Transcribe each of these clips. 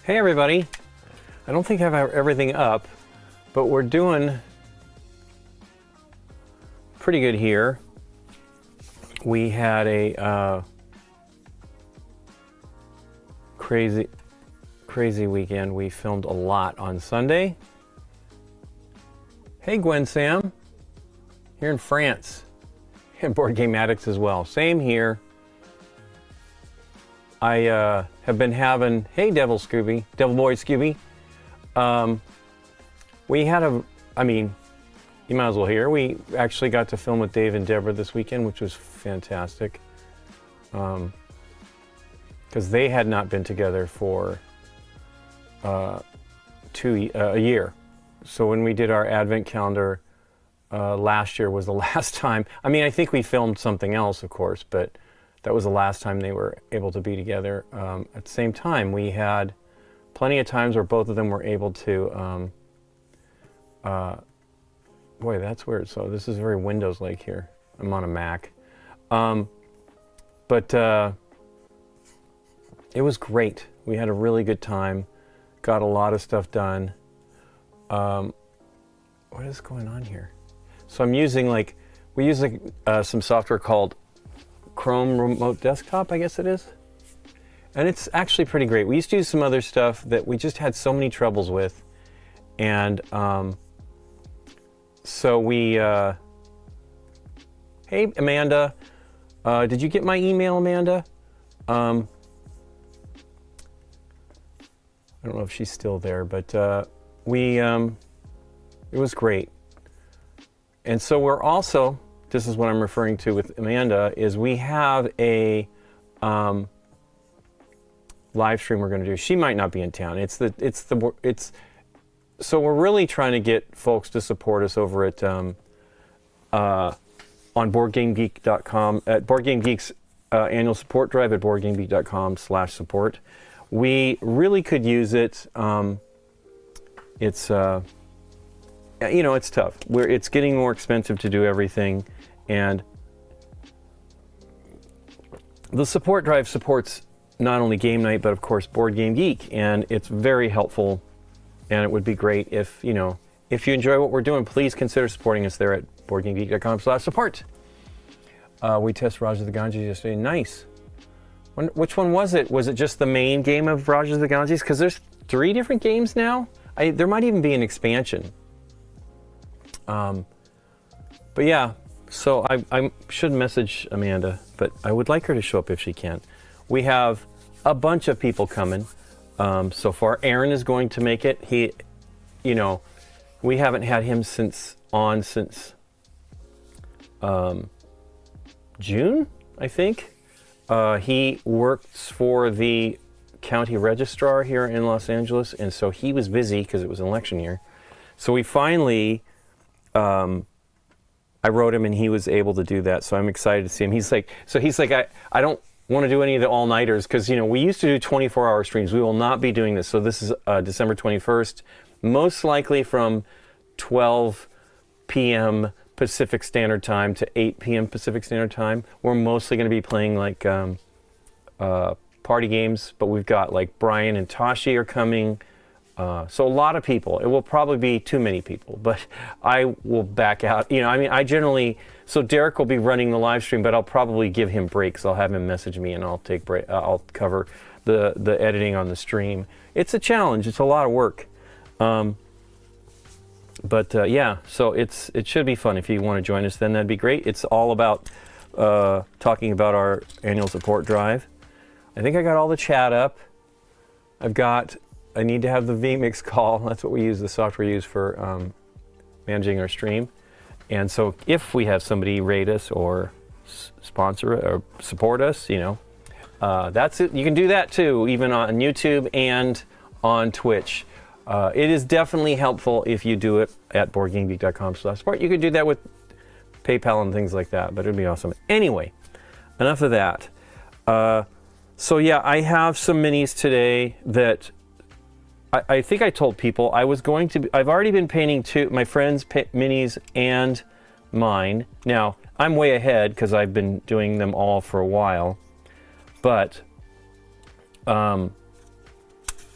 Hey everybody, I don't think I have everything up, but we're doing pretty good here. We had a crazy weekend. We filmed a lot on Sunday. Hey Gwen Sam, here in France, and Board Game Addicts as well. Same here. I have been having, hey Devil Boy Scooby. We had you might as well hear. We actually got to film with Dave and Deborah this weekend, which was fantastic. Because they had not been together for a year. So when we did our advent calendar last year was the last time. I mean, I think we filmed something else, of course, but that was the last time they were able to be together. At the same time, we had plenty of times where both of them were able to, boy, that's weird. So this is very Windows-like here. I'm on a Mac. But it was great. We had a really good time. Got a lot of stuff done. What is going on here? So I'm using we use some software called Chrome Remote Desktop, I guess it is. And it's actually pretty great. We used to use some other stuff that we just had so many troubles with. And so we, hey Amanda, did you get my email, Amanda? I don't know if she's still there, but it was great. And so we're also, this is what I'm referring to with Amanda, is we have a live stream we're going to do. She might not be in town. So we're really trying to get folks to support us over at on BoardGameGeek.com, at BoardGameGeek's annual support drive at BoardGameGeek.com/support. We really could use it. It's it's tough. It's getting more expensive to do everything, and the support drive supports not only GameNight but of course Board Game Geek, and it's very helpful. And it would be great if you enjoy what we're doing, please consider supporting us there at BoardGameGeek.com/support. We tested Raja the Ganges yesterday. Nice. Which one was it? Was it just the main game of Raja the Ganges? Because there's 3 different games now. There might even be an expansion. But yeah, so I should message Amanda, but I would like her to show up if she can. We have a bunch of people coming so far. Aaron is going to make it. We haven't had him since June, I think. He works for the county registrar here in Los Angeles, and so he was busy because it was an election year. So we finally, I wrote him and he was able to do that. So I'm excited to see him. He's like, I don't want to do any of the all-nighters because, we used to do 24-hour streams. We will not be doing this. So this is December 21st, most likely from 12 p.m. Pacific Standard Time to 8 p.m. Pacific Standard Time. We're mostly going to be playing party games, but we've got Brian and Tashi are coming. So a lot of people. It will probably be too many people, but I will back out. So Derek will be running the live stream, but I'll probably give him breaks. I'll have him message me and I'll take break. I'll cover the editing on the stream. It's a challenge. It's a lot of work. Yeah, so it should be fun. If you want to join us, then that'd be great. It's all about talking about our annual support drive. I think I got all the chat up. I need to have the vMix call. That's what we use, the software we use for managing our stream. And so if we have somebody rate us or sponsor or support us, that's it. You can do that too, even on YouTube and on Twitch. It is definitely helpful if you do it at BoardGameGeek.com/support. You could do that with PayPal and things like that, but it'd be awesome. Anyway, enough of that. So yeah, I have some minis today that I think I told people I've already been painting my friends' minis and mine. Now, I'm way ahead because I've been doing them all for a while, but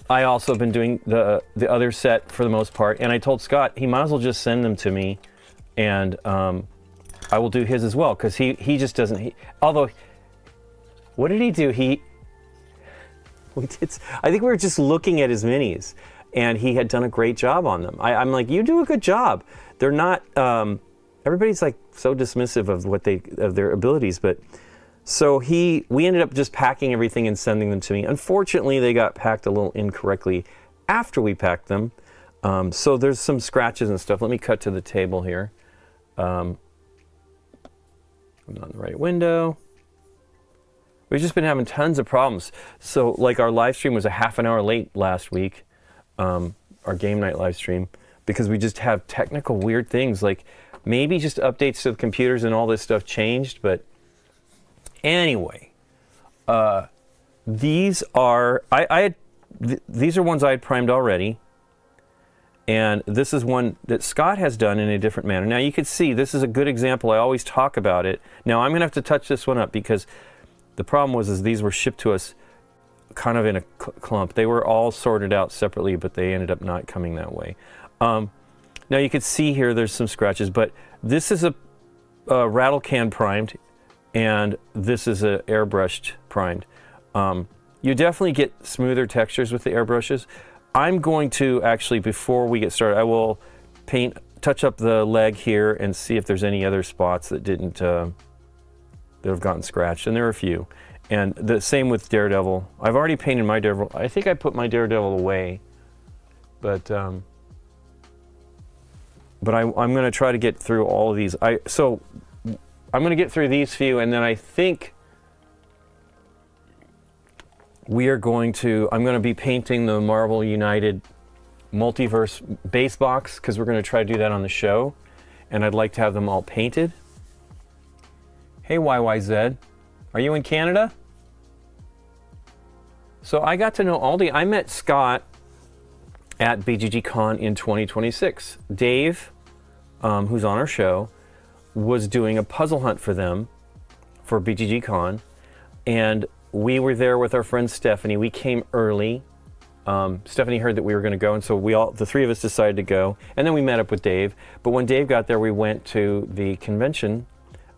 I also have been doing the other set for the most part, and I told Scott he might as well just send them to me, and I will do his as well, because he just doesn't. Although, what did he do? I think we were just looking at his minis, and he had done a great job on them. I'm like, you do a good job. They're not. Everybody's like so dismissive of their abilities, but so we ended up just packing everything and sending them to me. Unfortunately, they got packed a little incorrectly after we packed them, so there's some scratches and stuff. Let me cut to the table here. I'm not in the right window. We've just been having tons of problems. So like our live stream was a half an hour late last week, our GameNight live stream, because we just have technical weird things, like maybe just updates to the computers and all this stuff changed. But anyway, these are these are ones I had primed already, and this is one that Scott has done in a different manner. Now you can see this is a good example. I always talk about it. Now I'm gonna have to touch this one up, because the problem was these were shipped to us kind of in a clump. They were all sorted out separately, but they ended up not coming that way. Now you can see here there's some scratches, but this is a rattle can primed, and this is a airbrushed primed. You definitely get smoother textures with the airbrushes. I'm going to actually, before we get started, I will touch up the leg here and see if there's any other spots that didn't that have gotten scratched, and there are a few. And the same with Daredevil. I've already painted my Daredevil. I think I put my Daredevil away, but I'm going to try to get through all of these. So I'm going to get through these few, and then I think I'm going to be painting the Marvel United Multiverse base box, because we're going to try to do that on the show, and I'd like to have them all painted. Hey YYZ, are you in Canada? So I got to know Aldi. I met Scott at BGG Con in 2026. Dave, who's on our show, was doing a puzzle hunt for them for BGG Con, and we were there with our friend Stephanie. We came early. Stephanie heard that we were going to go, and so the three of us decided to go, and then we met up with Dave. But when Dave got there, we went to the convention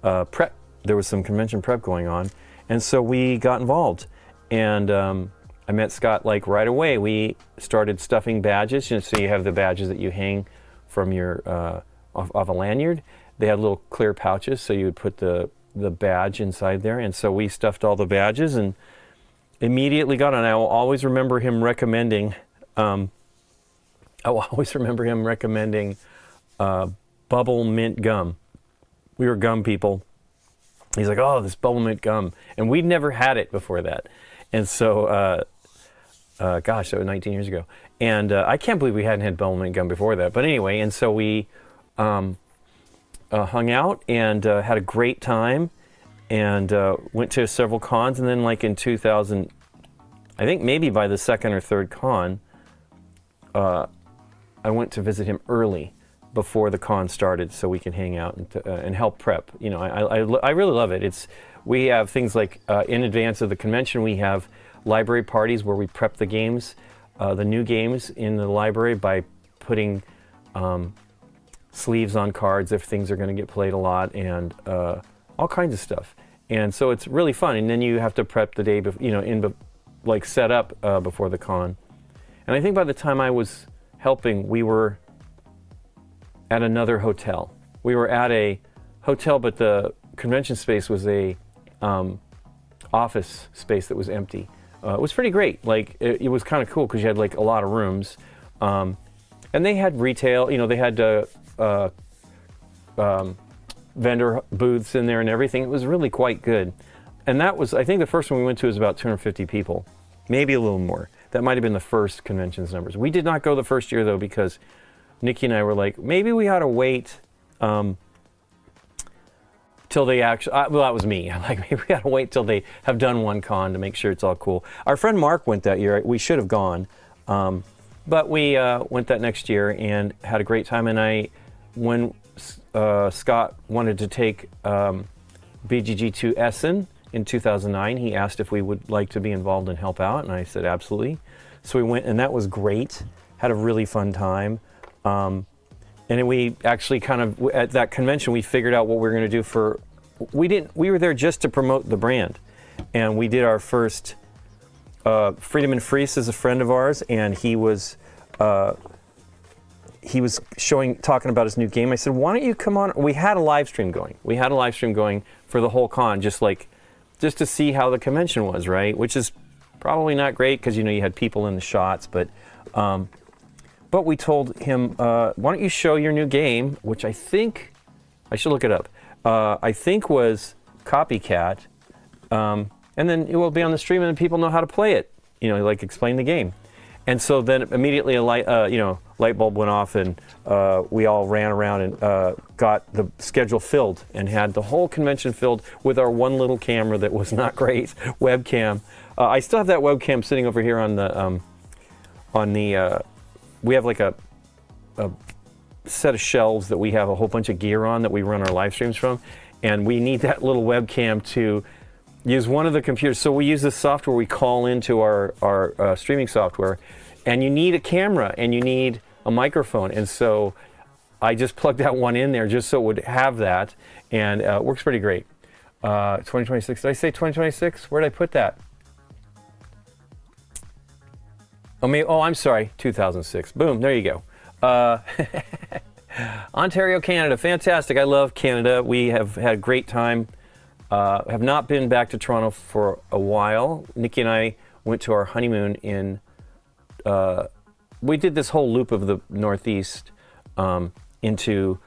prep. There was some convention prep going on, and so we got involved. And I met Scott like right away. We started stuffing badges. So you have the badges that you hang from your off a lanyard. They had little clear pouches, so you would put the badge inside there. And so we stuffed all the badges and immediately got on. I will always remember him recommending. Bubble mint gum. We were gum people. He's like, oh, this bubble mint gum. And we'd never had it before that. And so, gosh, that was 19 years ago. And I can't believe we hadn't had bubble mint gum before that. But anyway, and so we hung out and had a great time, and went to several cons. And then like in 2000, I think maybe by the second or third con, I went to visit him early, before the con started, so we can hang out and help prep. You know, I really love it. We have things like in advance of the convention, we have library parties where we prep the games, the new games in the library by putting sleeves on cards if things are going to get played a lot, and all kinds of stuff. And so it's really fun. And then you have to prep the day, set up before the con. And I think by the time I was helping, we were at another hotel. We were at a hotel, but the convention space was a office space that was empty. It was pretty great. Like it was kind of cool because you had like a lot of rooms, and they had retail. You know, they had vendor booths in there and everything. It was really quite good. And that was, I think, the first one we went to was about 250 people, maybe a little more. That might have been the first convention's numbers. We did not go the first year though, because Nikki and I were like, maybe we ought to wait till they actually, well, that was me. I'm like, maybe we ought to wait till they have done one con to make sure it's all cool. Our friend Mark went that year. We should have gone, but we went that next year and had a great time. And when Scott wanted to take BGG to Essen in 2009, he asked if we would like to be involved and help out, and I said absolutely. So we went, and that was great. Had a really fun time. And then we actually kind of, at that convention, we figured out what we were going to do for, we were there just to promote the brand. And we did our first, Friedemann Fries is a friend of ours, and he was talking about his new game. I said, why don't you come on? We had a live stream going. We had a live stream going for the whole con, just to see how the convention was, right? Which is probably not great because, you had people in the shots, but we told him, why don't you show your new game, which I think, I should look it up, I think was Copycat, and then it will be on the stream and people know how to play it, explain the game. And so then immediately a light bulb went off, and we all ran around and got the schedule filled and had the whole convention filled with our one little camera that was not great, webcam. I still have that webcam sitting over here on the, we have like a set of shelves that we have a whole bunch of gear on that we run our live streams from, and we need that little webcam to use one of the computers. So we use this software, we call into our streaming software, and you need a camera and you need a microphone. And so I just plugged that one in there just so it would have that, and it works pretty great. 2026, did I say 2026? Where did I put that? I'm sorry, 2006. Boom, there you go. Ontario, Canada, fantastic. I love Canada. We have had a great time. Have not been back to Toronto for a while. Nikki and I went to our honeymoon in, we did this whole loop of the Northeast into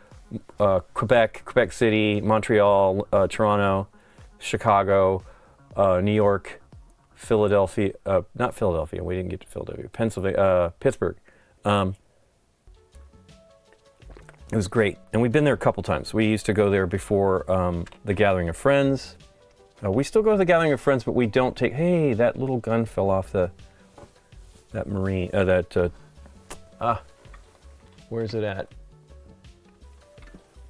Quebec City, Montreal, Toronto, Chicago, New York, Philadelphia, not Philadelphia, we didn't get to Philadelphia, Pennsylvania, Pittsburgh. It was great, and we've been there a couple times. We used to go there before the Gathering of Friends. We still go to the Gathering of Friends, but we don't take, hey, that little gun fell off that Marine, where's it at?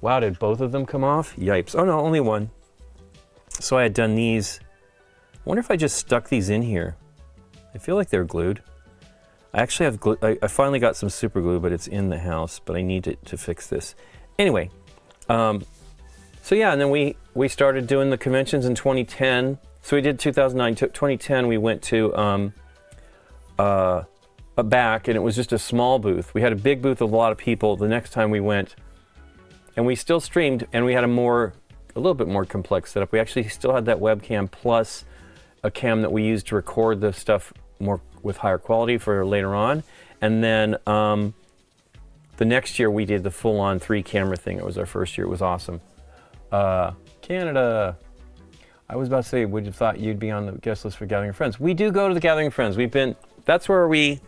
Wow, did both of them come off? Yipes. Oh no, only one. So I had done these. I wonder if I just stuck these in here. I feel like they're glued. I actually have glue. I finally got some super glue, but it's in the house, but I need to fix this. Anyway, so yeah, and then we started doing the conventions in 2010. So we did 2009, 2010 we went to a back, and it was just a small booth. We had a big booth with a lot of people. The next time we went, and we still streamed, and we had a little bit more complex setup. We actually still had that webcam plus a cam that we used to record the stuff more with higher quality for later on. And then the next year we did the full-on 3-camera thing. It was our first year. It was awesome. Canada. I was about to say, would you have thought you'd be on the guest list for Gathering of Friends? We do go to the Gathering of Friends. That's where we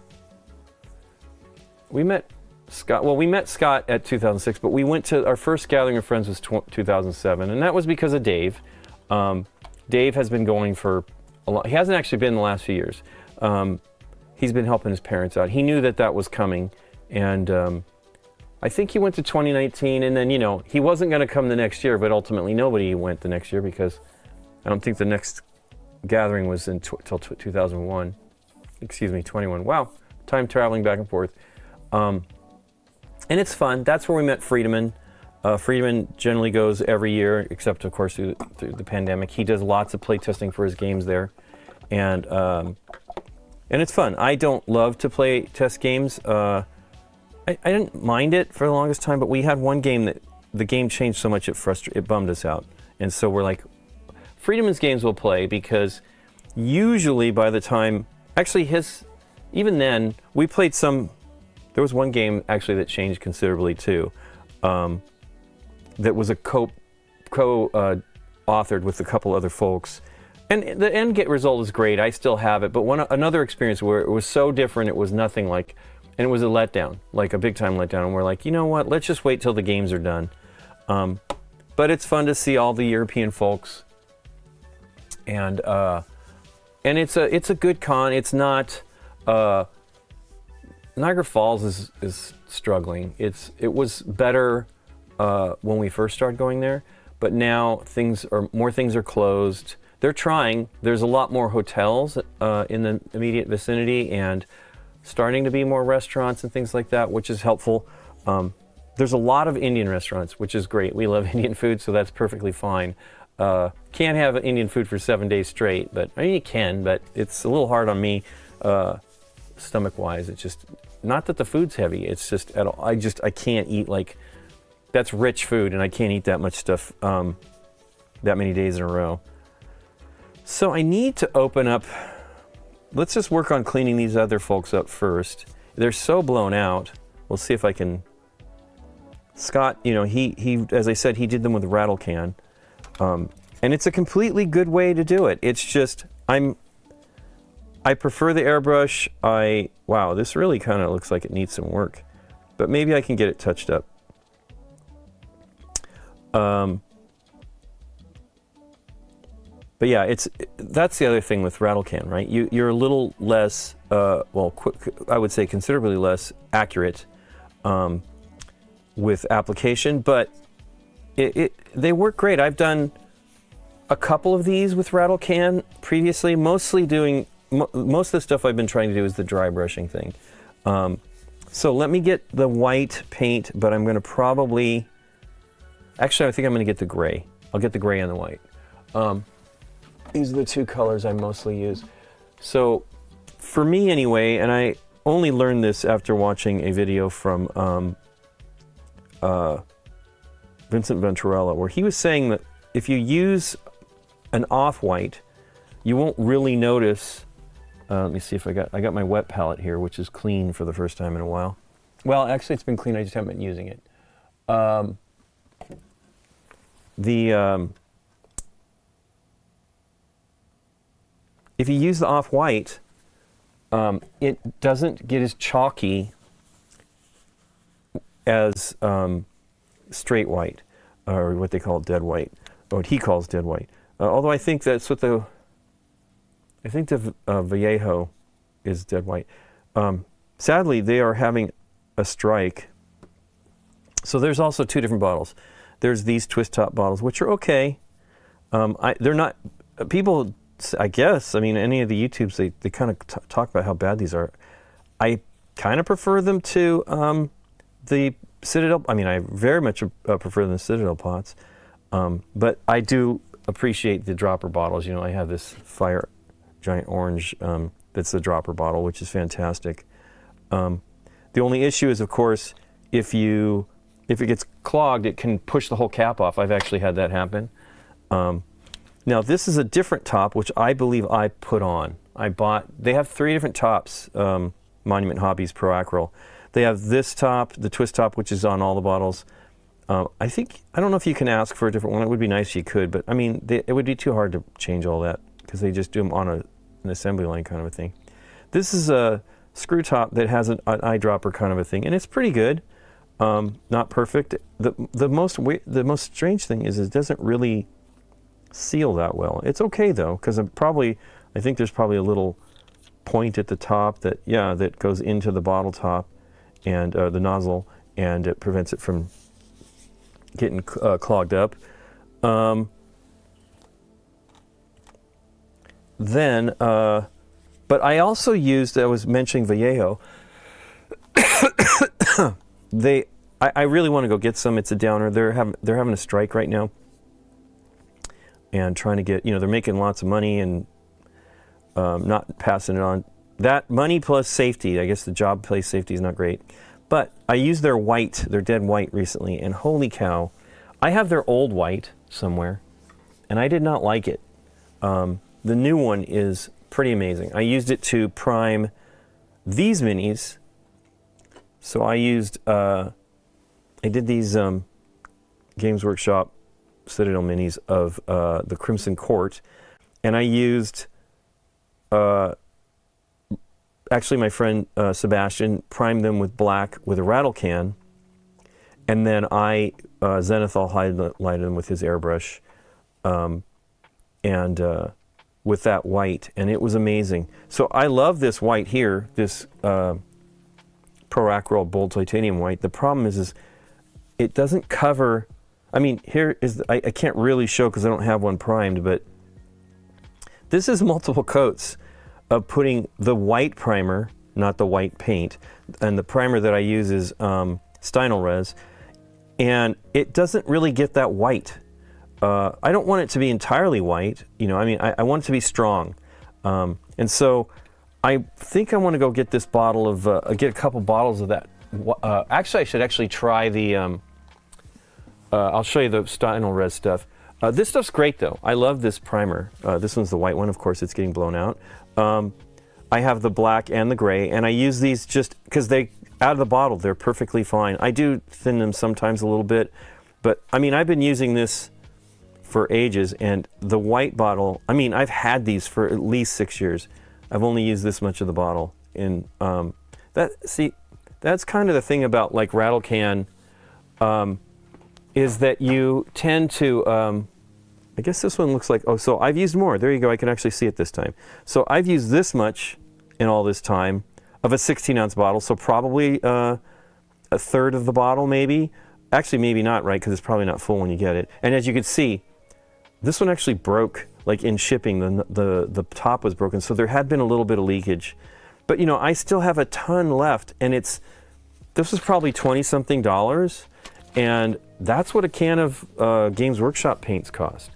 met Scott. Well, we met Scott at 2006, but we went to, our first Gathering of Friends was 2007, and that was because of Dave. Dave has been going for a lot. He hasn't actually been the last few years. He's been helping his parents out. He knew that was coming, and I think he went to 2019, and then, he wasn't going to come the next year, but ultimately nobody went the next year because I don't think the next gathering was until 2001. Excuse me, 21. Wow, time traveling back and forth. And it's fun. That's where we met Friedemann. Friedemann generally goes every year, except of course through the pandemic. He does lots of play testing for his games there, and it's fun. I don't love to play test games. I didn't mind it for the longest time, but we had one game that the game changed so much it bummed us out, and so we're like, Friedemann's games we'll play because usually by the time, actually even then we played some. There was one game actually that changed considerably too. That was a co-authored with a couple other folks. And the end result is great. I still have it. But another experience where it was so different, it was nothing like, and it was a letdown, like a big time letdown. And we're like, you know what? Let's just wait till the games are done. But it's fun to see all the European folks. And it's a good con. It's not. Niagara Falls is struggling. It was better when we first started going there, but now more things are closed. They're trying. There's a lot more hotels in the immediate vicinity, and starting to be more restaurants and things like that, which is helpful. There's a lot of Indian restaurants, which is great. We love Indian food, so that's perfectly fine. Can't have Indian food for 7 days straight, but I mean you can, but it's a little hard on me stomach-wise. It's just not that the food's heavy. It's just I can't eat like that's rich food, and I can't eat that much stuff that many days in a row. So I need to open up. Let's just work on cleaning these other folks up first. They're so blown out. We'll see if I can. Scott, you know, he as I said, he did them with a rattle can. And it's a completely good way to do it. It's just, I prefer the airbrush. Wow, this really kind of looks like it needs some work, but maybe I can get it touched up. But yeah, that's the other thing with rattle can, right? You're a little less, I would say considerably less accurate with application, but they work great. I've done a couple of these with rattle can previously, mostly doing, most of the stuff I've been trying to do is the dry brushing thing. So let me get the white paint, but I'm going to probably, actually I think I'm going to get the gray. I'll get the gray and the white. These are the two colors I mostly use. So for me anyway, and I only learned this after watching a video from Vincent Venturella, where he was saying that if you use an off-white, you won't really notice. Let me see if I got my wet palette here, which is clean for the first time in a while. Well, actually, it's been clean. I just haven't been using it. If you use the off-white, it doesn't get as chalky as straight white, or what they call dead white, or what he calls dead white. Although I think that's what the Vallejo is dead white. Sadly, they are having a strike. So there's also two different bottles. There's these twist top bottles, which are okay. They're not, people, I guess, I mean, any of the YouTubes, they kind of talk about how bad these are. I kind of prefer them to the Citadel. I mean, I very much prefer them to Citadel pots. But I do appreciate the dropper bottles. You know, I have this Fire Giant Orange that's the dropper bottle, which is fantastic. The only issue is, of course, if it gets clogged, it can push the whole cap off. I've actually had that happen. Now, this is a different top, which I believe I put on. They have 3 different tops, Monument Hobbies Pro Acryl. They have this top, the twist top, which is on all the bottles. I don't know if you can ask for a different one. It would be nice if you could, but I mean, it would be too hard to change all that because they just do them on an assembly line kind of a thing. This is a screw top that has an eyedropper kind of a thing, and it's pretty good. Not perfect. The most strange thing is it doesn't really seal that well. It's okay though, because I think there's probably a little point at the top that goes into the bottle top and the nozzle, and it prevents it from getting clogged up. But I also used, I was mentioning Vallejo. I really want to go get some. It's a downer. They're having a strike right now, and trying to get, they're making lots of money and not passing it on. That money plus safety, I guess the job place safety is not great. But I used their dead white recently, and holy cow, I have their old white somewhere, and I did not like it. The new one is pretty amazing. I used it to prime these minis. So I did these Games Workshop Citadel minis of the Crimson Court, and I used, actually my friend Sebastian primed them with black with a rattle can, and then I zenithal highlighted them with his airbrush, and with that white, and it was amazing. So I love this white here, this Pro Acryl Bold Titanium white. The problem is it doesn't cover. I mean, here is I can't really show because I don't have one primed, but this is multiple coats of putting the white primer not the white paint. And the primer that I use is Stynylrez, and it doesn't really get that white. I don't want it to be entirely white, you know, I mean, I want it to be strong. And so I think I want to go get this bottle of, get a couple bottles of that. Actually, I should actually try the, I'll show you the Stynylrez stuff. This stuff's great though. I love this primer. This one's the white one, of course, it's getting blown out. I have the black and the gray, and I use these just because they, out of the bottle, they're perfectly fine. I do thin them sometimes a little bit, but I mean, I've been using this for ages, and the white bottle, I mean, I've had these for at least 6 years. I've only used this much of the bottle. And that's kind of the thing about like rattle can, is that you tend to, I guess this one looks like, oh, so I've used more. There you go, I can actually see it this time. So I've used this much in all this time of a 16-ounce bottle, so probably a third of the bottle maybe. Actually, maybe not, right, because it's probably not full when you get it. And as you can see, this one actually broke, like in shipping, the top was broken, so there had been a little bit of leakage. But you know, I still have a ton left, and this was probably $20-something, and that's what a can of Games Workshop paints cost.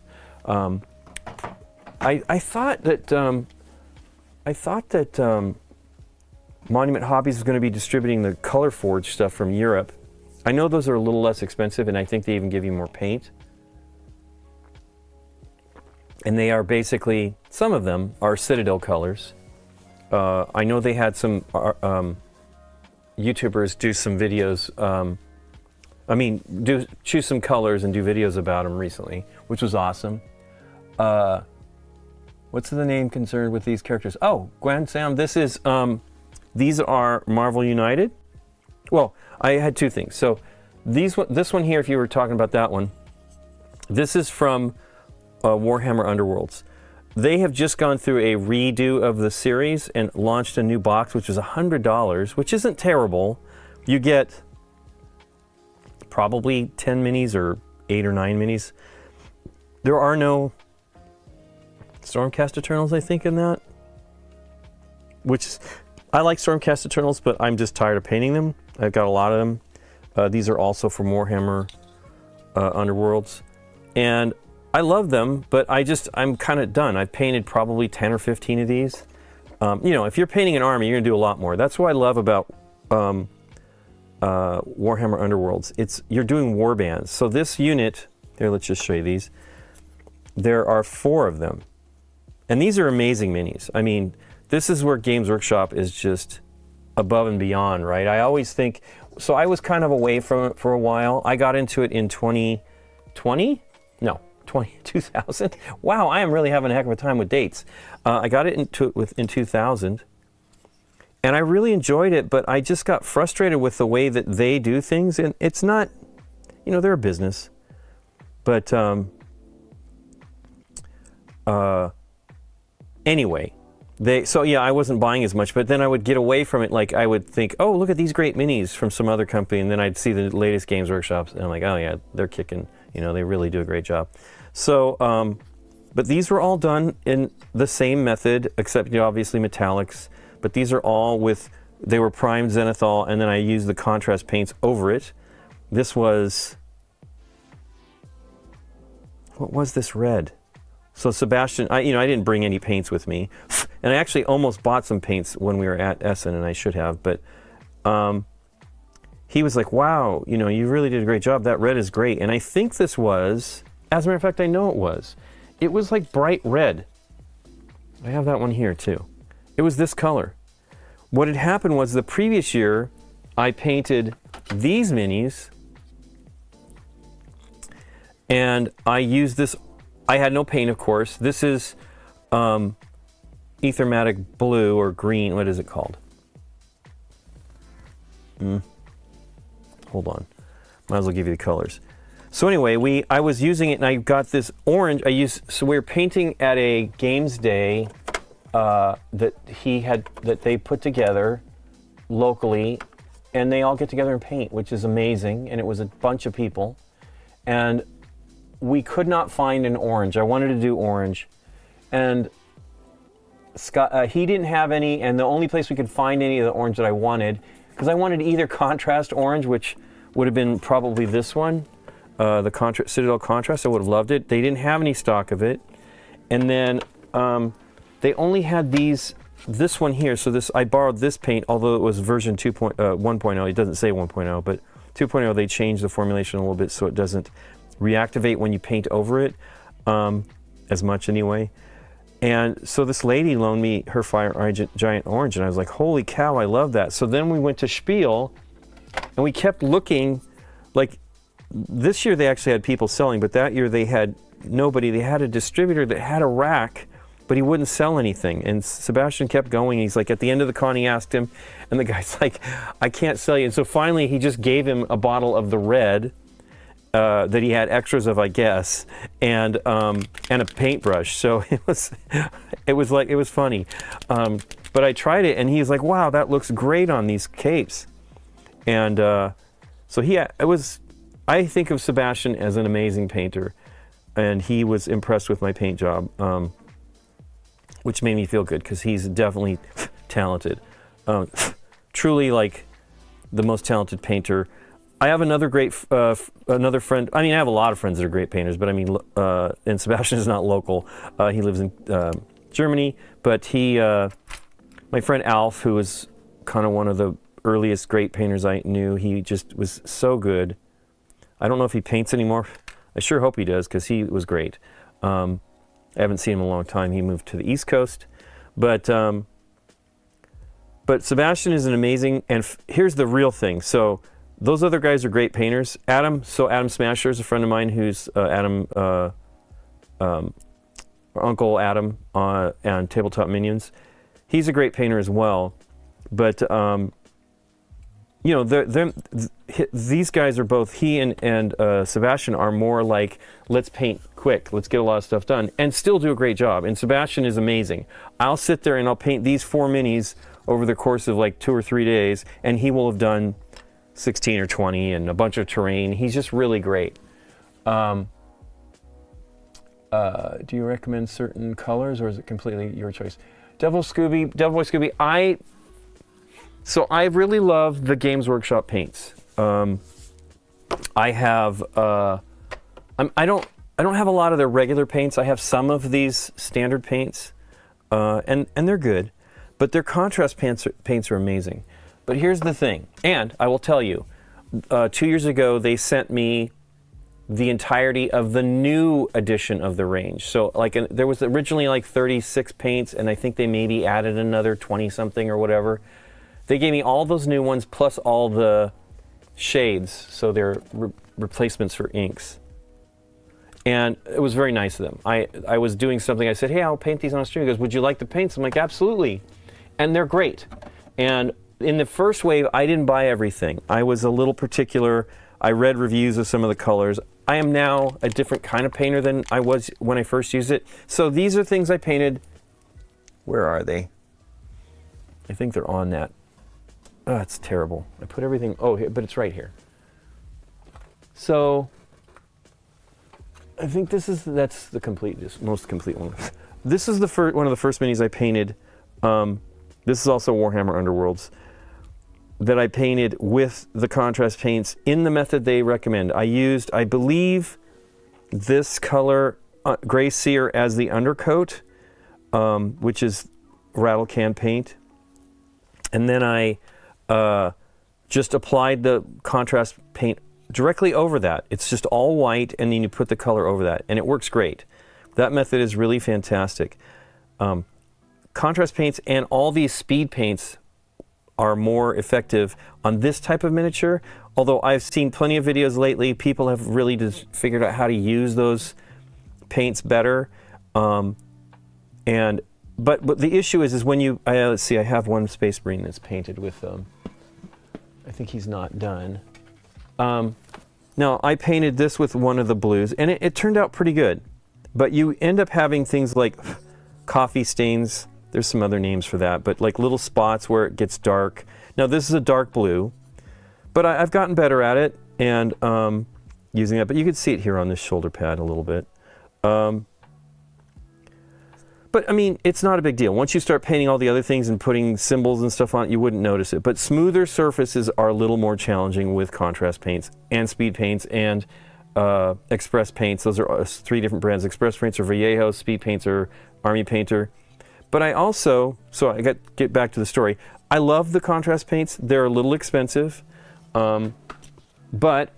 I thought that Monument Hobbies was going to be distributing the Color Forge stuff from Europe. I know those are a little less expensive, and I think they even give you more paint. And they are basically, some of them are Citadel colors. I know they had some YouTubers do some videos, choose some colors and do videos about them recently, which was awesome. What's the name concerned with these characters? Oh, Gwen Sam, these are Marvel United. Well, I had two things. So this one here, if you were talking about that one, this is from Warhammer Underworlds. They have just gone through a redo of the series and launched a new box, which is $100, which isn't terrible. You get probably 10 minis or 8 or 9 minis. There are no Stormcast Eternals, I think, in that. Which is, I like Stormcast Eternals, but I'm just tired of painting them. I've got a lot of them. These are also from Warhammer Underworlds. And I love them, but I'm kind of done. I've painted probably 10 or 15 of these. You know, if you're painting an army, you're gonna do a lot more. That's what I love about Warhammer Underworlds. You're doing war bands. So this unit, here, let's just show you these. There are 4 of them. And these are amazing minis. I mean, this is where Games Workshop is just above and beyond, right? I always think, so I was kind of away from it for a while. I got into it in 2020? No. 2000. Wow, I am really having a heck of a time with dates. I got it into it in 2000, and I really enjoyed it, but I just got frustrated with the way that they do things, and it's not, you know, they're a business. But anyway, so yeah, I wasn't buying as much, but then I would get away from it. Like I would think, oh, look at these great minis from some other company, and then I'd see the latest Games Workshops, and I'm like, oh yeah, they're kicking. You know, they really do a great job. So, but these were all done in the same method, except, you know, obviously metallics. But these are all they were primed zenithal, and then I used the contrast paints over it. This was, what was this red? So Sebastian, I didn't bring any paints with me. And I actually almost bought some paints when we were at Essen, and I should have, but he was like, wow, you know, you really did a great job. That red is great. And I think this was, as a matter of fact, I know it was. It was like bright red. I have that one here too. It was this color. What had happened was the previous year, I painted these minis, and I used this. I had no paint, of course. This is Ethermatic blue or green. What is it called? Hold on. Might as well give you the colors. So anyway, I was using it, and I got this orange. So we were painting at a games day that they put together locally, and they all get together and paint, which is amazing. And it was a bunch of people, and we could not find an orange. I wanted to do orange, and Scott, he didn't have any, and the only place we could find any of the orange that I wanted, because I wanted either contrast orange, which would have been probably this one, the Citadel Contrast. I would have loved it. They didn't have any stock of it. And then they only had this one here. So I borrowed this paint, although it was version 1.0. It doesn't say 1.0, but 2.0, they changed the formulation a little bit so it doesn't reactivate when you paint over it, as much anyway. And so this lady loaned me her Fire Giant Orange, and I was like, holy cow, I love that. So then we went to Spiel, and we kept looking. Like, this year they actually had people selling, but that year they had nobody. They had a distributor that had a rack, but he wouldn't sell anything. And Sebastian kept going. He's like, at the end of the con, he asked him, and the guy's like, I can't sell you. And so finally he just gave him a bottle of the red, that he had extras of, I guess, and a paintbrush. So it was funny. But I tried it, and he's like, "Wow, that looks great on these capes." And so I think of Sebastian as an amazing painter, and he was impressed with my paint job, which made me feel good because he's definitely talented, truly like the most talented painter. I have another great, another friend. I mean, I have a lot of friends that are great painters, but I mean, and Sebastian is not local. He lives in Germany, but my friend Alf, who was kind of one of the earliest great painters I knew, he just was so good. I don't know if he paints anymore. I sure hope he does, because he was great. I haven't seen him in a long time. He moved to the East Coast, but Sebastian is an amazing. And here's the real thing. So. Those other guys are great painters. Adam Smasher is a friend of mine who's Uncle Adam on Tabletop Minions. He's a great painter as well. But, these guys are both, he and Sebastian are more like, let's paint quick, let's get a lot of stuff done, and still do a great job. And Sebastian is amazing. I'll sit there and I'll paint these 4 minis over the course of like 2 or 3 days, and he will have done 16 or 20 and a bunch of terrain. He's just really great. Do you recommend certain colors, or is it completely your choice? Devil Boy Scooby. I really love the Games Workshop paints. I have I don't have a lot of their regular paints. I have some of these standard paints, and they're good, but their contrast paints are amazing. But here's the thing, and I will tell you, 2 years ago they sent me the entirety of the new edition of the range. So there was originally like 36 paints, and I think they maybe added another 20 something or whatever. They gave me all those new ones plus all the shades, so they're replacements for inks. And it was very nice of them. I was doing something, I said, hey, I'll paint these on a stream. He goes, would you like the paints? I'm like, absolutely. And they're great. And in the first wave, I didn't buy everything. I was a little particular. I read reviews of some of the colors. I am now a different kind of painter than I was when I first used it. So these are things I painted. Where are they? I think they're on that. Oh, it's terrible. I put everything, here, but it's right here. So I think that's the most complete one. This is one of the first minis I painted. This is also Warhammer Underworlds that I painted with the contrast paints in the method they recommend. I used, I believe, this color, Gray Seer, as the undercoat, which is rattle can paint. And then I just applied the contrast paint directly over that. It's just all white, and then you put the color over that, and it works great. That method is really fantastic. Contrast paints and all these speed paints are more effective on this type of miniature, although I've seen plenty of videos lately. People have really just figured out how to use those paints better. But the issue is when you, let's see, I have one Space Marine that's painted with, I think he's not done. Now, I painted this with one of the blues, and it turned out pretty good. But you end up having things like coffee stains. There's some other names for that, but like little spots where it gets dark. Now, this is a dark blue, but I've gotten better at it and using that. But you can see it here on this shoulder pad a little bit. But I mean, it's not a big deal. Once you start painting all the other things and putting symbols and stuff on it, you wouldn't notice it. But smoother surfaces are a little more challenging with contrast paints and speed paints and express paints. Those are 3 different brands. Express paints are Vallejo, speed paints are Army Painter. But I also, so I get back to the story. I love the contrast paints. They're a little expensive, but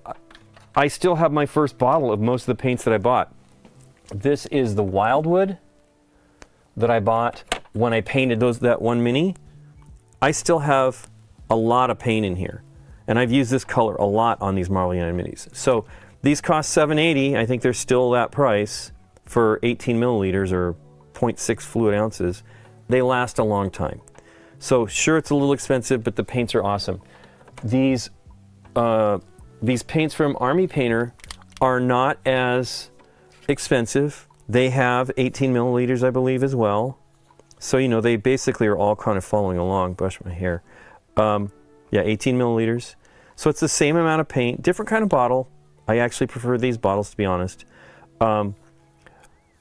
I still have my first bottle of most of the paints that I bought. This is the Wildwood that I bought when I painted that one mini. I still have a lot of paint in here, and I've used this color a lot on these Marvel United minis. So these cost $7.80. I think they're still that price for 18 milliliters or 0.6 fluid ounces. They last a long time. So sure, it's a little expensive, but the paints are awesome. These paints from Army Painter are not as expensive. They have 18 milliliters, I believe, as well. So, you know, they basically are all kind of following along. Brush my hair. Yeah, 18 milliliters. So it's the same amount of paint, different kind of bottle. I actually prefer these bottles, to be honest. But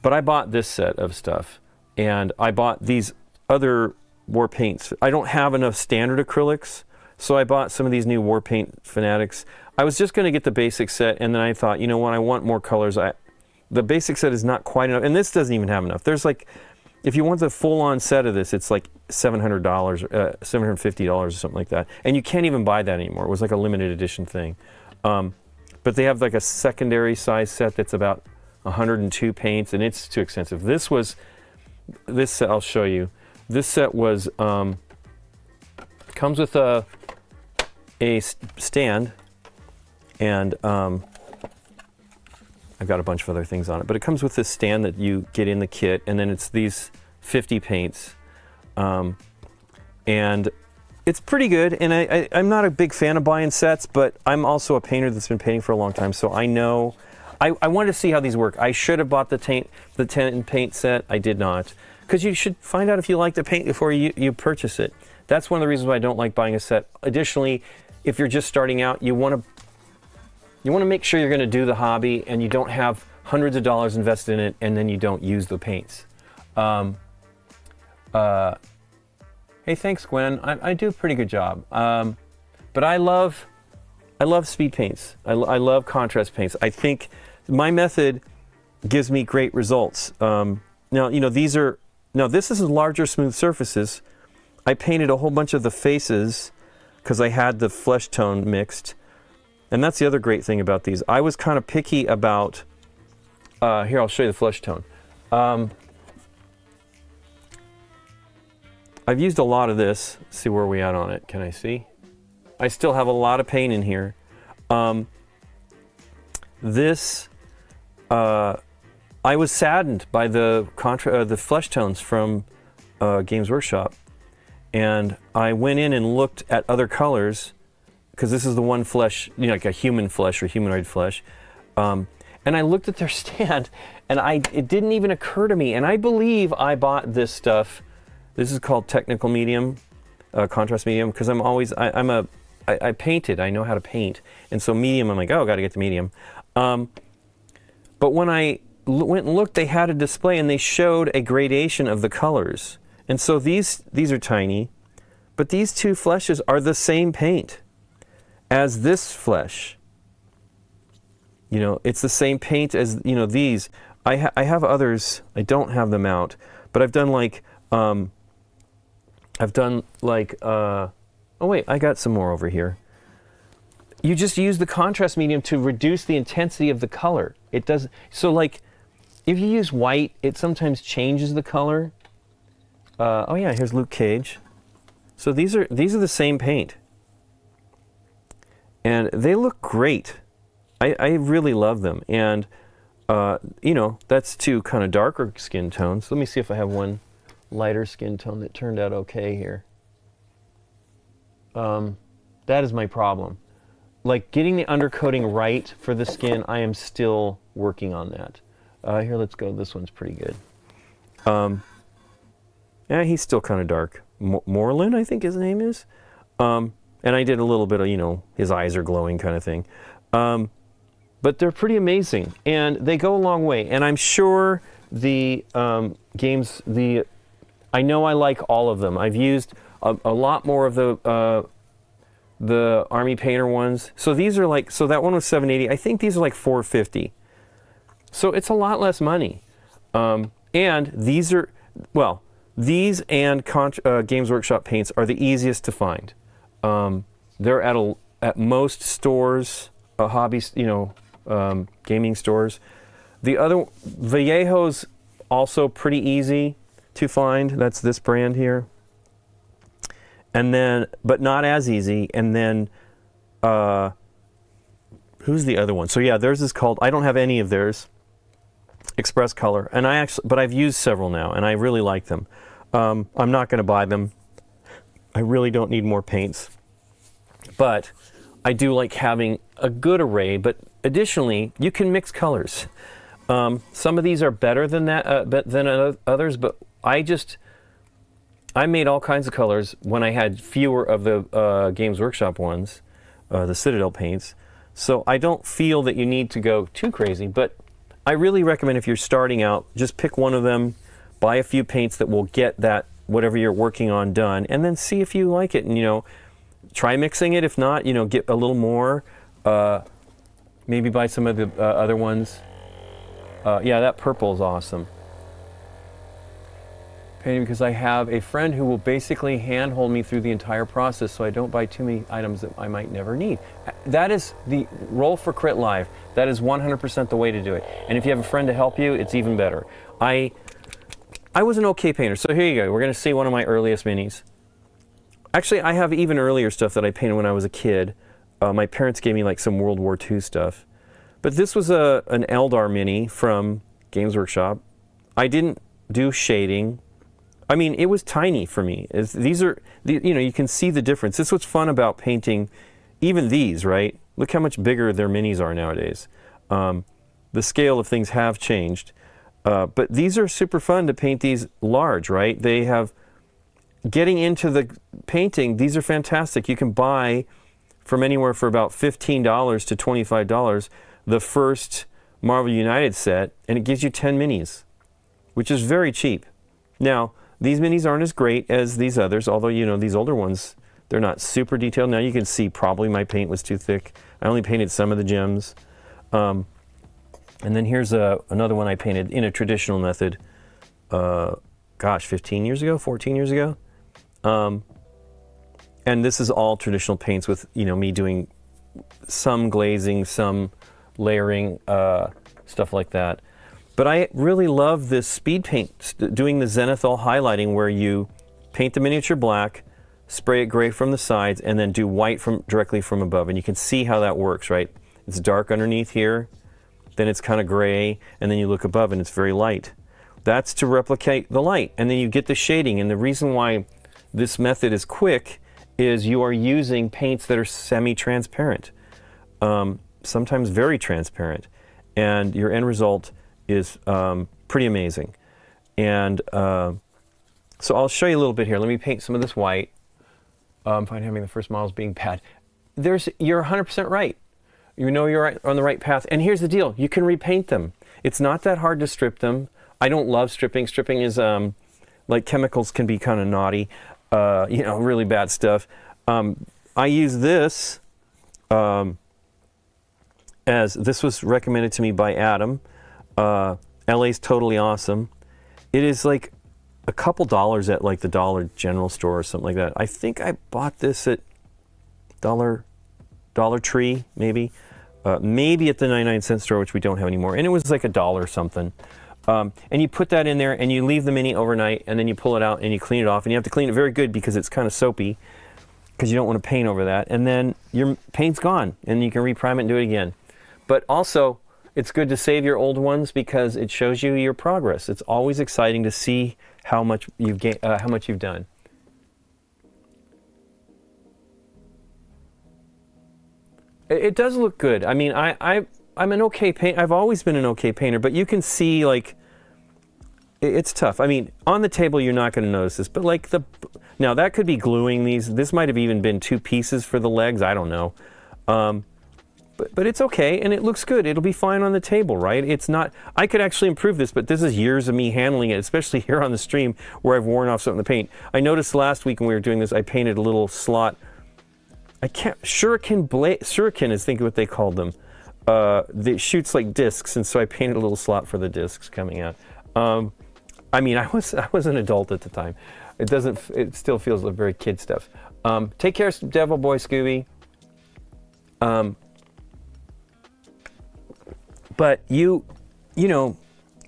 I bought this set of stuff, and I bought these other war paints. I don't have enough standard acrylics, so I bought some of these new War Paint Fanatics. I was just going to get the basic set, and then I thought, you know what, I want more colors. The basic set is not quite enough, and this doesn't even have enough. There's like, if you want the full-on set of this, it's like $700, $750 or something like that. And you can't even buy that anymore. It was like a limited edition thing. But they have like a secondary size set that's about 102 paints, and it's too expensive. This set, I'll show you. This set was, comes with a stand, and I've got a bunch of other things on it, but it comes with this stand that you get in the kit, and then it's these 50 paints. And it's pretty good, and I'm not a big fan of buying sets, but I'm also a painter that's been painting for a long time, so I know, I wanted to see how these work. I should have bought the 10 paint set. I did not. Because you should find out if you like the paint before you purchase it. That's one of the reasons why I don't like buying a set. Additionally, if you're just starting out, you want to make sure you're going to do the hobby and you don't have hundreds of dollars invested in it and then you don't use the paints. Hey, thanks, Gwen. I do a pretty good job. But I love speed paints. I love contrast paints. I think my method gives me great results. Now, you know, this is larger smooth surfaces. I painted a whole bunch of the faces because I had the flesh tone mixed. And that's the other great thing about these. I was kind of picky about, here, I'll show you the flesh tone. I've used a lot of this. Let's see where we at on it. Can I see? I still have a lot of paint in here. I was saddened by the flesh tones from Games Workshop, and I went in and looked at other colors because this is the one flesh, you know, like a human flesh or humanoid flesh, and I looked at their stand, and it didn't even occur to me, and I believe I bought this stuff. This is called technical medium, contrast medium, because I painted. I know how to paint, and so medium. I'm like, oh, got to get the medium. But when I went and looked, they had a display and they showed a gradation of the colors. And so these are tiny, but these two fleshes are the same paint as this flesh. You know, it's the same paint as, you know, these. I have others. I don't have them out, but I've done like, oh wait, I got some more over here. You just use the contrast medium to reduce the intensity of the color. It does, so like, if you use white, it sometimes changes the color. Oh yeah, here's Luke Cage. So these are the same paint. And they look great. I really love them. And, you know, that's two kind of darker skin tones. Let me see if I have one lighter skin tone that turned out okay here. That is my problem. Like getting the undercoating right for the skin, I am still working on that. Here, let's go. This one's pretty good. Yeah, he's still kind of dark. Moreland, I think his name is. And I did a little bit of, you know, his eyes are glowing kind of thing. But they're pretty amazing, and they go a long way. And I'm sure the games, I know I like all of them. I've used a lot more of the Army Painter ones. So these are like, so that one was $780. I think these are like $450. So it's a lot less money. And these are, well, these and Games Workshop paints are the easiest to find. They're at most stores, hobbies, gaming stores. The other, Vallejo's also pretty easy to find. That's this brand here. And then, but not as easy. And then, who's the other one? So yeah, theirs is called, I don't have any of theirs, Express Color. And but I've used several now, and I really like them. I'm not going to buy them. I really don't need more paints. But I do like having a good array. But additionally, you can mix colors. Some of these are better than that, than others, but I made all kinds of colors when I had fewer of the Games Workshop ones, the Citadel paints. So I don't feel that you need to go too crazy, but I really recommend if you're starting out, just pick one of them, buy a few paints that will get that, whatever you're working on done, and then see if you like it. And, try mixing it. If not, get a little more. Maybe buy some of the other ones. Yeah, that purple is awesome. Painting because I have a friend who will basically handhold me through the entire process so I don't buy too many items that I might never need. That is the roll for Crit Live. That is 100% the way to do it. And if you have a friend to help you, it's even better. I was an okay painter. So here you go. We're going to see one of my earliest minis. Actually, I have even earlier stuff that I painted when I was a kid. My parents gave me like some World War II stuff. But this was an Eldar mini from Games Workshop. I didn't do shading. I mean, it was tiny for me. These are, you can see the difference. This is what's fun about painting, even these, right? Look how much bigger their minis are nowadays. The scale of things have changed. But these are super fun to paint these large, right? They have, getting into the painting, these are fantastic. You can buy from anywhere for about $15 to $25 the first Marvel United set, and it gives you 10 minis, which is very cheap. Now, these minis aren't as great as these others, although, these older ones, they're not super detailed. Now you can see probably my paint was too thick. I only painted some of the gems. And then here's another one I painted in a traditional method, 15 years ago, 14 years ago. And this is all traditional paints with, me doing some glazing, some layering, stuff like that. But I really love this speed paint, doing the zenithal highlighting where you paint the miniature black, spray it gray from the sides, and then do white directly from above. And you can see how that works, right? It's dark underneath here, then it's kind of gray, and then you look above and it's very light. That's to replicate the light. And then you get the shading. And the reason why this method is quick is you are using paints that are semi-transparent, sometimes very transparent. And your end result is pretty amazing. And so I'll show you a little bit here. Let me paint some of this white. Fine, having the first models being bad. You're 100% right. You're on the right path. And here's the deal. You can repaint them. It's not that hard to strip them. I don't love stripping. Stripping is, like chemicals can be kind of naughty, really bad stuff. I use this as, this was recommended to me by Adam. LA's totally awesome. It is like a couple dollars at like the Dollar General store or something like that. I think I bought this at Dollar Tree, maybe. Maybe at the 99-cent store, which we don't have anymore. And it was like $1 something. And you put that in there and you leave the mini overnight, and then you pull it out and you clean it off. And you have to clean it very good because it's kind of soapy, because you don't want to paint over that. And then your paint's gone and you can reprime it and do it again. But also, it's good to save your old ones because it shows you your progress. It's always exciting to see how much you've done. It does look good. I mean, I'm an okay painter. I've always been an okay painter, but you can see, like, it's tough. I mean, on the table you're not going to notice this, but like now that could be gluing these. This might have even been 2 pieces for the legs. I don't know. but it's okay, and it looks good. It'll be fine on the table, right? It's not, I could actually improve this, but this is years of me handling it, especially here on the stream where I've worn off some of the paint. I noticed last week when we were doing this, I painted a little slot. I can't, shuriken is, think of what they called them. That shoots like discs, and so I painted a little slot for the discs coming out. I mean, I was an adult at the time. It still feels like very kid stuff. Take care, Devil Boy Scooby. But you know,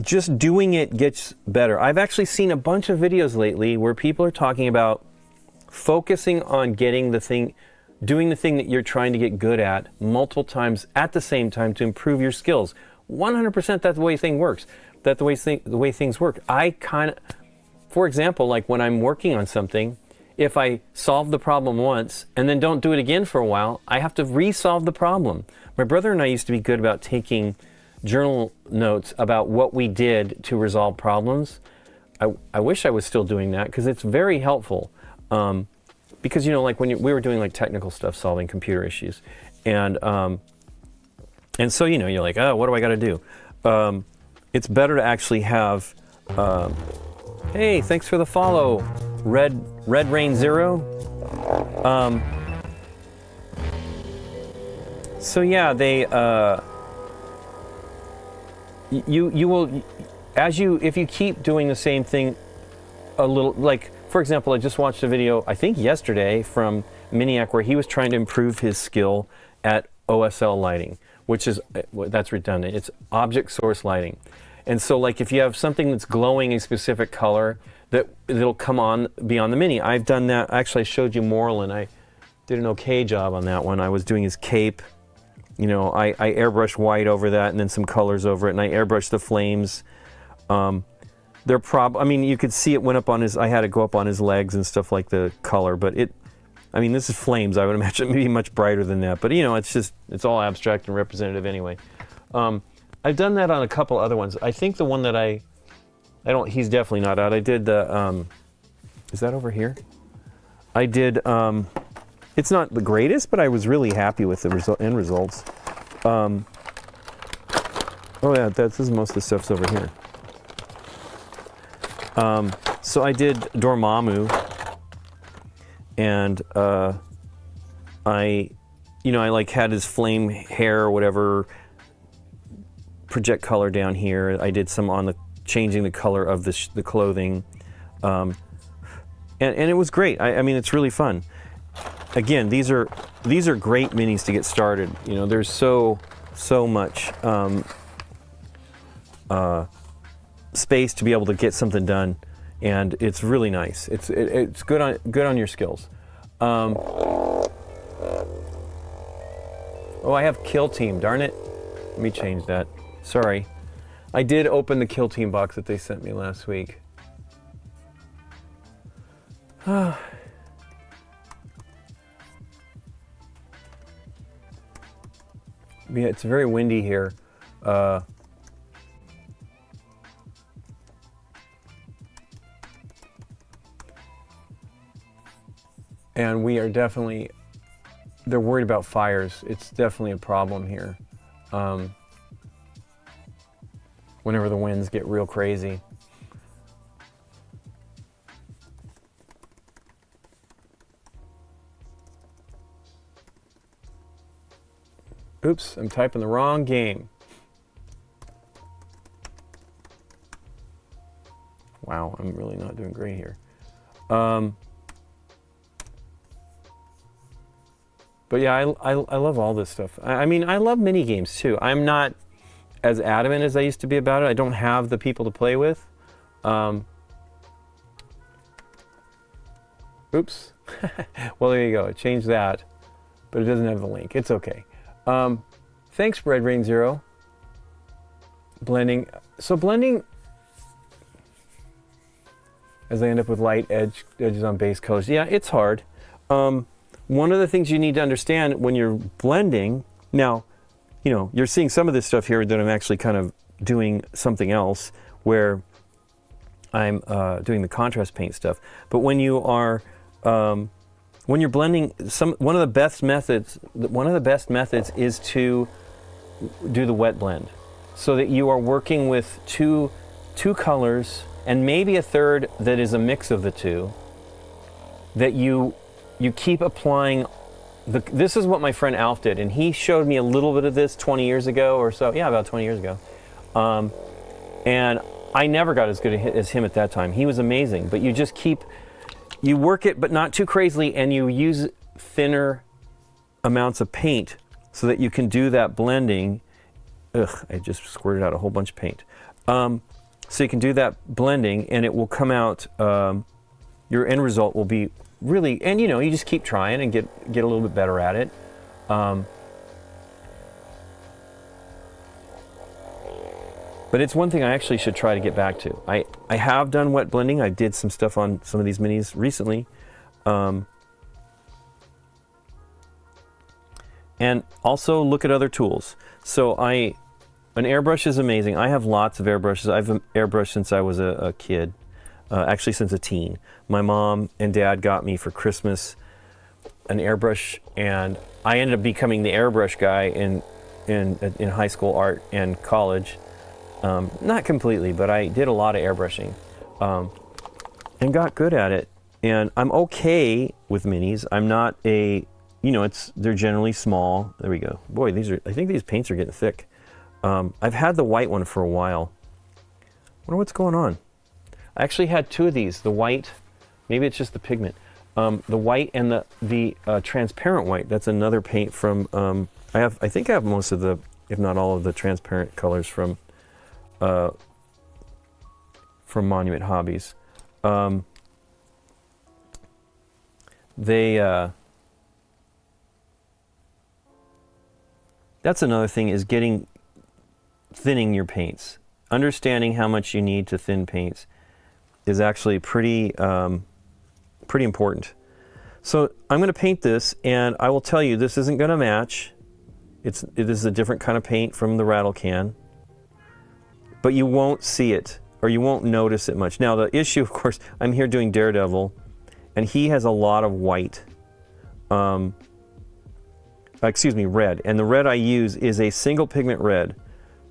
just doing it gets better. I've actually seen a bunch of videos lately where people are talking about focusing on getting the thing, doing the thing that you're trying to get good at multiple times at the same time to improve your skills. 100% that's the way thing works. That's the way things work. I kind of, for example, like when I'm working on something, if I solve the problem once and then don't do it again for a while, I have to re-solve the problem. My brother and I used to be good about taking journal notes about what we did to resolve problems. I wish I was still doing that because it's very helpful. Because, you know, like when we were doing like technical stuff, solving computer issues. And so, you know, you're like, oh, what do I got to do? It's better to actually have, hey, thanks for the follow, Red Rain Zero. So yeah, they, you will, if you keep doing the same thing a little, like, for example, I just watched a video, I think yesterday, from Miniac where he was trying to improve his skill at OSL lighting, which is, that's redundant, it's object source lighting. And so like if you have something that's glowing a specific color, it'll come on, be on the Mini. I've done that, actually I showed you Moreland, I did an okay job on that one. I was doing his cape, you know, I airbrushed white over that and then some colors over it, and I airbrushed the flames. I mean, you could see it went up on his, I had to go up on his legs and stuff like the color, but I mean, this is flames. I would imagine it may be much brighter than that, but you know, it's all abstract and representative anyway. I've done that on a couple other ones. I think the one that he's definitely not out. I did the, is that over here? I did, it's not the greatest, but I was really happy with the end results. Oh yeah, this is most of the stuff's over here. So I did Dormammu, and I like had his flame hair or whatever, project color down here. I did some on changing the color of the clothing, and it was great. I mean, it's really fun. Again, these are great minis to get started. You know, there's so much space to be able to get something done, and it's really nice. It's good on your skills. Oh, I have Kill Team. Darn it! Let me change that. Sorry, I did open the Kill Team box that they sent me last week. Yeah, it's very windy here. And we are definitely, they're worried about fires. It's definitely a problem here. Whenever the winds get real crazy. Oops, I'm typing the wrong game. Wow, I'm really not doing great here. But yeah, I love all this stuff. I mean, I love mini games too. I'm not as adamant as I used to be about it. I don't have the people to play with. Oops. Well, there you go. I changed that, but it doesn't have the link. It's okay. Thanks, Red Rain Zero. Blending. So blending, as I end up with light edges on base colors. Yeah, it's hard. One of the things you need to understand when you're blending, now, you know, you're seeing some of this stuff here that I'm actually kind of doing something else where I'm doing the contrast paint stuff. But when you are when you're blending, one of the best methods is to do the wet blend, so that you are working with two colors and maybe a third that is a mix of the two, that you keep applying. This is what my friend Alf did, and he showed me a little bit of this 20 years ago or so. Yeah, about 20 years ago. And I never got as good as him at that time. He was amazing, but you work it, but not too crazily, and you use thinner amounts of paint so that you can do that blending. Ugh, I just squirted out a whole bunch of paint. So you can do that blending, and it will come out, your end result will be really, and you just keep trying and get a little bit better at it. But it's one thing I actually should try to get back to. I have done wet blending. I did some stuff on some of these minis recently. And also look at other tools. So an airbrush is amazing. I have lots of airbrushes. I've airbrushed since I was a kid, actually since a teen. My mom and dad got me for Christmas an airbrush, and I ended up becoming the airbrush guy in high school, art, and college. Not completely, but I did a lot of airbrushing and got good at it. And I'm okay with minis. I'm not they're generally small. There we go. Boy, I think these paints are getting thick. I've had the white one for a while. I wonder what's going on. I actually had two of these, the white, maybe it's just the pigment. The white and the transparent white. That's another paint from, I think I have most of the, if not all of the transparent colors from Monument Hobbies. That's another thing, is thinning your paints. Understanding how much you need to thin paints is actually pretty important. So I'm going to paint this, and I will tell you, this isn't going to match. It is a different kind of paint from the rattle can, but you won't see it, or you won't notice it much. Now the issue, of course, I'm here doing Daredevil, and he has a lot of white, red, and the red I use is a single pigment red.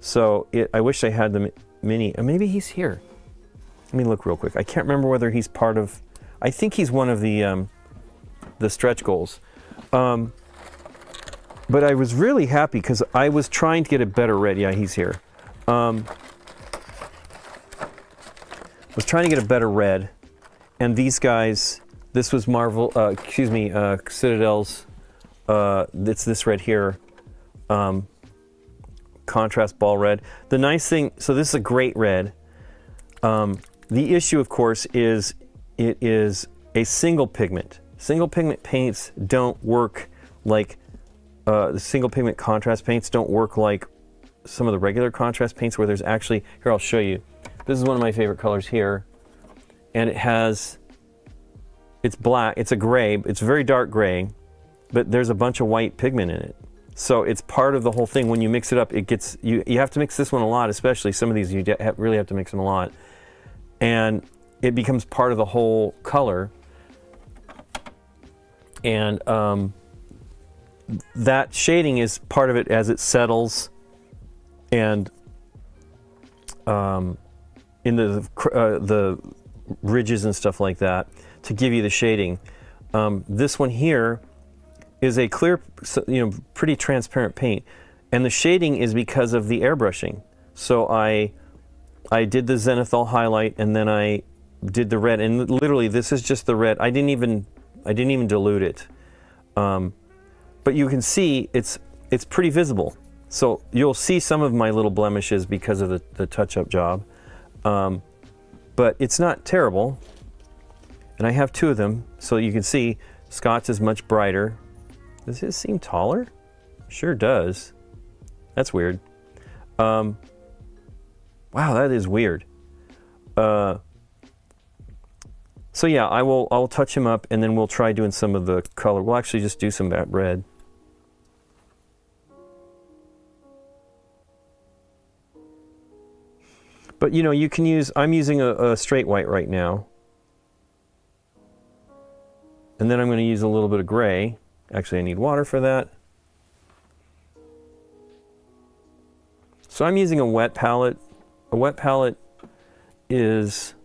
So I wish I had the mini, maybe he's here. Let me look real quick. I can't remember whether he's part of, I think he's one of the stretch goals. But I was really happy because I was trying to get a better red. Yeah, he's here. Was trying to get a better red, and these guys, this was Citadel's, it's this red here, contrast ball red. The nice thing, so this is a great red. The issue, of course, is it is a single pigment. Single pigment paints don't work like, the single pigment contrast paints don't work like some of the regular contrast paints, where there's actually, here I'll show you. This is one of my favorite colors here, and it's black, it's a gray, it's very dark gray, but there's a bunch of white pigment in it. So it's part of the whole thing. When you mix it up, it gets, you have to mix this one a lot, especially some of these you really have to mix them a lot. And it becomes part of the whole color. And that shading is part of it as it settles, and in the ridges and stuff like that, to give you the shading. This one here is a clear, pretty transparent paint, and the shading is because of the airbrushing. So I did the zenithal highlight, and then I did the red, and literally this is just the red. I didn't even dilute it, but you can see it's pretty visible. So you'll see some of my little blemishes because of the touch-up job, but it's not terrible. And I have two of them, so you can see Scott's is much brighter. Does his seem taller? Sure does. That's weird. Wow, that is weird. So yeah, I'll touch him up, and then we'll try doing some of the color. We'll actually just do some of that red. But you can use, I'm using a straight white right now. And then I'm going to use a little bit of gray. Actually, I need water for that. So I'm using a wet palette. A wet palette is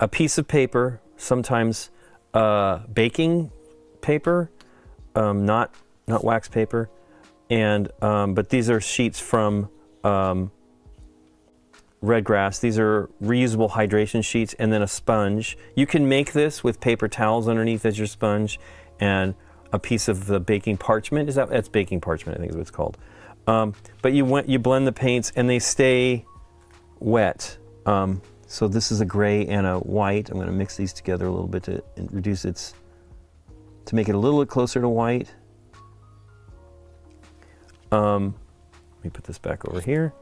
a piece of paper, sometimes baking paper, not wax paper, and but these are sheets from Red Grass. These are reusable hydration sheets, and then a sponge. You can make this with paper towels underneath as your sponge, and a piece of the baking parchment. That's baking parchment, I think is what it's called. But you blend the paints, and they stay wet. So this is a gray and a white. I'm going to mix these together a little bit to reduce to make it a little bit closer to white. Let me put this back over here.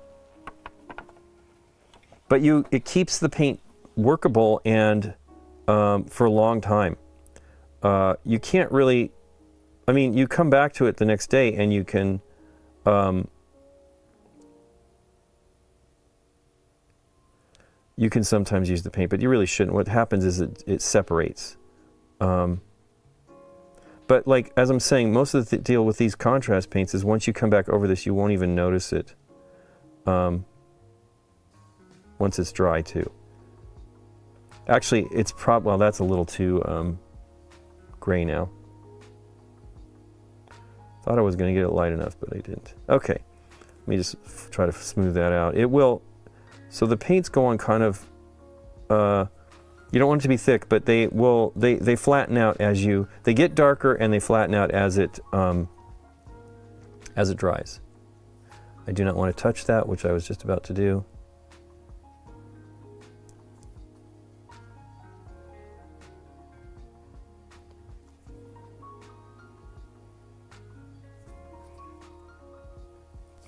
But it keeps the paint workable and for a long time. You can't really, I mean, you come back to it the next day and you can sometimes use the paint, but you really shouldn't. What happens is it separates. But like, as I'm saying, most of the deal with these contrast paints is once you come back over this, you won't even notice it. Once it's dry too. Actually, well, that's a little too gray now. Thought I was going to get it light enough, but I didn't. Okay, let me just try to smooth that out. It will. So the paints go on kind of. You don't want it to be thick, but they flatten out as they get darker and they flatten out as it dries. I do not want to touch that, which I was just about to do.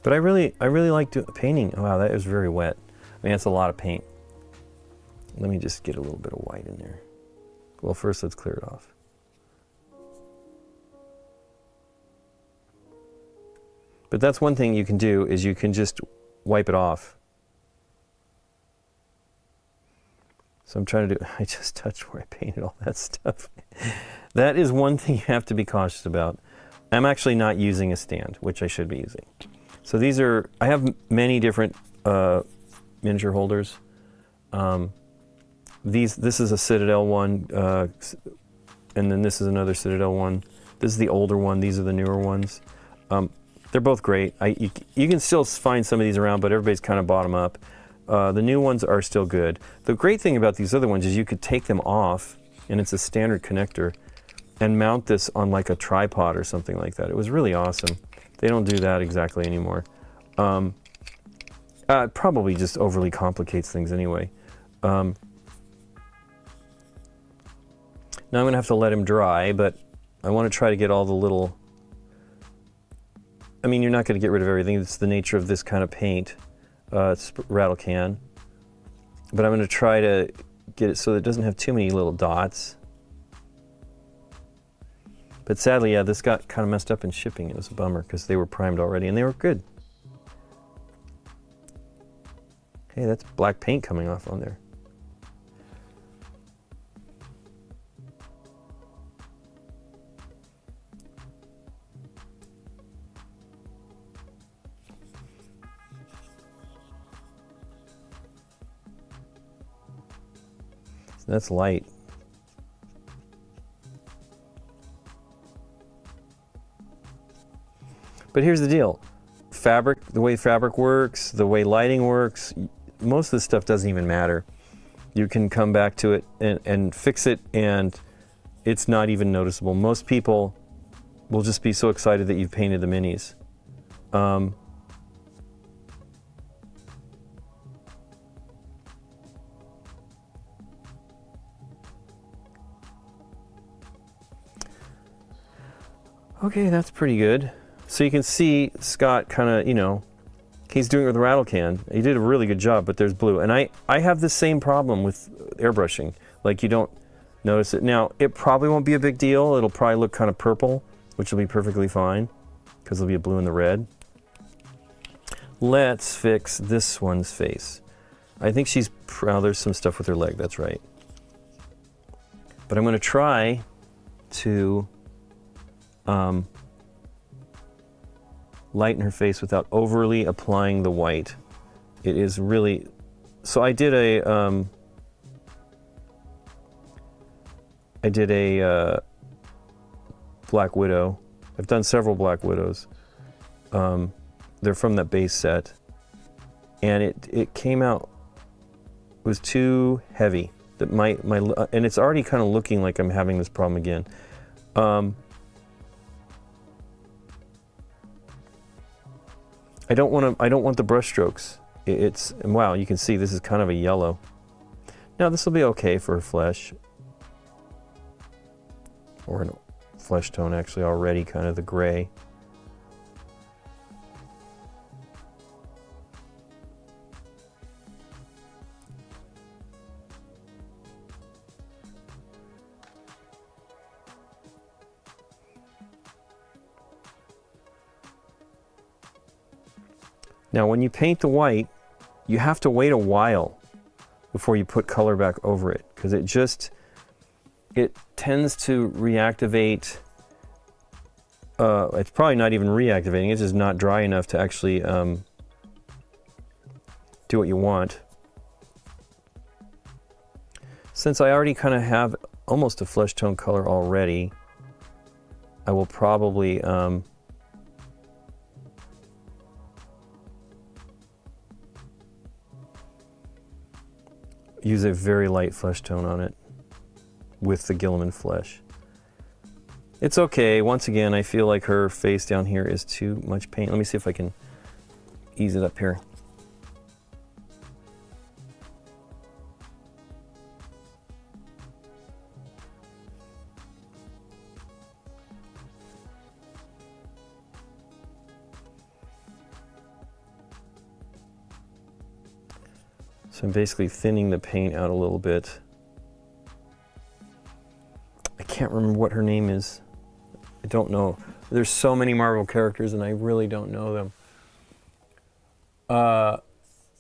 But I really like painting. Oh, wow, that is very wet. I mean, that's a lot of paint. Let me just get a little bit of white in there. Well, first let's clear it off. But that's one thing you can do, is you can just wipe it off. So I'm trying to I just touched where I painted all that stuff. That is one thing you have to be cautious about. I'm actually not using a stand, which I should be using. So these are, I have many different miniature holders. This is a Citadel one, and then this is another Citadel one. This is the older one. These are the newer ones. They're both great. You can still find some of these around, but everybody's kind of bought them up. The new ones are still good. The great thing about these other ones is you could take them off, and it's a standard connector, and mount this on like a tripod or something like that. It was really awesome. They don't do that exactly anymore. It probably just overly complicates things anyway. Now I'm going to have to let him dry, but I want to try to get all the little... I mean, you're not going to get rid of everything. It's the nature of this kind of paint. It's rattle can. But I'm going to try to get it so that it doesn't have too many little dots. But sadly, yeah, this got kind of messed up in shipping. It was a bummer because they were primed already and they were good. Hey, that's black paint coming off on there. So that's light. But here's the deal. Fabric, the way fabric works, the way lighting works, most of this stuff doesn't even matter. You can come back to it and fix it, and it's not even noticeable. Most people will just be so excited that you've painted the minis. Okay, that's pretty good. So you can see Scott kind of, you know, he's doing it with a rattle can. He did a really good job, but there's blue. And I have the same problem with airbrushing. Like, you don't notice it. Now, it probably won't be a big deal. It'll probably look kind of purple, which will be perfectly fine because there'll be a blue and the red. Let's fix this one's face. I think she's, oh, there's some stuff with her leg, that's right. But I'm going to try to lighten her face without overly applying the white. It is really... So I did a Black Widow. I've done several Black Widows. They're from that base set. And it came out, it was too heavy. That and it's already kind of looking like I'm having this problem again. I don't want the brush strokes. And wow, you can see this is kind of a yellow. Now this will be okay for flesh. Or a flesh tone actually already, kind of the gray. Now when you paint the white, you have to wait a while before you put color back over it, because it tends to reactivate. It's probably not even reactivating, it's just not dry enough to actually do what you want. Since I already kind of have almost a flesh tone color already, I will probably use a very light flesh tone on it with the Gilliman flesh. It's okay. Once again, I feel like her face down here is too much paint. Let me see if I can ease it up here. So I'm basically thinning the paint out a little bit. I can't remember what her name is. I don't know. There's so many Marvel characters and I really don't know them. I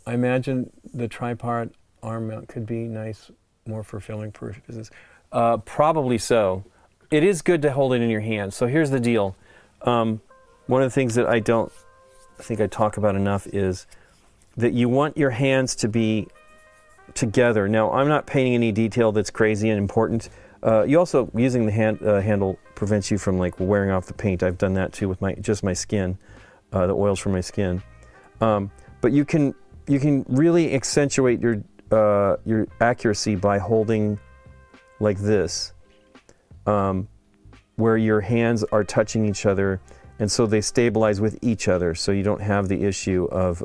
imagine the tripod arm mount could be nice more for filming purposes. Probably so. It is good to hold it in your hand. So here's the deal. One of the things that I don't think I talk about enough is that you want your hands to be together. Now, I'm not painting any detail that's crazy and important. You also, using the handle prevents you from like wearing off the paint. I've done that too with just my skin, the oils from my skin. But you can really accentuate your accuracy by holding like this, where your hands are touching each other, and so they stabilize with each other, so you don't have the issue of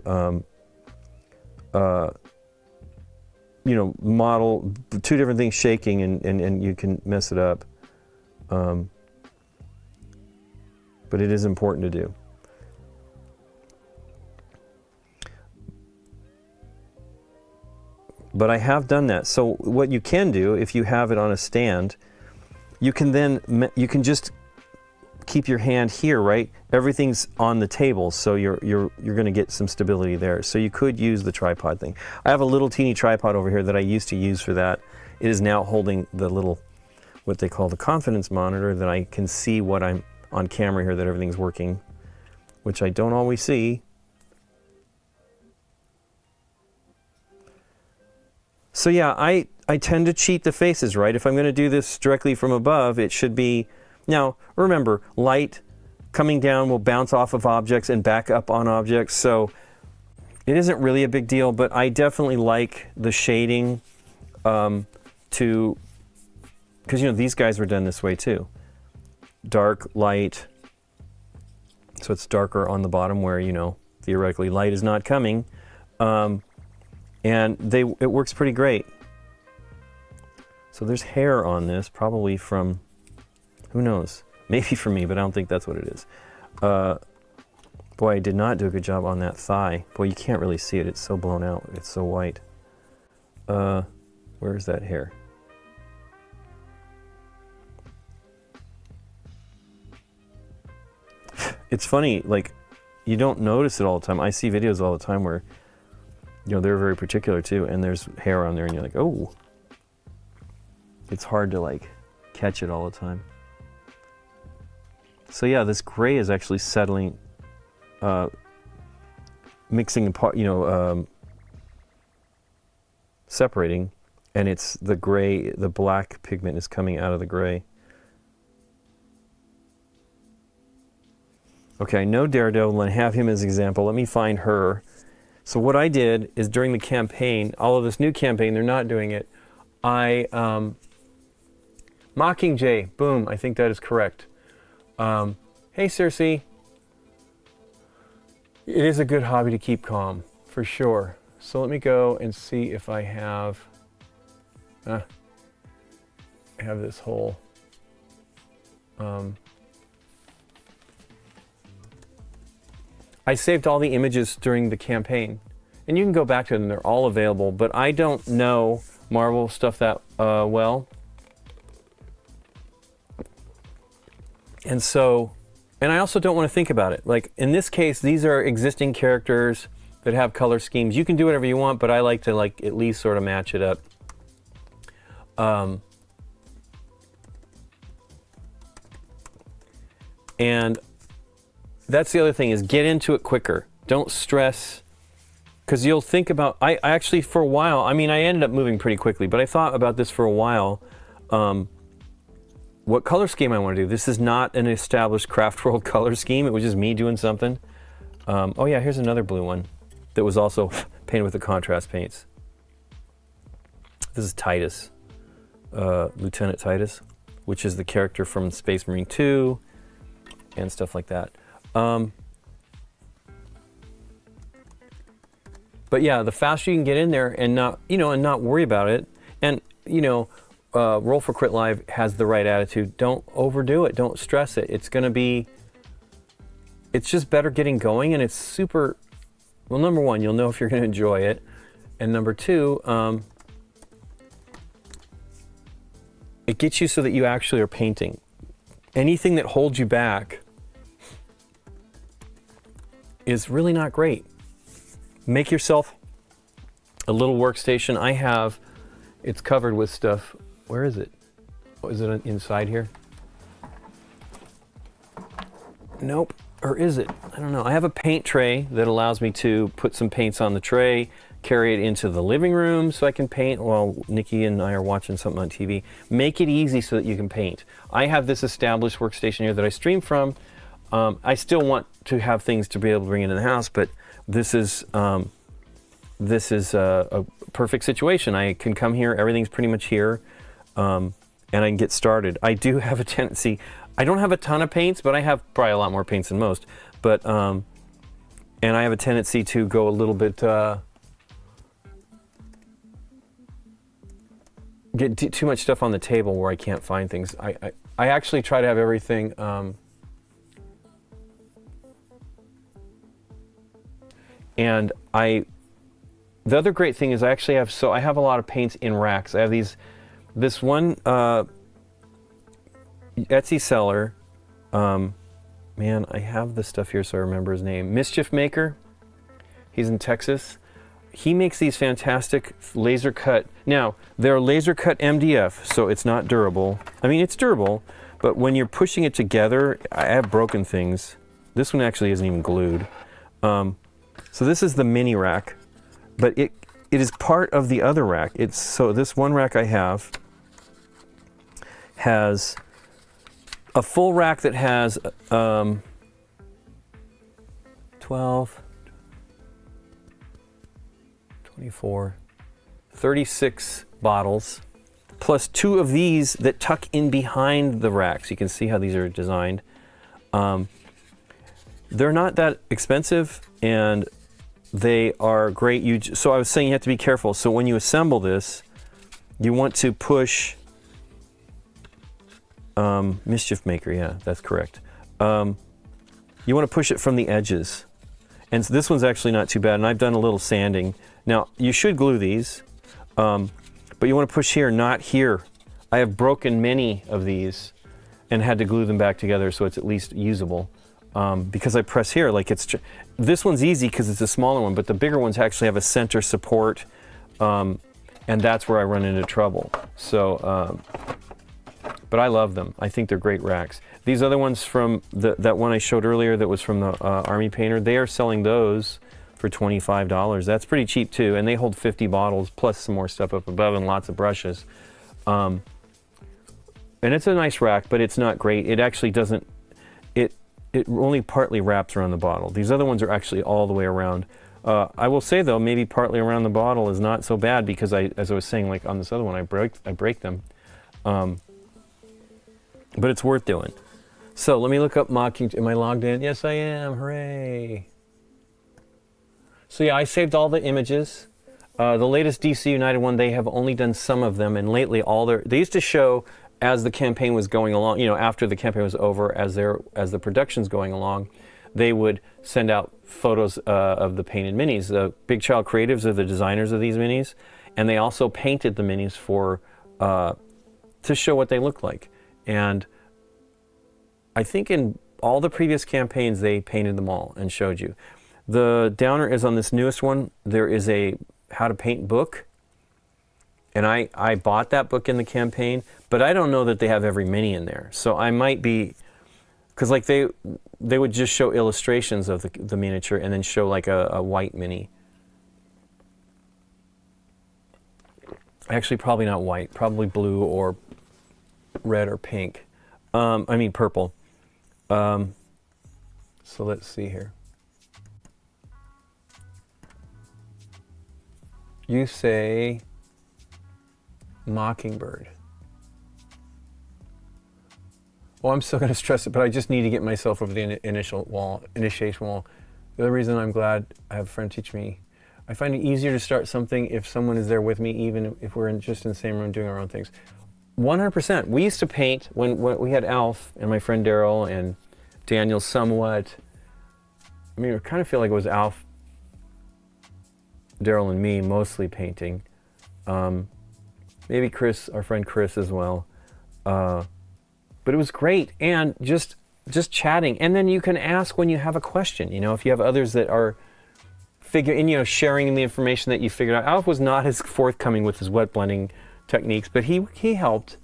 you know, model two different things shaking and you can mess it up. But it is important to do. But I have done that. So what you can do, if you have it on a stand, you can just keep your hand here, right? Everything's on the table, so you're going to get some stability there. So you could use the tripod thing. I have a little teeny tripod over here that I used to use for that. It is now holding the little, what they call the confidence monitor, that I can see what I'm on camera here, that everything's working, which I don't always see. So yeah, I tend to cheat the faces, right? If I'm going to do this directly from above, it should be... Now, remember, light coming down will bounce off of objects and back up on objects, so it isn't really a big deal, but I definitely like the shading because, you know, these guys were done this way too. Dark, light, so it's darker on the bottom where, you know, theoretically light is not coming, and it works pretty great. So there's hair on this, probably from... Who knows? Maybe for me, but I don't think that's what it is. Boy, I did not do a good job on that thigh. Boy, you can't really see it. It's so blown out. It's so white. Where's that hair? It's funny, like, you don't notice it all the time. I see videos all the time where, you know, they're very particular too, and there's hair on there, and you're like, oh. it's hard to like catch it all the time. So yeah, this gray is actually settling, mixing apart, you know, separating, and it's the gray, the black pigment is coming out of the gray. Okay, I know Daredevil and have him as an example. Let me find her. So what I did is during the campaign, all of this new campaign, they're not doing it. Mockingjay, boom, I think that is correct. Hey Circe, it is a good hobby to keep calm, for sure. So let me go and see if I have, I have this whole, I saved all the images during the campaign, and you can go back to them, they're all available, but I don't know Marvel stuff that well. And so, and I also don't want to think about it. Like in this case, these are existing characters that have color schemes. You can do whatever you want, but I like to like at least sort of match it up. And that's the other thing, is get into it quicker. Don't stress, because you'll think about, I actually for a while, I mean, I ended up moving pretty quickly, but I thought about this for a while. What color scheme I want to do. This is not an established Craft World color scheme. It was just me doing something. Oh yeah, here's another blue one that was also painted with the contrast paints. This is Titus, Lieutenant Titus, which is the character from Space Marine 2 and stuff like that. But yeah, the faster you can get in there and not, you know, and not worry about it, and you know, Roll for Crit Live has the right attitude. Don't overdo it. Don't stress it. It's going to be, it's just better getting going, and it's super, well, number one, you'll know if you're going to enjoy it, and number two, it gets you so that you actually are painting. Anything that holds you back is really not great. Make yourself a little workstation. I have, it's covered with stuff. Where is it? Oh, is it inside here? Nope. Or is it? I don't know. I have a paint tray that allows me to put some paints on the tray, carry it into the living room so I can paint while Nikki and I are watching something on TV. Make it easy so that you can paint. I have this established workstation here that I stream from. I still want to have things to be able to bring into the house, but this is a perfect situation. I can come here, everything's pretty much here, and I can get started. I do have a tendency, I don't have a ton of paints, but I have probably a lot more paints than most, but, and I have a tendency to go a little bit, get too much stuff on the table where I can't find things. I actually try to have everything, and the other great thing is I actually have, so I have a lot of paints in racks. I have this one Etsy seller, man, I have this stuff here so I remember his name. Mischief Maker, he's in Texas. He makes these fantastic laser cut. Now, they're laser cut MDF, so it's not durable. I mean, it's durable, but when you're pushing it together, I have broken things. This one actually isn't even glued. So this is the mini rack, but it is part of the other rack. So this one rack I have has a full rack that has 12, 24, 36 bottles, plus 2 of these that tuck in behind the racks. You can see how these are designed. They're not that expensive, and they are great. So I was saying you have to be careful. So when you assemble this, you want to push, Mischief Maker, yeah, that's correct. You want to push it from the edges. And so this one's actually not too bad, and I've done a little sanding. Now, you should glue these, but you want to push here, not here. I have broken many of these and had to glue them back together so it's at least usable. Because I press here, like this one's easy because it's a smaller one, but the bigger ones actually have a center support, and and that's where I run into trouble. So, but I love them. I think they're great racks. These other ones from that one I showed earlier that was from the Army Painter, they are selling those for $25. That's pretty cheap too, and they hold 50 bottles plus some more stuff up above and lots of brushes. And it's a nice rack, but it's not great. It actually doesn't, it only partly wraps around the bottle. These other ones are actually all the way around. I will say though, maybe partly around the bottle is not so bad because as I was saying, like on this other one, I break them. But it's worth doing. So let me look up Mocking. Am I logged in? Yes, I am. Hooray. So yeah, I saved all the images. The latest DC United one, they have only done some of them, and lately they used to show as the campaign was going along, you know, after the campaign was over, as the production's going along, they would send out photos of the painted minis. The Big Child Creatives are the designers of these minis, and they also painted the minis to show what they look like. And I think in all the previous campaigns, they painted them all and showed you. The downer is on this newest one. There is a how to paint book, and I bought that book in the campaign, but I don't know that they have every mini in there. So I might be, because like they would just show illustrations of the miniature and then show like a white mini. Actually, probably not white, probably blue or red or pink. I mean purple. So let's see here. You say Mockingbird. Well, I'm still going to stress it, but I just need to get myself over the initiation wall. The other reason I'm glad I have a friend teach me, I find it easier to start something if someone is there with me, even if we're just in the same room doing our own things. 100%. We used to paint when we had Alf and my friend Daryl and Daniel somewhat. I mean, I kind of feel like it was Alf, Daryl and me mostly painting. Maybe Chris, our friend Chris as well. But it was great, and just chatting. And then you can ask when you have a question, you know, if you have others that are sharing the information that you figured out. Alf was not as forthcoming with his wet blending techniques, but he helped.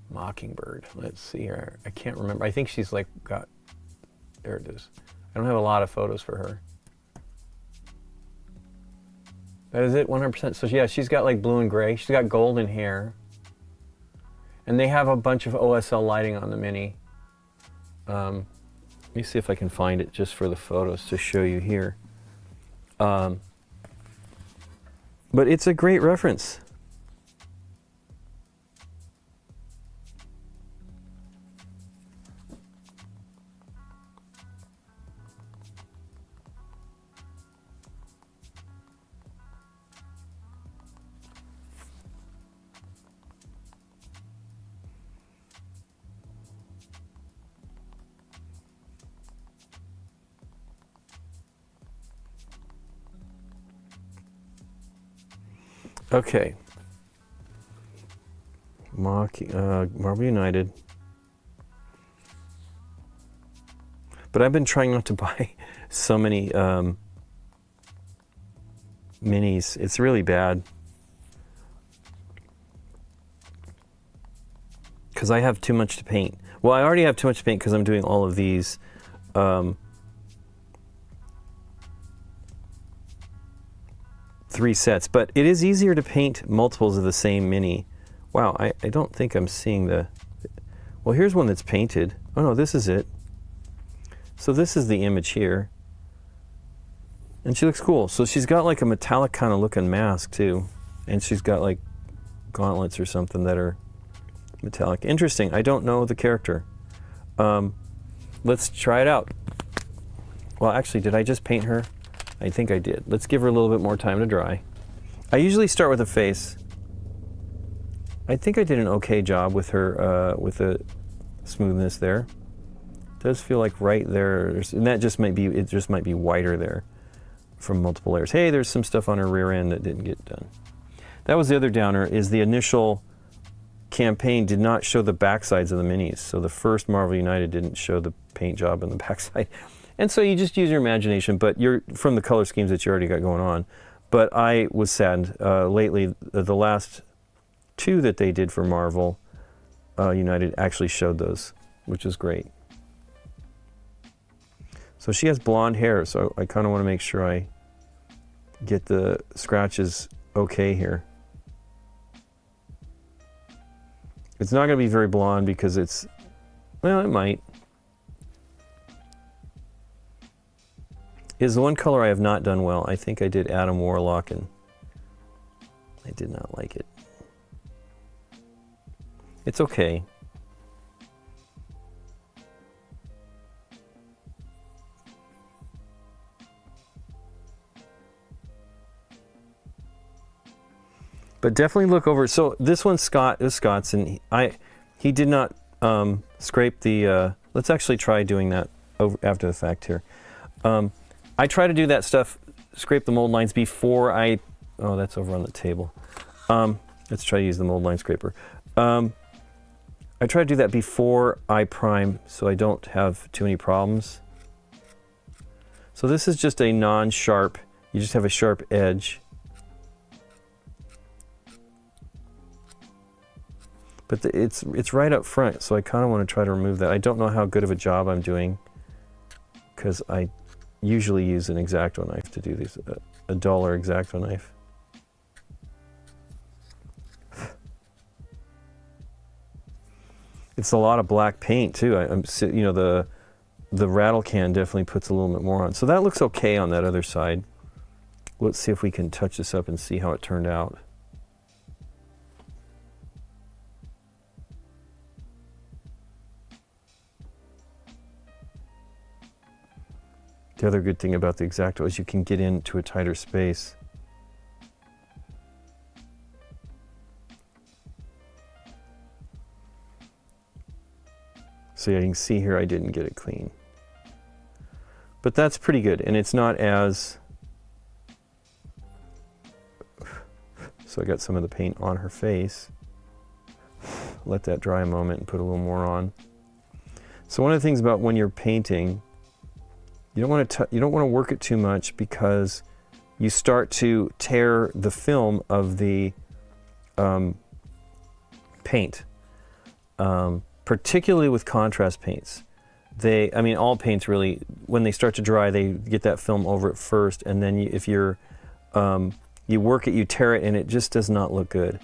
Mockingbird, let's see here. I can't remember. I think she's like there it is. I don't have a lot of photos for her. That is it, 100%. So yeah, she's got like blue and gray. She's got golden hair. And they have a bunch of OSL lighting on the mini. Let me see if I can find it just for the photos to show you here. But it's a great reference. Okay. Marvel United. But I've been trying not to buy so many minis. It's really bad. Because I have too much to paint. Well, I already have too much to paint because I'm doing all of these. 3 sets, but it is easier to paint multiples of the same mini. Wow, I don't think I'm seeing well, here's one that's painted. Oh no, this is it. So this is the image here. And she looks cool. So she's got like a metallic kind of looking mask too. And she's got like gauntlets or something that are metallic. Interesting, I don't know the character. Let's try it out. Well, actually, did I just paint her? I think I did. Let's give her a little bit more time to dry. I usually start with a face. I think I did an okay job with her, with the smoothness there. It does feel like right there, and that just might be, it just might be whiter there from multiple layers. Hey, there's some stuff on her rear end that didn't get done. That was the other downer, is the initial campaign did not show the backsides of the minis. So the first Marvel United didn't show the paint job on the backside. And so you just use your imagination, but you're from the color schemes that you already got going on. But I was saddened lately. The last 2 that they did for Marvel United actually showed those, which is great. So she has blonde hair, so I kind of want to make sure I get the scratches okay here. It's not going to be very blonde because it's, well, it might. Is the one color I have not done well. I think I did Adam Warlock and I did not like it. It's okay. But definitely look over. So this one's Scott's, and he did not scrape the. Let's actually try doing that over after the fact here. I try to do that stuff, scrape the mold lines before I. Oh, that's over on the table. Let's try to use the mold line scraper. I try to do that before I prime, so I don't have too many problems. So this is just a non-sharp. You just have a sharp edge. But it's right up front, so I kind of want to try to remove that. I don't know how good of a job I'm doing, because I usually use an X-Acto knife to do these, a duller X-Acto knife. It's a lot of black paint too. You know, the rattle can definitely puts a little bit more on. So that looks okay on that other side. Let's see if we can touch this up and see how it turned out. The other good thing about the X-Acto is you can get into a tighter space. So yeah, you can see here I didn't get it clean. But that's pretty good, and it's not as... So I got some of the paint on her face. Let that dry a moment and put a little more on. So one of the things about when you're painting, you don't want to work it too much, because you start to tear the film of the paint. Particularly with contrast paints. I mean, all paints really, when they start to dry, they get that film over it first, and then if you're, you work it, you tear it, and it just does not look good.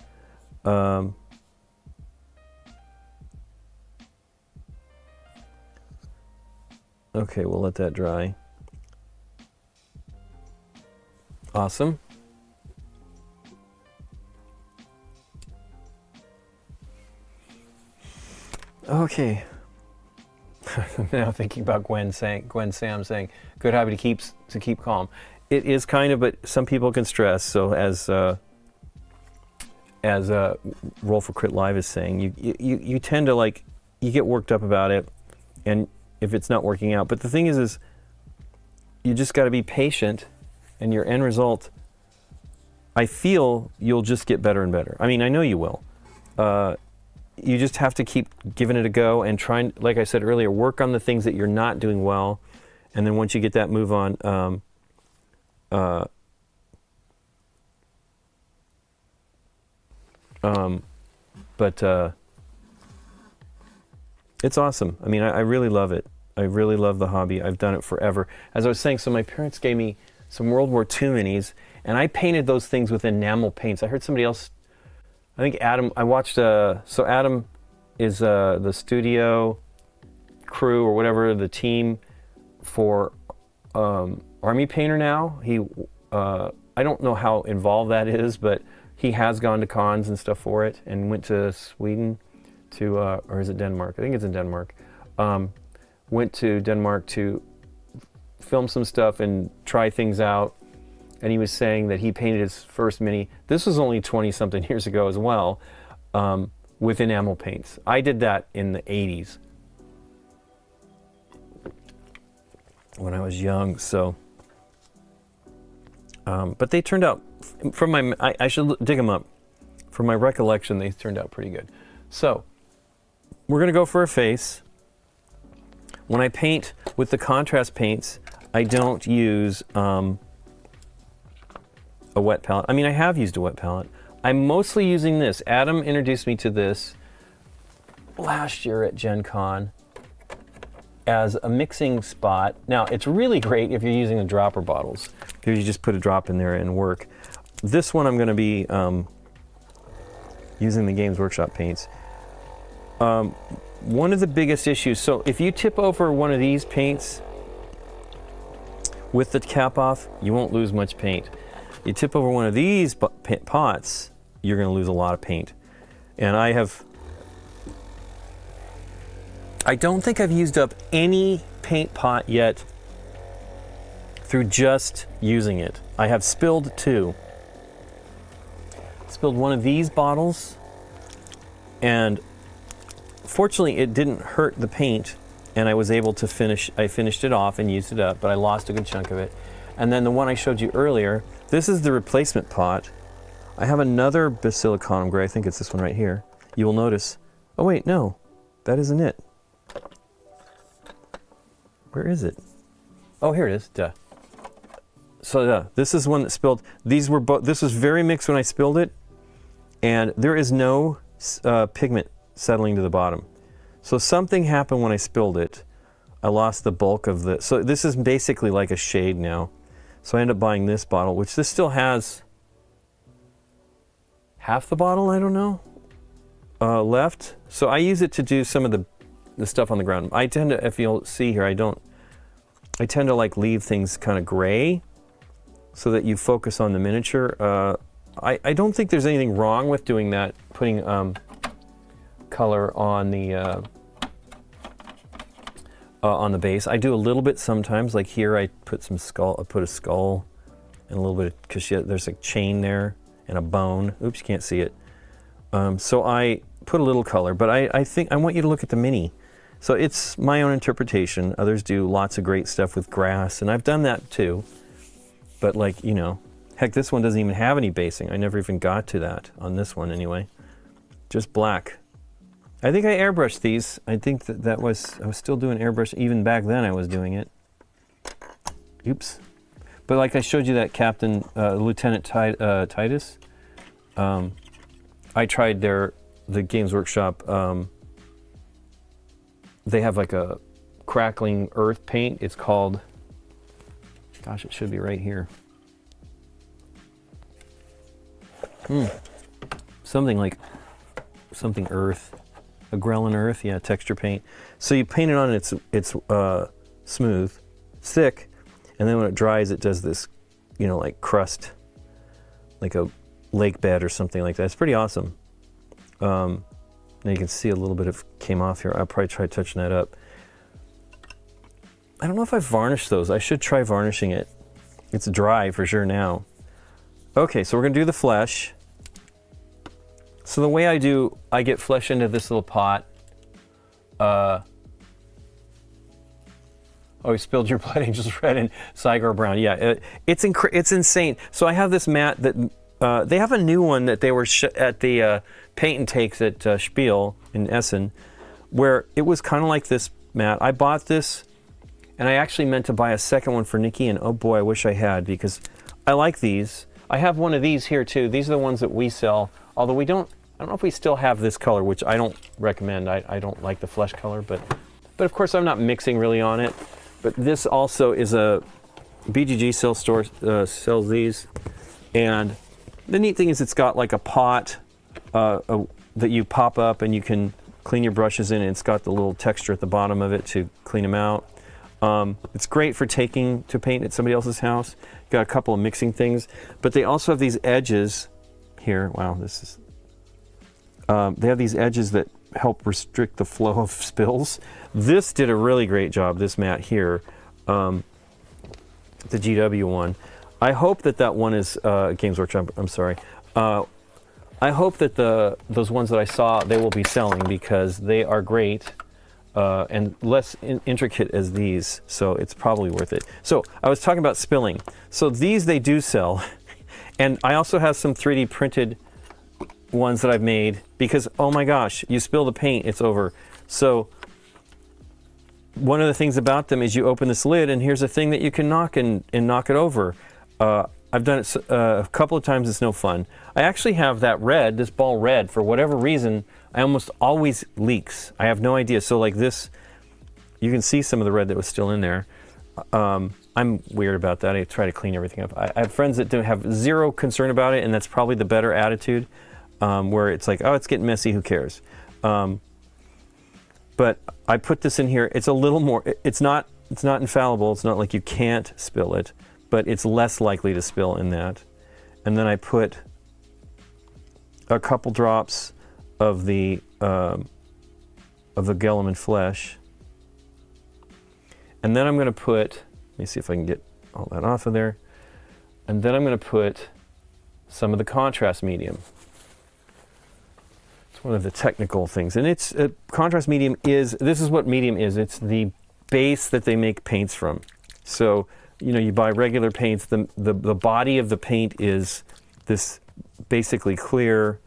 Okay, we'll let that dry. Awesome. Okay. Now thinking about Gwen Sam saying, "Good habit to keep calm." It is kind of, but some people can stress. So as Roll for Crit Live is saying, you tend to you get worked up about it, and if it's not working out. But the thing is you just got to be patient, and your end result, I feel you'll just get better and better. I mean, I know you will. You just have to keep giving it a go and trying, like I said earlier, work on the things that you're not doing well, and then once you get that move on, it's awesome. I mean, I really love it. I really love the hobby. I've done it forever. As I was saying, so my parents gave me some World War II minis, and I painted those things with enamel paints. I heard somebody else, I think Adam, I watched, so Adam is the studio crew or whatever, the team for Army Painter now. I don't know how involved that is, but he has gone to cons and stuff for it, and went to Sweden to, or is it Denmark? I think it's in Denmark. Went to Denmark to film some stuff and try things out. And he was saying that he painted his first mini. This was only 20-something years ago as well, with enamel paints. I did that in the 80s when I was young. So, but they turned out, from my, I should dig them up. From my recollection, they turned out pretty good. So, we're gonna go for a face. When I paint with the contrast paints, I don't use a wet palette. I mean, I have used a wet palette. I'm mostly using this. Adam introduced me to this last year at Gen Con as a mixing spot. Now, it's really great if you're using the dropper bottles, because you just put a drop in there and work. This one I'm going to be using the Games Workshop paints. One of the biggest issues, so if you tip over one of these paints with the cap off, you won't lose much paint. You tip over one of these pots, you're going to lose a lot of paint. And I don't think I've used up any paint pot yet through just using it. I have spilled 2. Spilled one of these bottles, and fortunately it didn't hurt the paint, and I was able to I finished it off and used it up, but I lost a good chunk of it. And then the one I showed you earlier, this is the replacement pot. I have another Basilicanum gray, I think it's this one right here. You will notice, oh wait, no, that isn't it. Where is it? Oh, here it is, duh. So this is one that spilled. These were both, this was very mixed when I spilled it, and there is no pigment settling to the bottom. So something happened when I spilled it. I lost the bulk of the, so this is basically like a shade now. So I ended up buying this bottle, which this still has half the bottle, I don't know, left. So I use it to do some of the stuff on the ground. I tend to, if you'll see here, I tend to like leave things kind of gray so that you focus on the miniature. I don't think there's anything wrong with doing that, putting color on the base. I do a little bit sometimes, like here I put some skull, I put a skull and a little bit, because there's a chain there and a bone. Oops, you can't see it. So I put a little color, but I think I want you to look at the mini. So it's my own interpretation. Others do lots of great stuff with grass, and I've done that too. But like, you know, heck, this one doesn't even have any basing. I never even got to that on this one anyway. Just black. I think I airbrushed these. I think I was still doing airbrush. Even back then I was doing it. Oops. But like I showed you that Captain, Lieutenant Titus, I tried the Games Workshop, they have like a crackling earth paint. It's called, gosh, it should be right here. Something earth, a Grelin earth, yeah, texture paint. So you paint it on, it's smooth, thick, and then when it dries, it does this, you know, like crust, like a lake bed or something like that. It's pretty awesome. Now you can see a little bit of came off here. I'll probably try touching that up. I don't know if I've varnished those. I should try varnishing it. It's dry for sure now. Okay, so we're gonna do the flesh. So the way I get flesh into this little pot. Oh, you spilled your Blood Angels Red and Cygor Brown. Yeah, it's insane. So I have this mat that they have a new one that they were at the Paint and Takes at Spiel in Essen, where it was kind of like this mat. I bought this, and I actually meant to buy a second one for Nikki, and oh boy, I wish I had, because I like these. I have one of these here too. These are the ones that we sell, although I don't know if we still have this color, which I don't recommend. I don't like the flesh color, but of course I'm not mixing really on it. But this also is a BGG sell store, sells these, and the neat thing is it's got like a pot that you pop up and you can clean your brushes in, and it's got the little texture at the bottom of it to clean them out. It's great for taking to paint at somebody else's house. Got a couple of mixing things, but they also have these edges here. Wow, this is, they have these edges that help restrict the flow of spills. This did a really great job, this mat here, the GW one. I hope that one is Games Workshop, I'm sorry. I hope that those ones that I saw, they will be selling, because they are great and less intricate as these, so it's probably worth it. So I was talking about spilling. So these they do sell, and I also have some 3D printed ones that I've made, because oh my gosh, you spill the paint, it's over. So one of the things about them is you open this lid, and here's a thing that you can knock and knock it over. I've done it a couple of times. It's no fun. I actually have that red, this ball red, for whatever reason, I almost always leaks. I have no idea. So like this, you can see some of the red that was still in there. I'm weird about that. I try to clean everything up. I have friends that don't have zero concern about it, and that's probably the better attitude, where it's like, oh, it's getting messy, who cares? But I put this in here. It's a little more, it's not infallible. It's not like you can't spill it, but it's less likely to spill in that. And then I put a couple drops of the Gellerman Flesh. And then I'm going to put, let me see if I can get all that off of there. And then I'm going to put some of the contrast medium. It's one of the technical things. And it's, contrast medium is, this is what medium is. It's the base that they make paints from. So, you know, you buy regular paints, the body of the paint is this basically clear,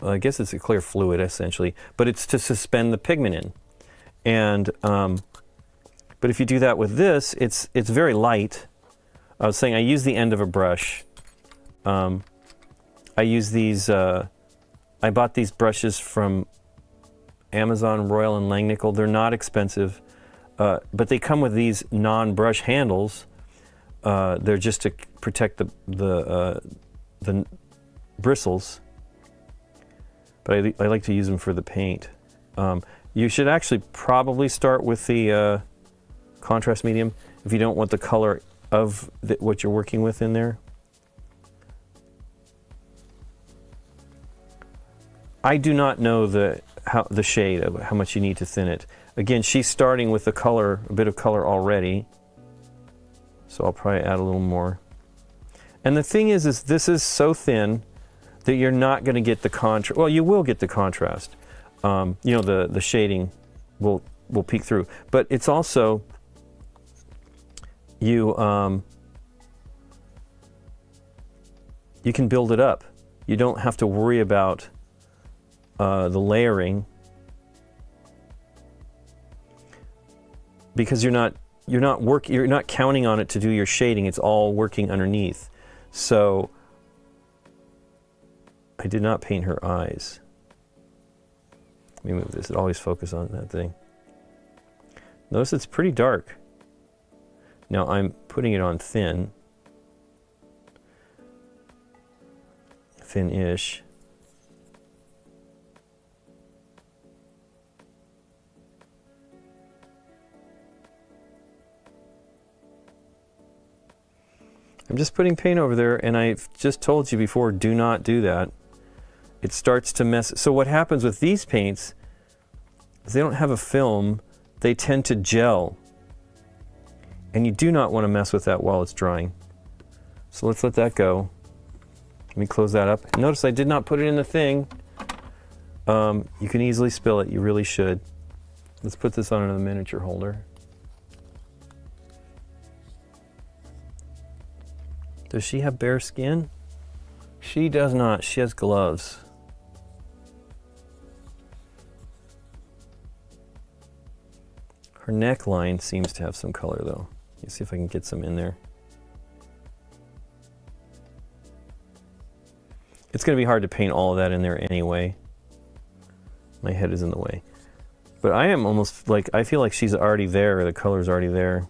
I guess it's a clear fluid essentially, but it's to suspend the pigment in. And but if you do that with this, it's very light. I was saying I use the end of a brush. I use these. I bought these brushes from Amazon, Royal and Langnickel. They're not expensive, but they come with these non-brush handles. They're just to protect the bristles. But I like to use them for the paint. You should actually probably start with the contrast medium if you don't want the color of what you're working with in there. I do not know the shade of how much you need to thin it. Again, she's starting with the color, a bit of color already. So I'll probably add a little more. And the thing is this is so thin that you're not going to get the contrast. Well, you will get the contrast. You know, the shading will peek through. But it's also, you can build it up. You don't have to worry about the layering, because you're not counting on it to do your shading. It's all working underneath. So I did not paint her eyes. Let me move this. It always focus on that thing. Notice it's pretty dark. Now I'm putting it on thin. Thin-ish. I'm just putting paint over there, and I've just told you before, do not do that. It starts to mess. So what happens with these paints is they don't have a film. They tend to gel. And you do not want to mess with that while it's drying. So let's let that go. Let me close that up. Notice I did not put it in the thing. You can easily spill it. You really should. Let's put this on a miniature holder. Does she have bare skin? She does not. She has gloves. Her neckline seems to have some color though. Let's see if I can get some in there. It's going to be hard to paint all of that in there anyway. My head is in the way. But I am almost like, I feel like she's already there, the color's already there.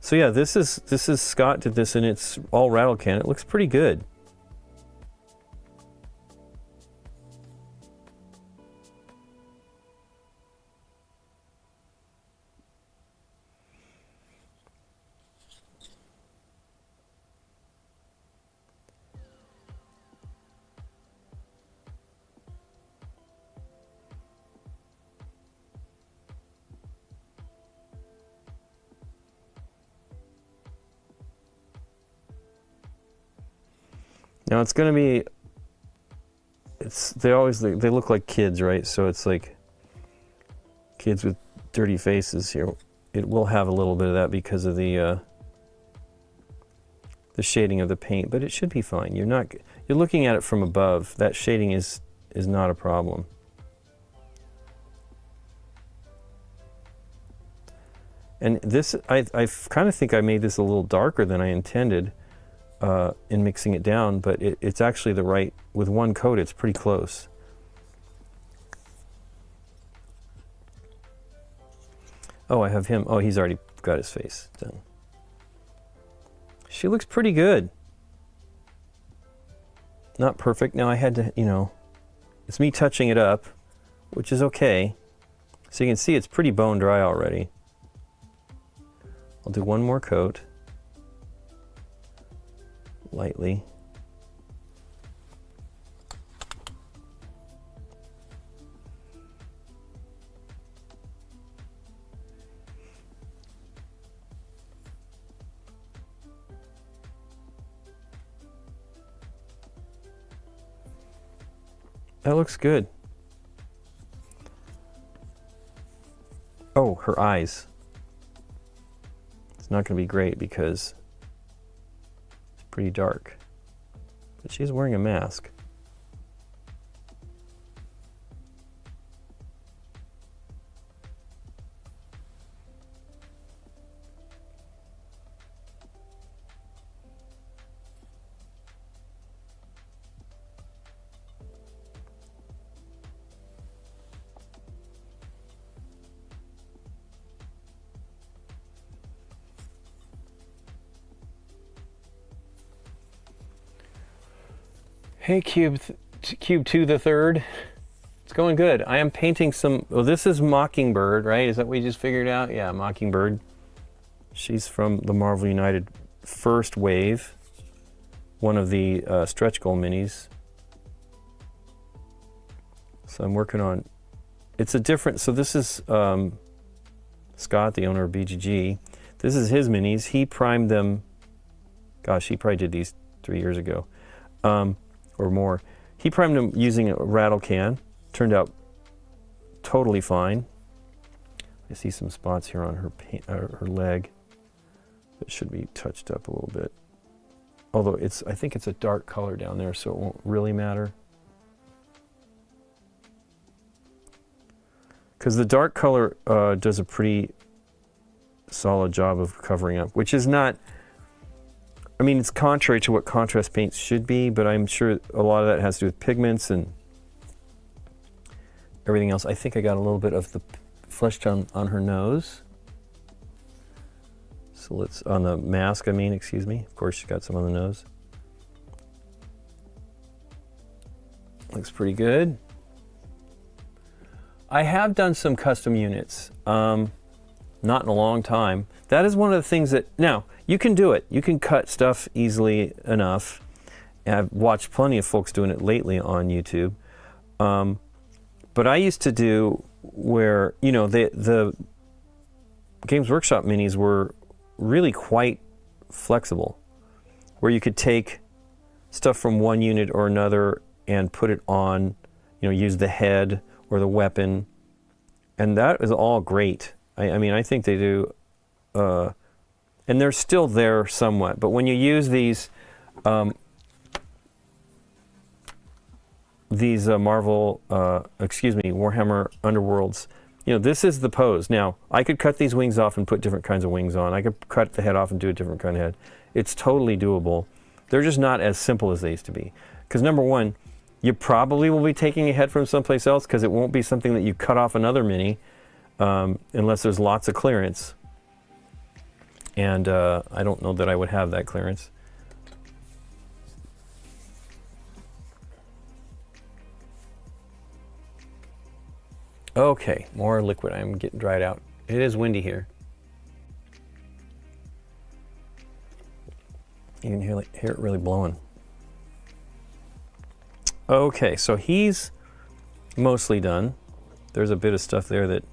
So yeah, this is Scott did this, and it's all rattle can. It looks pretty good. Now it's going to be, they look like kids, right? So it's like kids with dirty faces here. It will have a little bit of that because of the shading of the paint, but it should be fine. You're looking at it from above. That shading is not a problem. And this, I kind of think I made this a little darker than I intended in mixing it down, but it's actually the right, with one coat, it's pretty close. Oh, I have him. Oh, he's already got his face done. She looks pretty good. Not perfect. Now I had to, you know, it's me touching it up, which is okay. So you can see it's pretty bone dry already. I'll do one more coat. Lightly. That looks good. Oh, her eyes. It's not going to be great because it's pretty dark. But she's wearing a mask. Hey, Cube 2 the third. It's going good. I am painting some, well, this is Mockingbird, right? Is that what we just figured out? Yeah, Mockingbird. She's from the Marvel United first wave, one of the stretch goal minis. So I'm working on, it's a different, so this is Scott, the owner of BGG. This is his minis. He primed them, gosh, he probably did these 3 years ago. Or more. He primed them using a rattle can. Turned out totally fine. I see some spots here on her leg that should be touched up a little bit. Although I think it's a dark color down there, so it won't really matter. Because the dark color does a pretty solid job of covering up, which is not, I mean, it's contrary to what contrast paints should be, but I'm sure a lot of that has to do with pigments and everything else. I think I got a little bit of the flesh tone on her nose. So let's, on the mask, I mean, excuse me. Of course, she got some on the nose. Looks pretty good. I have done some custom units, not in a long time. That is one of the things that, now, you can do it. You can cut stuff easily enough. And I've watched plenty of folks doing it lately on YouTube. But I used to do where, you know, the Games Workshop minis were really quite flexible, where you could take stuff from one unit or another and put it on, you know, use the head or the weapon. And that is all great. I mean, I think they do, and they're still there somewhat, but when you use these Marvel, Warhammer Underworlds, you know, this is the pose. Now, I could cut these wings off and put different kinds of wings on. I could cut the head off and do a different kind of head. It's totally doable. They're just not as simple as they used to be. Because number one, you probably will be taking a head from someplace else because it won't be something that you cut off another mini unless there's lots of clearance. And I don't know that I would have that clearance. Okay, more liquid. I'm getting dried out. It is windy here. You can hear it really blowing. Okay, so he's mostly done. There's a bit of stuff there that,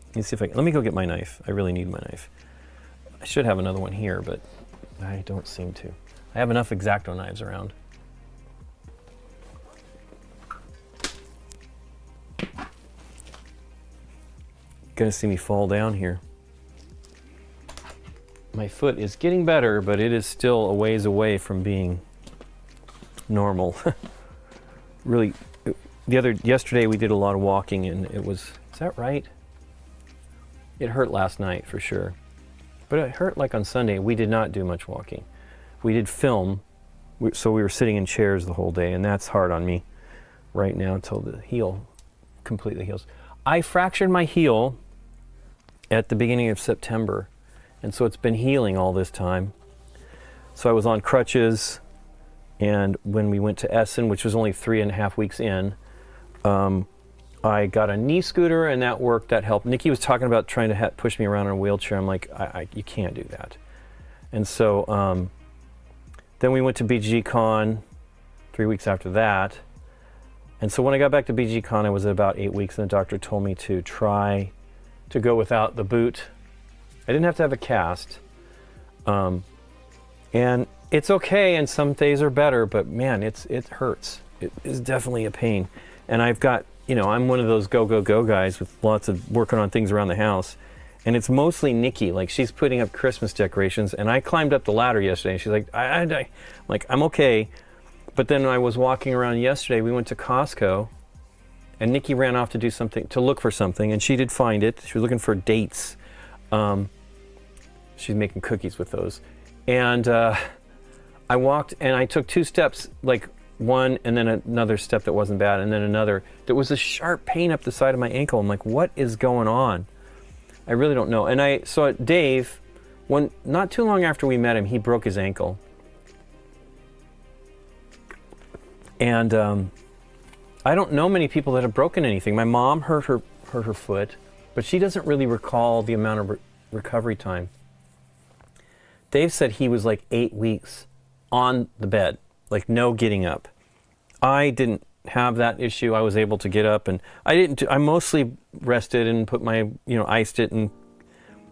let me see if I can, let me go get my knife. I really need my knife. I should have another one here, but I don't seem to. I have enough X-Acto knives around. Gonna see me fall down here. My foot is getting better, but it is still a ways away from being normal. Really, yesterday we did a lot of walking and it was, is that right? It hurt last night for sure. But it hurt like on Sunday. We did not do much walking. We did film, so we were sitting in chairs the whole day, and that's hard on me right now until the heel completely heals. I fractured my heel at the beginning of September, and so it's been healing all this time. So I was on crutches, and when we went to Essen, which was only 3.5 weeks in, I got a knee scooter, and that worked. That helped. Nikki was talking about trying to push me around in a wheelchair. I'm like, you can't do that. And so then we went to BG Con 3 weeks after that. And so when I got back to BG Con, I was at about 8 weeks, and the doctor told me to try to go without the boot. I didn't have to have a cast. And it's okay, and some days are better, but man, it hurts. It is definitely a pain. And I've got, I'm one of those go guys with lots of working on things around the house. And it's mostly Nikki, like she's putting up Christmas decorations, and I climbed up the ladder yesterday, and she's like, I'm like, I'm okay. But then I was walking around yesterday, we went to Costco, and Nikki ran off to do something, to look for something, and she did find it. She was looking for dates. She's making cookies with those. And I walked, and I took 2 steps, like one, and then another step that wasn't bad, and then another. There was a sharp pain up the side of my ankle. I'm like, what is going on? I really don't know. And I saw Dave, not too long after we met him, he broke his ankle. And I don't know many people that have broken anything. My mom hurt her foot, but she doesn't really recall the amount of recovery time. Dave said he was like 8 weeks on the bed, like no getting up. I didn't have that issue. I was able to get up, and I mostly rested and put my, iced it and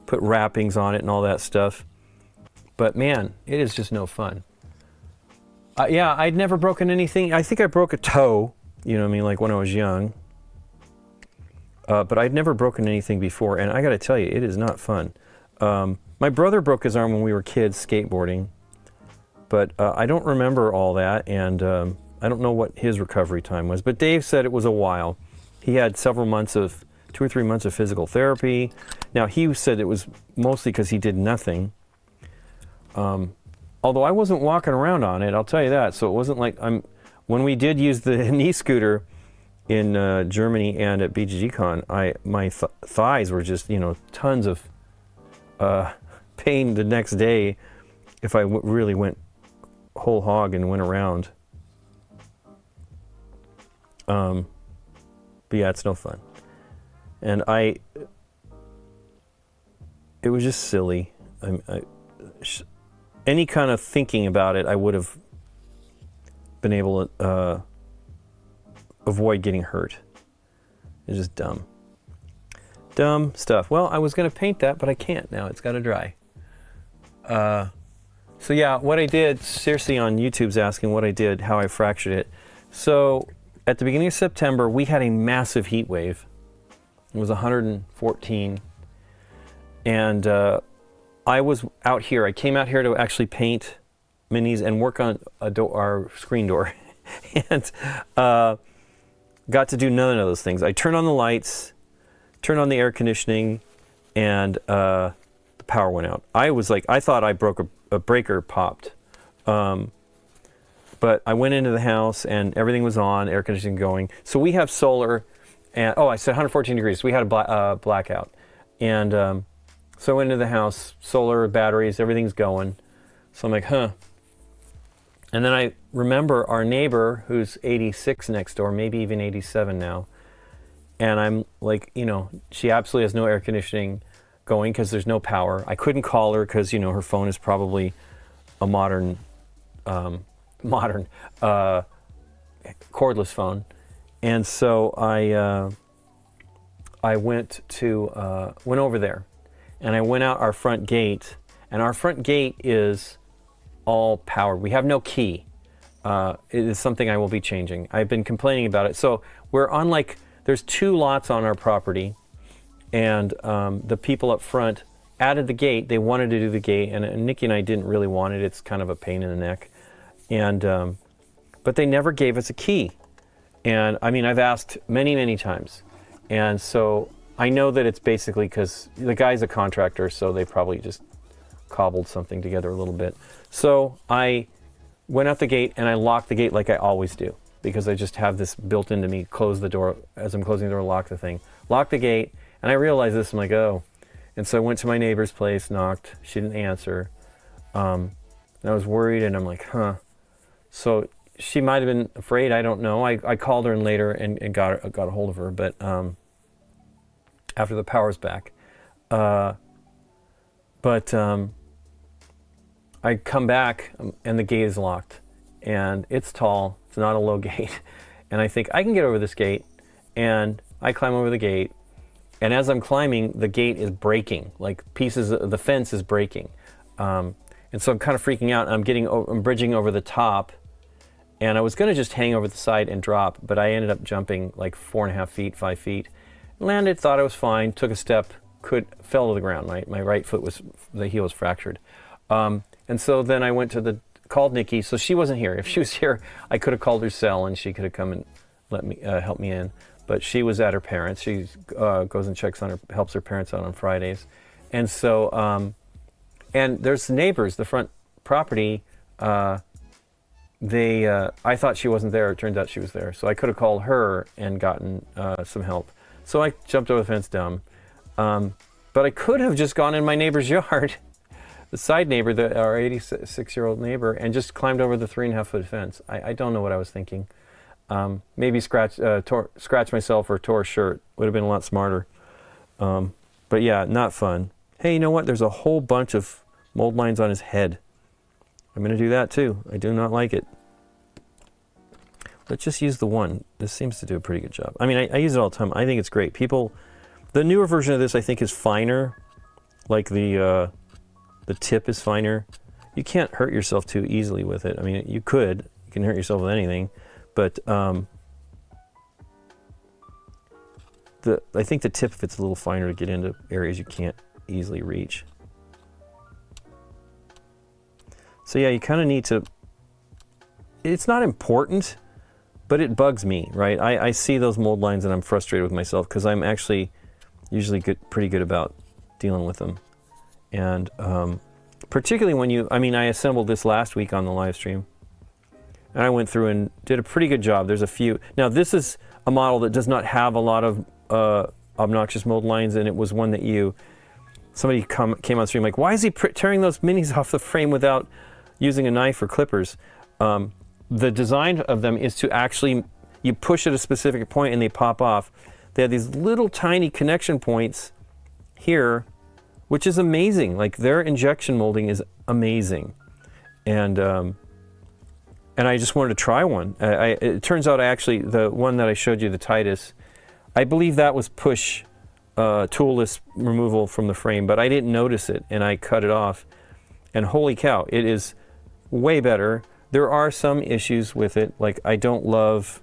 put wrappings on it and all that stuff. But man, it is just no fun. Yeah, I'd never broken anything. I think I broke a toe, like when I was young. But I'd never broken anything before, and I gotta tell you, it is not fun. My brother broke his arm when we were kids skateboarding, but I don't remember all that, and I don't know what his recovery time was, but Dave said it was a while. He had 2 or 3 months of physical therapy. Now, he said it was mostly because he did nothing. Although I wasn't walking around on it, I'll tell you that. So it wasn't like when we did use the knee scooter in Germany and at BGGCon, my thighs were just, tons of pain the next day if I really went whole hog and went around. But yeah, it's no fun. And it was just silly. Any kind of thinking about it, I would have been able to avoid getting hurt. It's just dumb. Dumb stuff. Well, I was going to paint that, but I can't now. It's got to dry. So yeah, what I did, seriously on YouTube's asking what I did, how I fractured it. So at the beginning of September, we had a massive heat wave. It was 114. And I was out here. I came out here to actually paint minis and work on our screen door. And got to do none of those things. I turned on the lights, turned on the air conditioning, and the power went out. I thought I broke a breaker popped. But I went into the house and everything was on, air conditioning going. So we have solar, and I said 114 degrees. So we had a blackout. And so I went into the house, solar, batteries, everything's going. So I'm like, huh. And then I remember our neighbor who's 86 next door, maybe even 87 now. And I'm like, she absolutely has no air conditioning going because there's no power. I couldn't call her because, her phone is probably a modern cordless phone. And so I went over there, and I went out our front gate, and our front gate is all powered. We have no key. It is something I will be changing. I've been complaining about it. So we're on there's 2 lots on our property, and the people up front added the gate. They wanted to do the gate, and Nikki and I didn't really want it. It's kind of a pain in the neck. And but they never gave us a key. And I mean, I've asked many, many times. And so I know that it's basically because the guy's a contractor, so they probably just cobbled something together a little bit. So I went out the gate and I locked the gate like I always do, because I just have this built into me, close the door, as I'm closing the door, lock the thing. Lock the gate, and I realized this, I'm like, oh. And so I went to my neighbor's place, knocked, she didn't answer. And I was worried, and I'm like, huh. So she might have been afraid, I don't know. I called her in later and got a hold of her, but after the power's back. I come back and the gate is locked, and it's tall, it's not a low gate, and I think I can get over this gate, and I climb over the gate, and as I'm climbing, the gate is breaking, like pieces of the fence is breaking, and so I'm kind of freaking out, and I'm bridging over the top, and I was going to just hang over the side and drop, but I ended up jumping like 4.5 feet, 5 feet, landed, thought I was fine, took a step, fell to the ground. My right foot the heel was fractured. And so then I called Nikki. So she wasn't here. If she was here, I could have called her cell and she could have come and let me help me in. But she was at her parents. She goes and helps her parents out on Fridays. And so, and there's neighbors, the front property. I thought she wasn't there. It turns out she was there. So I could have called her and gotten some help. So I jumped over the fence dumb. But I could have just gone in my neighbor's yard, the side neighbor, our 86-year-old neighbor, and just climbed over the 3.5-foot fence. I don't know what I was thinking. Maybe scratch myself or tore a shirt. Would have been a lot smarter. But yeah, not fun. Hey, you know what? There's a whole bunch of mold lines on his head. I'm going to do that too. I do not like it. Let's just use the one. This seems to do a pretty good job. I mean, I use it all the time. I think it's great. The newer version of this, I think, is finer. Like the tip is finer. You can't hurt yourself too easily with it. I mean, you can hurt yourself with anything, but I think the tip, if it's a little finer, to get into areas you can't easily reach. So yeah, you kind of need to. It's not important, but it bugs me, right? I see those mold lines and I'm frustrated with myself because I'm actually usually pretty good about dealing with them. And particularly when I assembled this last week on the live stream. And I went through and did a pretty good job. There's a few. Now this is a model that does not have a lot of obnoxious mold lines, and it was one that somebody came on stream like, why is he tearing those minis off the frame without using a knife or clippers? The design of them is to actually, you push at a specific point and they pop off. They have these little tiny connection points here, which is amazing. Like their injection molding is amazing. And I just wanted to try one. It turns out the one that I showed you, the Titus, I believe that was push toolless removal from the frame, but I didn't notice it and I cut it off. And holy cow, it is way better. There are some issues with it, like I don't love,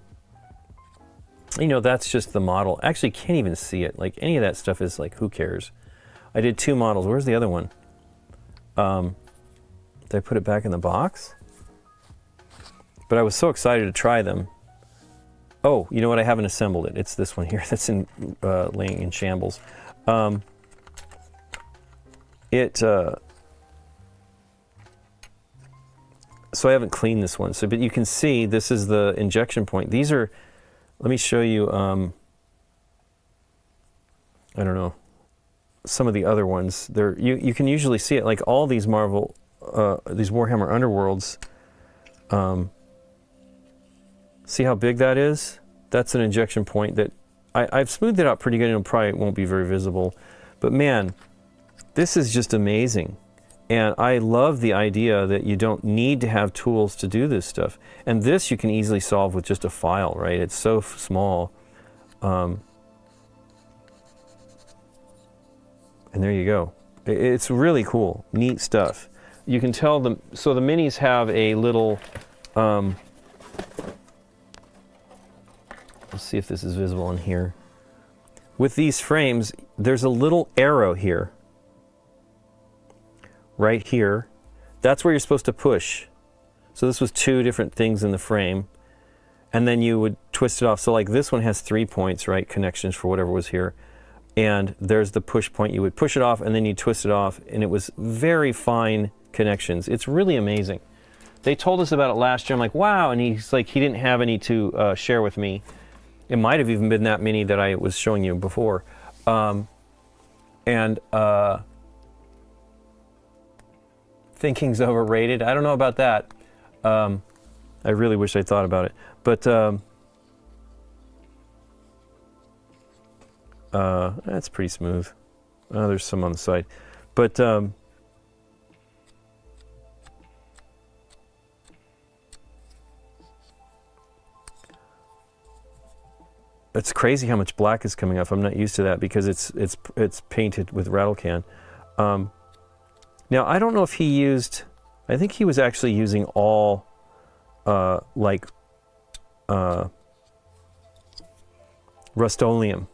that's just the model. Actually, can't even see it. Like any of that stuff is like, who cares? I did 2 models. Where's the other one? Did I put it back in the box? But I was so excited to try them. Oh, you know what? I haven't assembled it. It's this one here that's laying in shambles. So I haven't cleaned this one. But you can see this is the injection point. These are, let me show you, I don't know, some of the other ones. You can usually see it, like all these these Warhammer Underworlds. See how big that is? That's an injection point that I've smoothed it out pretty good, and it probably won't be very visible. But man, this is just amazing. And I love the idea that you don't need to have tools to do this stuff. And this you can easily solve with just a file, right? It's so small. And there you go. It's really cool, neat stuff. You can tell them, so the minis have a little, let's see if this is visible in here. With these frames, there's a little arrow here. Right here. That's where you're supposed to push. So this was 2 different things in the frame. And then you would twist it off. So like this one has 3 points, right? Connections for whatever was here. and there's the push point. You would push it off and then you twist it off, and it was very fine connections. It's really amazing. They told us about it last year. I'm like, wow, and he's like, he didn't have any to share with me. It might have even been that many that I was showing you before. Thinking's overrated. I don't know about that. I really wish I thought about it. But that's pretty smooth. There's some on the side. But it's crazy how much black is coming off. I'm not used to that because it's painted with rattle can. Now I don't know if he used. I think he was actually using all Rust-Oleum,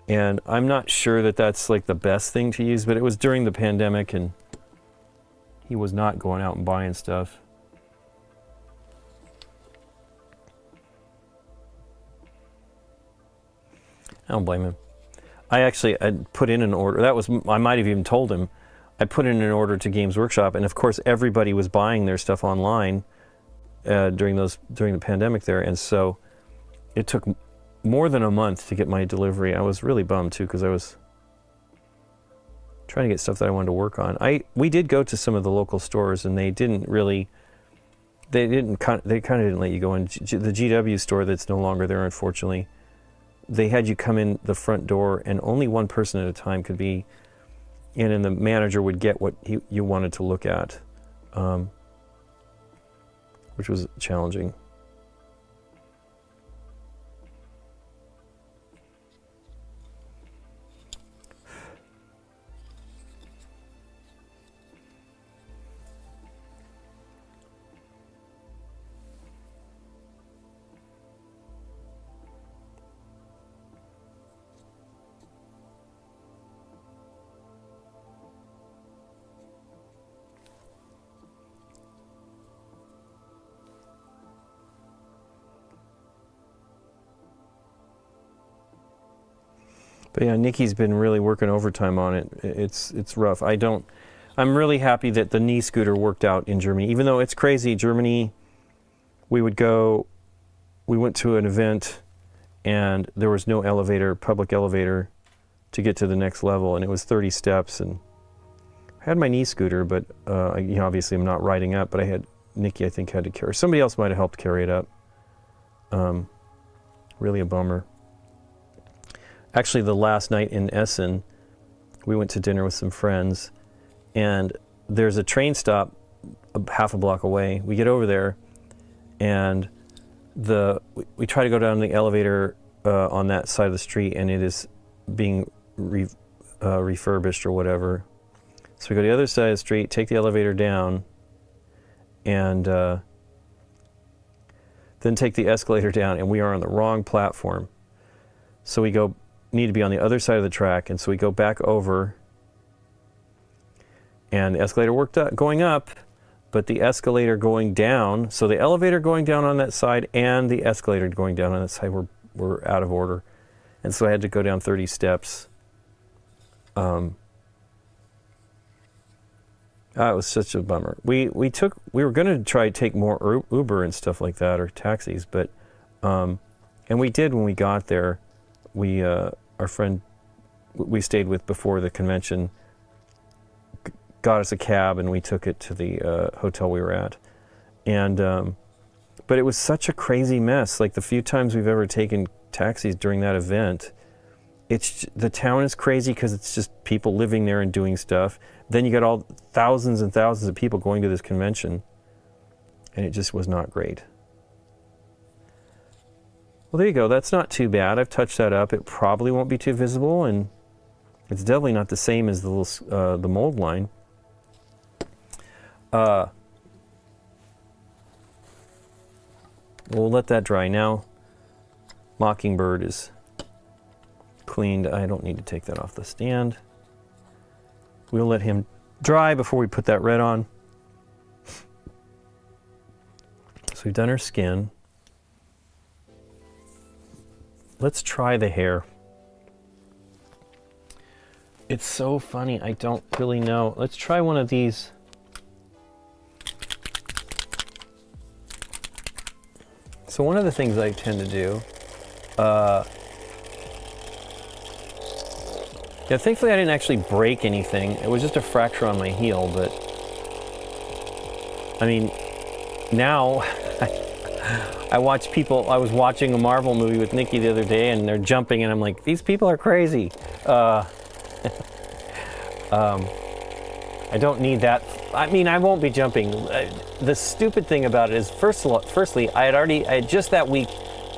and I'm not sure that that's like the best thing to use. But it was during the pandemic, and he was not going out and buying stuff. I don't blame him. I put in an order. I might have even told him. I put in an order to Games Workshop, and of course everybody was buying their stuff online during the pandemic there, and so it took more than a month to get my delivery. I was really bummed too because I was trying to get stuff that I wanted to work on. We did go to some of the local stores, and they kind of didn't let you go in. The GW store that's no longer there, unfortunately. They had you come in the front door, and only one person at a time could be in, and the manager would get what you wanted to look at, which was challenging. But yeah, Nikki's been really working overtime on it. It's rough. I'm really happy that the knee scooter worked out in Germany. Even though it's crazy, Germany, we went to an event and there was no public elevator to get to the next level, and it was 30 steps, and I had my knee scooter, but obviously I'm not riding up, but Nikki I think had to carry, somebody else might have helped carry it up. Really a bummer. Actually, the last night in Essen, we went to dinner with some friends, and there's a train stop half a block away. We get over there, and we try to go down the elevator on that side of the street, and it is being refurbished or whatever. So we go to the other side of the street, take the elevator down, and then take the escalator down, and we are on the wrong platform. So we need to be on the other side of the track, and so we go back over, and the escalator worked out going up, but the escalator going down, so the elevator going down on that side and the escalator going down on that side were out of order, and so I had to go down 30 steps. It was such a bummer. We were going to try to take more Uber and stuff like that, or taxis, but and we did when we got there. Our friend we stayed with before the convention got us a cab, and we took it to the hotel we were at. And but it was such a crazy mess. Like the few times we've ever taken taxis during that event, the town is crazy because it's just people living there and doing stuff. Then you got all thousands and thousands of people going to this convention, and it just was not great. Well, there you go. That's not too bad. I've touched that up. It probably won't be too visible, and it's definitely not the same as the mold line. We'll let that dry now. Mockingbird is cleaned. I don't need to take that off the stand. We'll let him dry before we put that red on. So we've done her skin. Let's try the hair. It's so funny. I don't really know. Let's try one of these. So one of the things I tend to do, yeah, thankfully I didn't actually break anything. It was just a fracture on my heel, but I mean, now I watch people. I was watching a Marvel movie with Nikki the other day, and they're jumping, and I'm like, these people are crazy. I don't need that. I mean, I won't be jumping. The stupid thing about it is, firstly, I had just that week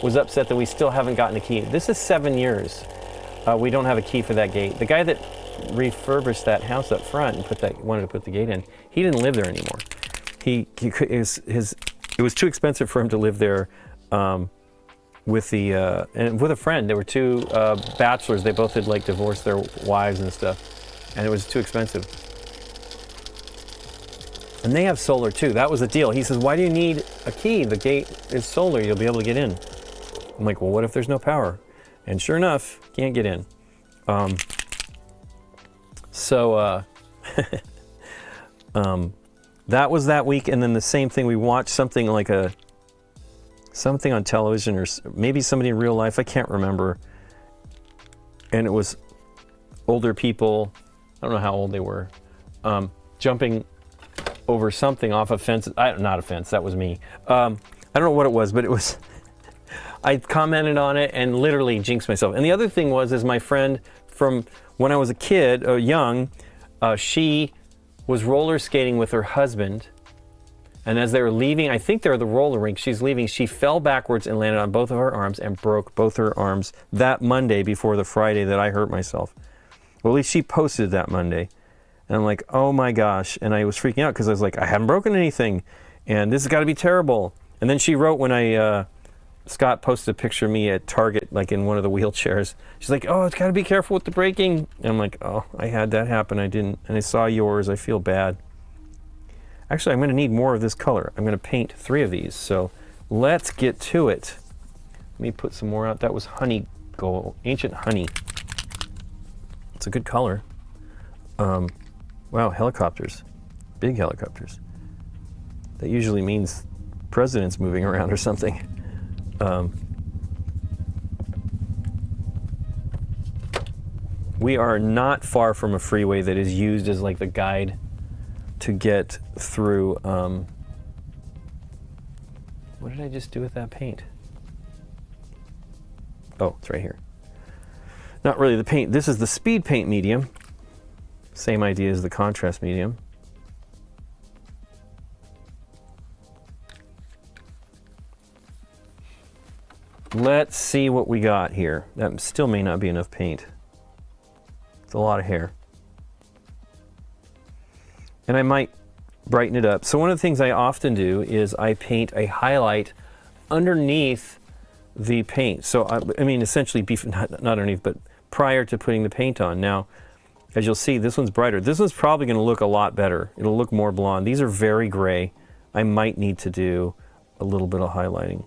was upset that we still haven't gotten a key. This is 7 years. We don't have a key for that gate. The guy that refurbished that house up front and wanted to put the gate in, he didn't live there anymore. It was too expensive for him to live there with a friend. There were two bachelors. They both had like divorced their wives and stuff, and it was too expensive. And they have solar too. That was the deal. He says, "Why do you need a key? The gate is solar. You'll be able to get in." I'm like, "Well, what if there's no power?" And sure enough, can't get in. That was that week, and then the same thing. We watched something like something on television, or maybe somebody in real life. I can't remember. And it was older people. I don't know how old they were, jumping over something off a fence. Not a fence. That was me. I don't know what it was, but it was. I commented on it and literally jinxed myself. And the other thing is my friend from when I was a kid, young, she was roller skating with her husband. And as they were leaving, I think they're at the roller rink, she's leaving, she fell backwards and landed on both of her arms and broke both her arms that Monday before the Friday that I hurt myself. Well, at least she posted that Monday. And I'm like, oh my gosh. And I was freaking out because I was like, I haven't broken anything. And this has got to be terrible. And then she wrote when Scott posted a picture of me at Target, like in one of the wheelchairs. She's like, oh, it's got to be careful with the braking. And I'm like, oh, I had that happen. I didn't. And I saw yours. I feel bad. Actually, I'm going to need more of this color. I'm going to paint 3 of these. So let's get to it. Let me put some more out. That was honey gold, ancient honey. It's a good color. Wow, helicopters. Big helicopters. That usually means president's moving around or something. We are not far from a freeway that is used as like the guide to get through. What did I just do with that paint? Oh, it's right here. Not really the paint. This is the speed paint medium. Same idea as the contrast medium. Let's see what we got here. That still may not be enough paint. It's a lot of hair. And I might brighten it up. So one of the things I often do is I paint a highlight underneath the paint. So I mean, essentially, not underneath, but prior to putting the paint on. Now, as you'll see, this one's brighter. This one's probably going to look a lot better. It'll look more blonde. These are very gray. I might need to do a little bit of highlighting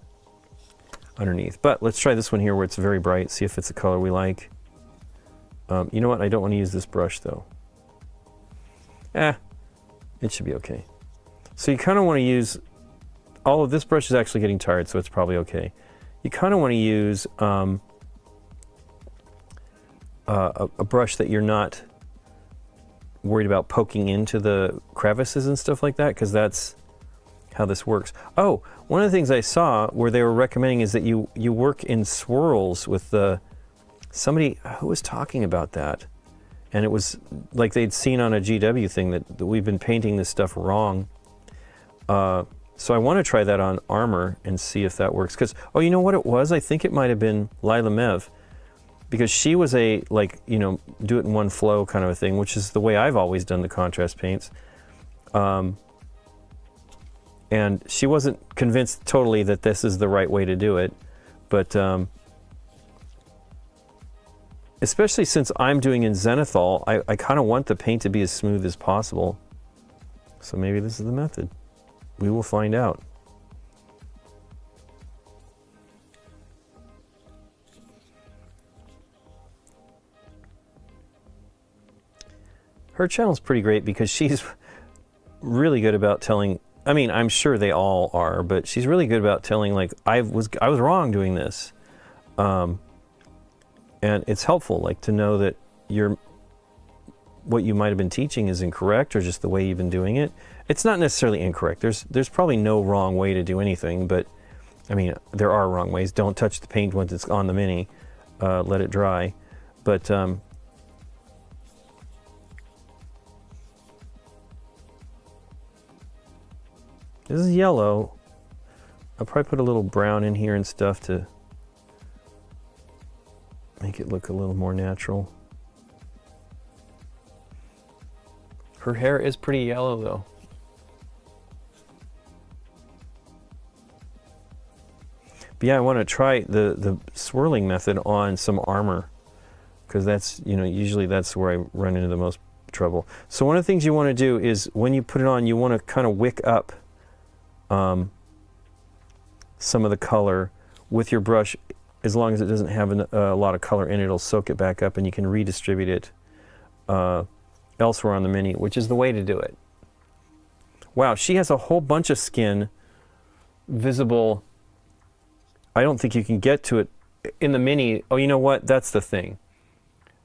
underneath. But let's try this one here where it's very bright, see if it's a color we like. You know what? I don't want to use this brush though. It should be okay. So you kind of want to use, all of this brush is actually getting tired, so it's probably okay. You kind of want to use a brush that you're not worried about poking into the crevices and stuff like that, because that's how this works. Oh, one of the things I saw where they were recommending is that you work in swirls with somebody who was talking about that. And it was like they'd seen on a GW thing that we've been painting this stuff wrong. So I want to try that on armor and see if that works. Because, oh, you know what it was? I think it might have been Lila Mev. Because she was a, like, you know, do it in one flow kind of a thing, which is the way I've always done the contrast paints. And she wasn't convinced totally that this is the right way to do it. But especially since I'm doing in zenithal, I kind of want the paint to be as smooth as possible. So maybe this is the method. We will find out. her channel's pretty great because she's really good about telling, I mean, I'm sure they all are, but she's really good about telling, like, I was wrong doing this. And it's helpful, like, to know that what you might have been teaching is incorrect, or just the way you've been doing it. It's not necessarily incorrect. There's probably no wrong way to do anything, but I mean, there are wrong ways. Don't touch the paint once it's on the Mini. Let it dry. But this is yellow. I'll probably put a little brown in here and stuff to make it look a little more natural. Her hair is pretty yellow though. But yeah, I want to try the swirling method on some armor, because that's, you know, usually that's where I run into the most trouble. So one of the things you want to do is when you put it on, you want to kind of wick up some of the color with your brush. As long as it doesn't have a lot of color in it, it'll soak it back up, and you can redistribute it elsewhere on the Mini, which is the way to do it. Wow, she has a whole bunch of skin visible. I don't think you can get to it in the Mini. Oh, you know what? That's the thing.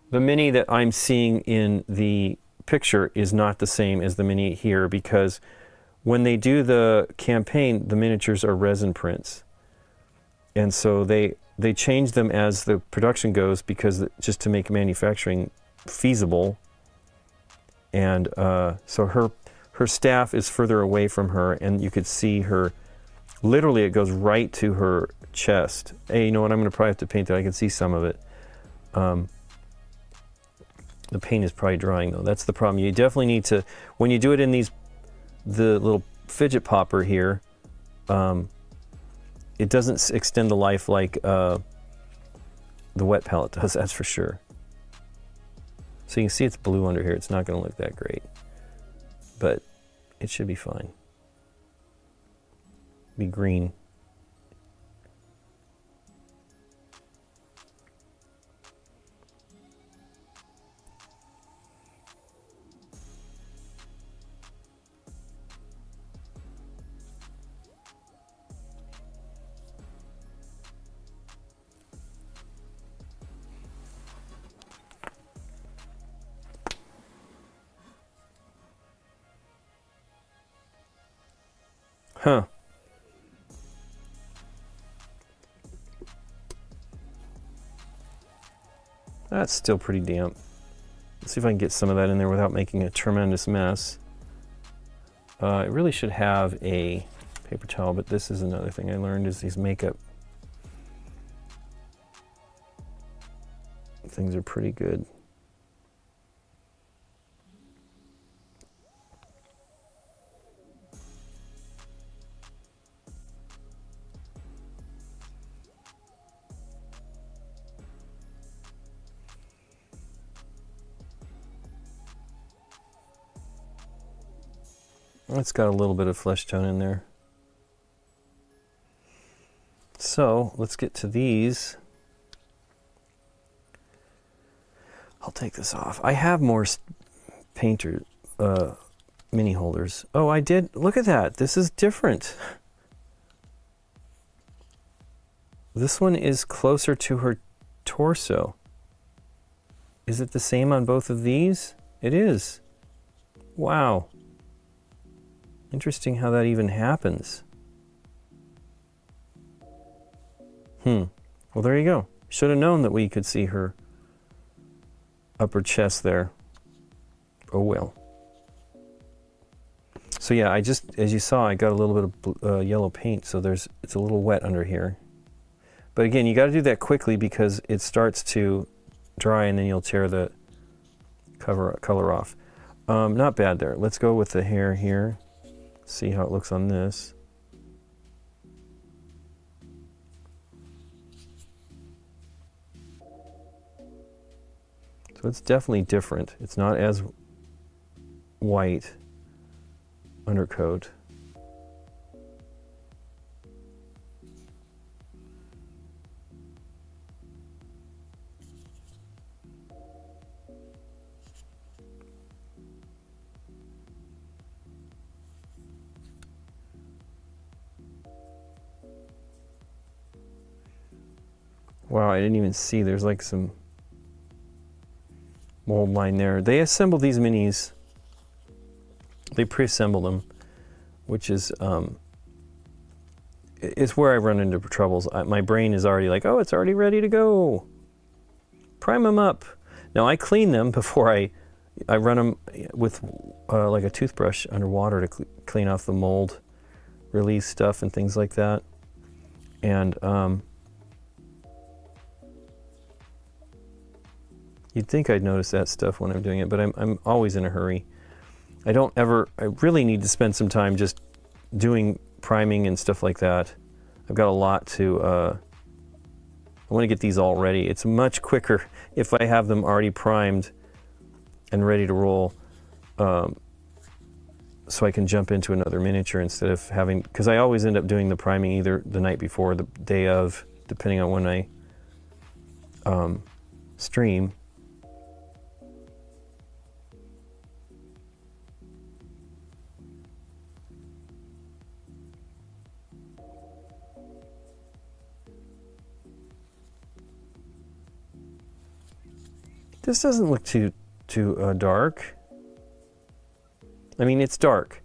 The Mini that I'm seeing in the picture is not the same as the Mini here, because when they do the campaign, the miniatures are resin prints. And so they change them as the production goes, because just to make manufacturing feasible. And so her staff is further away from her, and you could see her, literally it goes right to her chest. Hey, you know what, I'm going to probably have to paint that. I can see some of it. The paint is probably drying though. That's the problem. You definitely need to, when you do it in the little fidget popper here, it doesn't extend the life like the wet palette does, that's for sure. So you can see it's blue under here. It's not going to look that great, but it should be fine. Be green. Huh. That's still pretty damp. Let's see if I can get some of that in there without making a tremendous mess. It really should have a paper towel, but this is another thing I learned, is these makeup things are pretty good. It's got a little bit of flesh tone in there. So let's get to these. I'll take this off. I have more painter mini holders. Oh, I did. Look at that. This is different. This one is closer to her torso. Is it the same on both of these? It is. Wow. Interesting how that even happens. Well, there you go. Should have known that we could see her upper chest there. Oh well. So yeah, I just, as you saw, I got a little bit of yellow paint, so it's a little wet under here. But again, you got to do that quickly because it starts to dry and then you'll tear the color off. Not bad there. Let's go with the hair here. See how it looks on this. So it's definitely different. It's not as white undercoat. Wow, I didn't even see. There's like some mold line there. They assemble these minis. They pre-assemble them, which is it's where I run into troubles. My brain is already like, oh, it's already ready to go. Prime them up. Now I clean them before I run them with like a toothbrush underwater to clean off the mold release stuff and things like that. And you'd think I'd notice that stuff when I'm doing it, but I'm always in a hurry. I really need to spend some time just doing priming and stuff like that. I've got a lot to, I want to get these all ready. It's much quicker if I have them already primed and ready to roll, so I can jump into another miniature instead of having, because I always end up doing the priming either the night before or the day of, depending on when I stream. This doesn't look too dark. I mean, it's dark,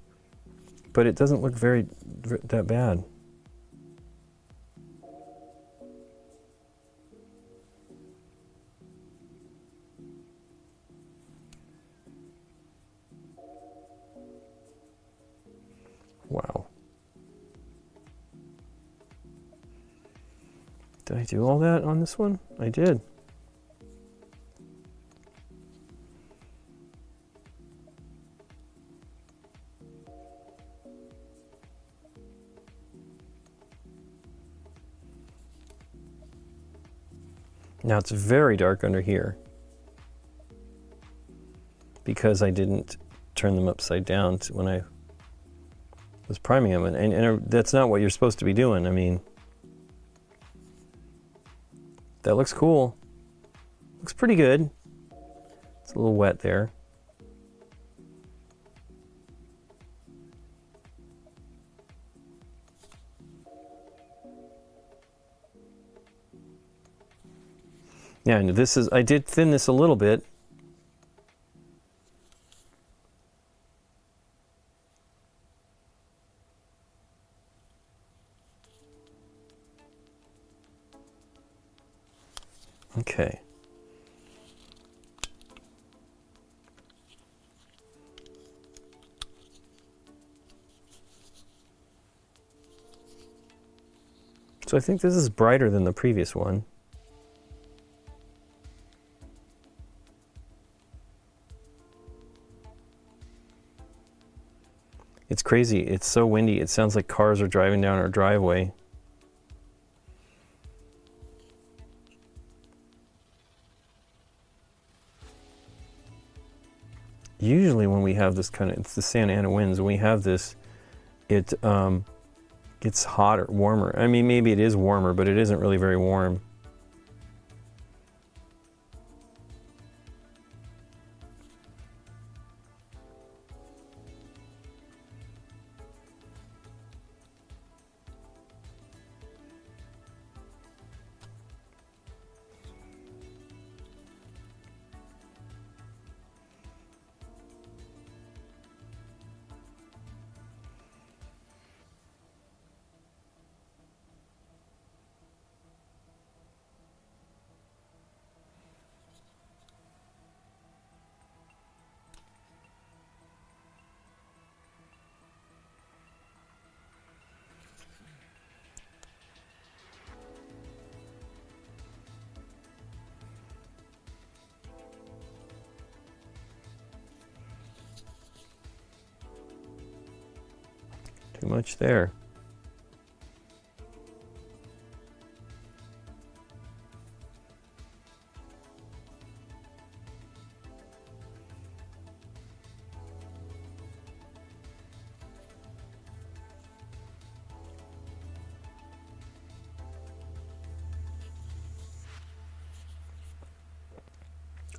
but it doesn't look that bad. Wow. Did I do all that on this one? I did. Now it's very dark under here because I didn't turn them upside down when I was priming them, and that's not what you're supposed to be doing. I mean, that looks cool. Looks pretty good. It's a little wet there. Yeah, and I did thin this a little bit. Okay. So I think this is brighter than the previous one. It's crazy. It's so windy. It sounds like cars are driving down our driveway. Usually when we have this kind of, it's the Santa Ana winds, when we have this, it gets hotter, warmer. I mean, maybe it is warmer, but it isn't really very warm. Too much there.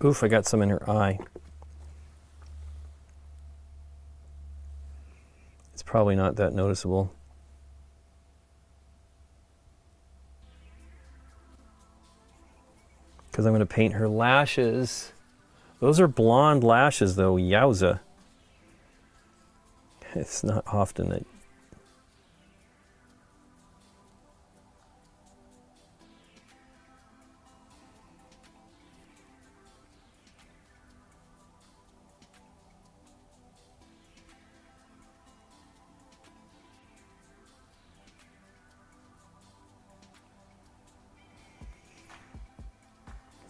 Oof, I got some in her eye. It's probably not that noticeable. because I'm going to paint her lashes. Those are blonde lashes though, yowza. It's not often that...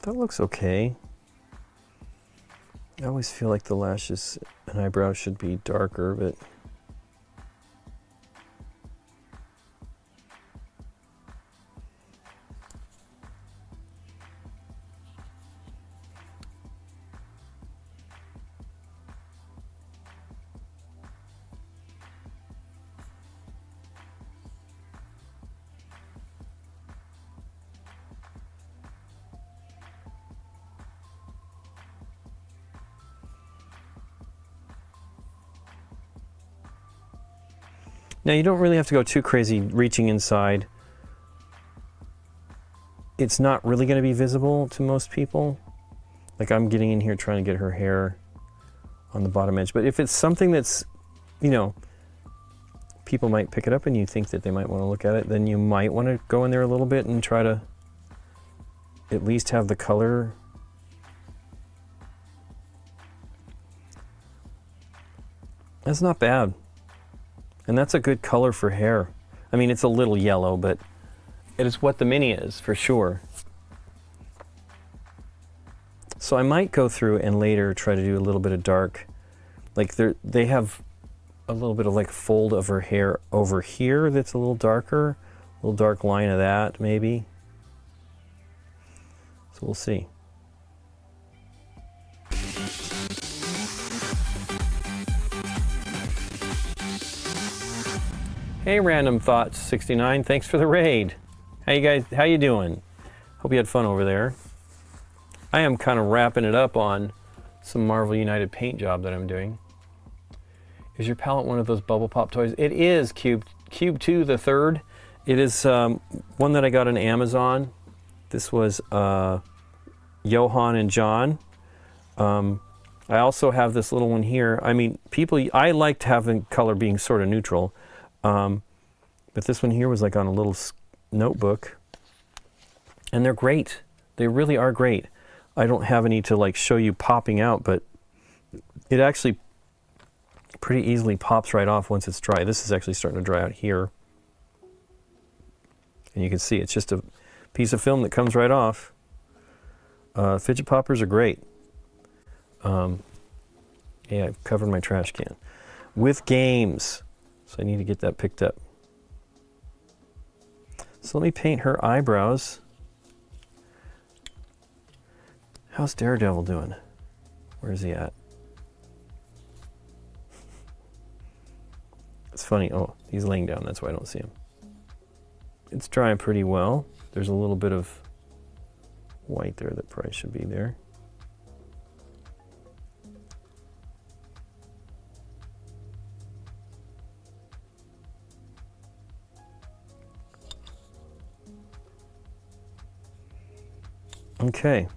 That looks okay. I always feel like the lashes and eyebrows should be darker, but now you don't really have to go too crazy reaching inside. It's not really going to be visible to most people. Like I'm getting in here trying to get her hair on the bottom edge. But if it's something that's, you know, people might pick it up and you think that they might want to look at it, then you might want to go in there a little bit and try to at least have the color. That's not bad. And that's a good color for hair. I mean, it's a little yellow, but it is what the Mini is, for sure. So I might go through and later try to do a little bit of dark. Like they have a little bit of like fold of her hair over here that's a little darker. A little dark line of that, maybe. So we'll see. Hey, Random Thoughts 69, thanks for the raid. How you doing? Hope you had fun over there. I am kind of wrapping it up on some Marvel United paint job that I'm doing. Is your palette one of those Bubble Pop toys? It is Cube 2 the third. It is one that I got on Amazon. This was Johan and John. I also have this little one here. I mean, I liked having color being sort of neutral. But this one here was like on a little notebook, and they're great. They really are great. I don't have any to like show you popping out, but it actually pretty easily pops right off once it's dry. This is actually starting to dry out here. And you can see it's just a piece of film that comes right off. Fidget poppers are great. Yeah, I've covered my trash can with games. So I need to get that picked up. So let me paint her eyebrows. How's Daredevil doing? Where's he at? It's funny. Oh, he's laying down. That's why I don't see him. It's drying pretty well. There's a little bit of white there that probably should be there. Okay.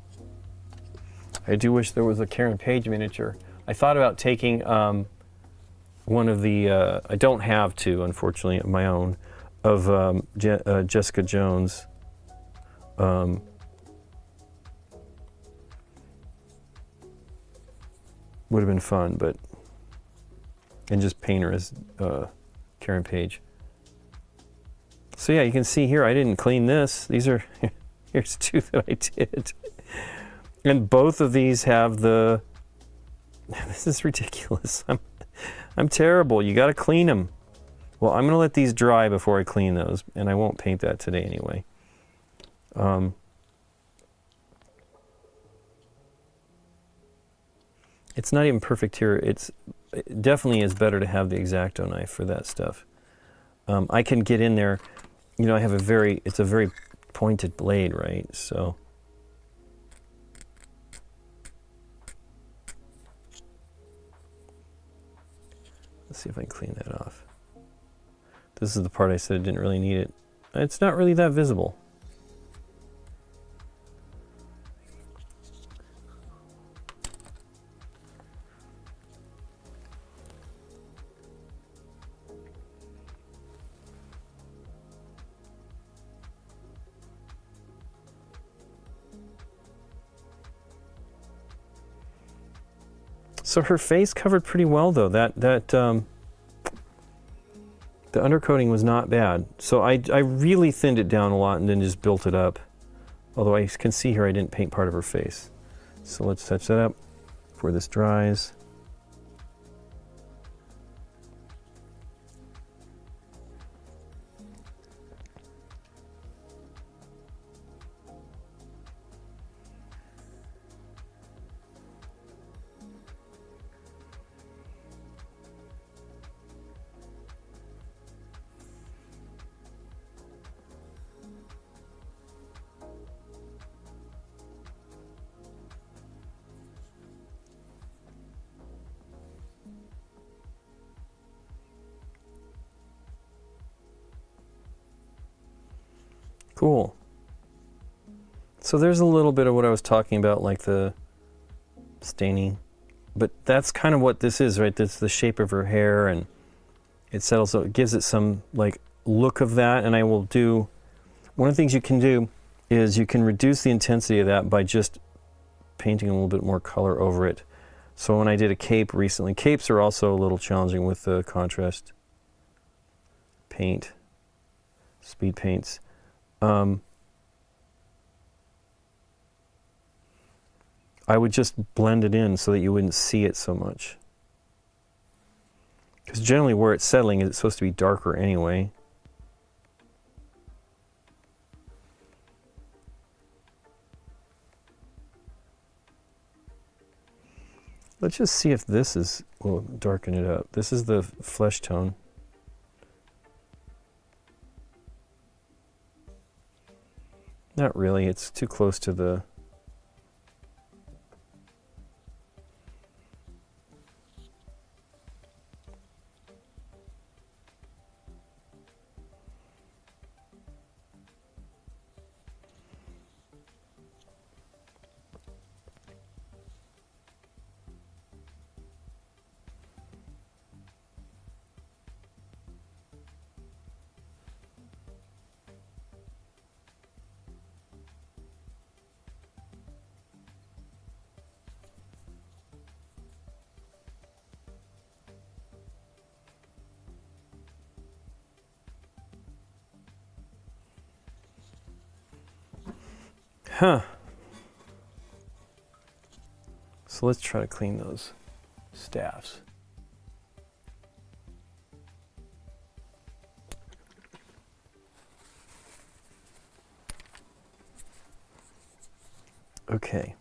I do wish there was a Karen Page miniature. I thought about taking one of the, I don't have to, unfortunately, of my own, of Jessica Jones. Would have been fun, but, and just paint her as Karen Page. So yeah, you can see here, I didn't clean this. These are, here's two that I did. And both of these have the, this is ridiculous. I'm terrible. You got to clean them. Well, I'm going to let these dry before I clean those, and I won't paint that today anyway. It's not even perfect here. It definitely is better to have the X-Acto knife for that stuff. I can get in there. You know, I have it's a very pointed blade, right? So. Let's see if I can clean that off. This is the part I said I didn't really need it. It's not really that visible. So her face covered pretty well though. The undercoating was not bad. So I really thinned it down a lot and then just built it up. Although I can see here I didn't paint part of her face. So let's touch that up before this dries. Cool. So there's a little bit of what I was talking about, like the staining, but that's kind of what this is, right? That's the shape of her hair, and it settles, so it gives it some like look of that. And I will do, one of the things you can do is you can reduce the intensity of that by just painting a little bit more color over it. So when I did a cape recently, capes are also a little challenging with the contrast paint, speed paints. I would just blend it in so that you wouldn't see it so much. Because generally where it's settling, it's supposed to be darker anyway. Let's just see if this is, we'll darken it up. This is the flesh tone. Not really, it's too close to the... Huh. So let's try to clean those staffs. Okay.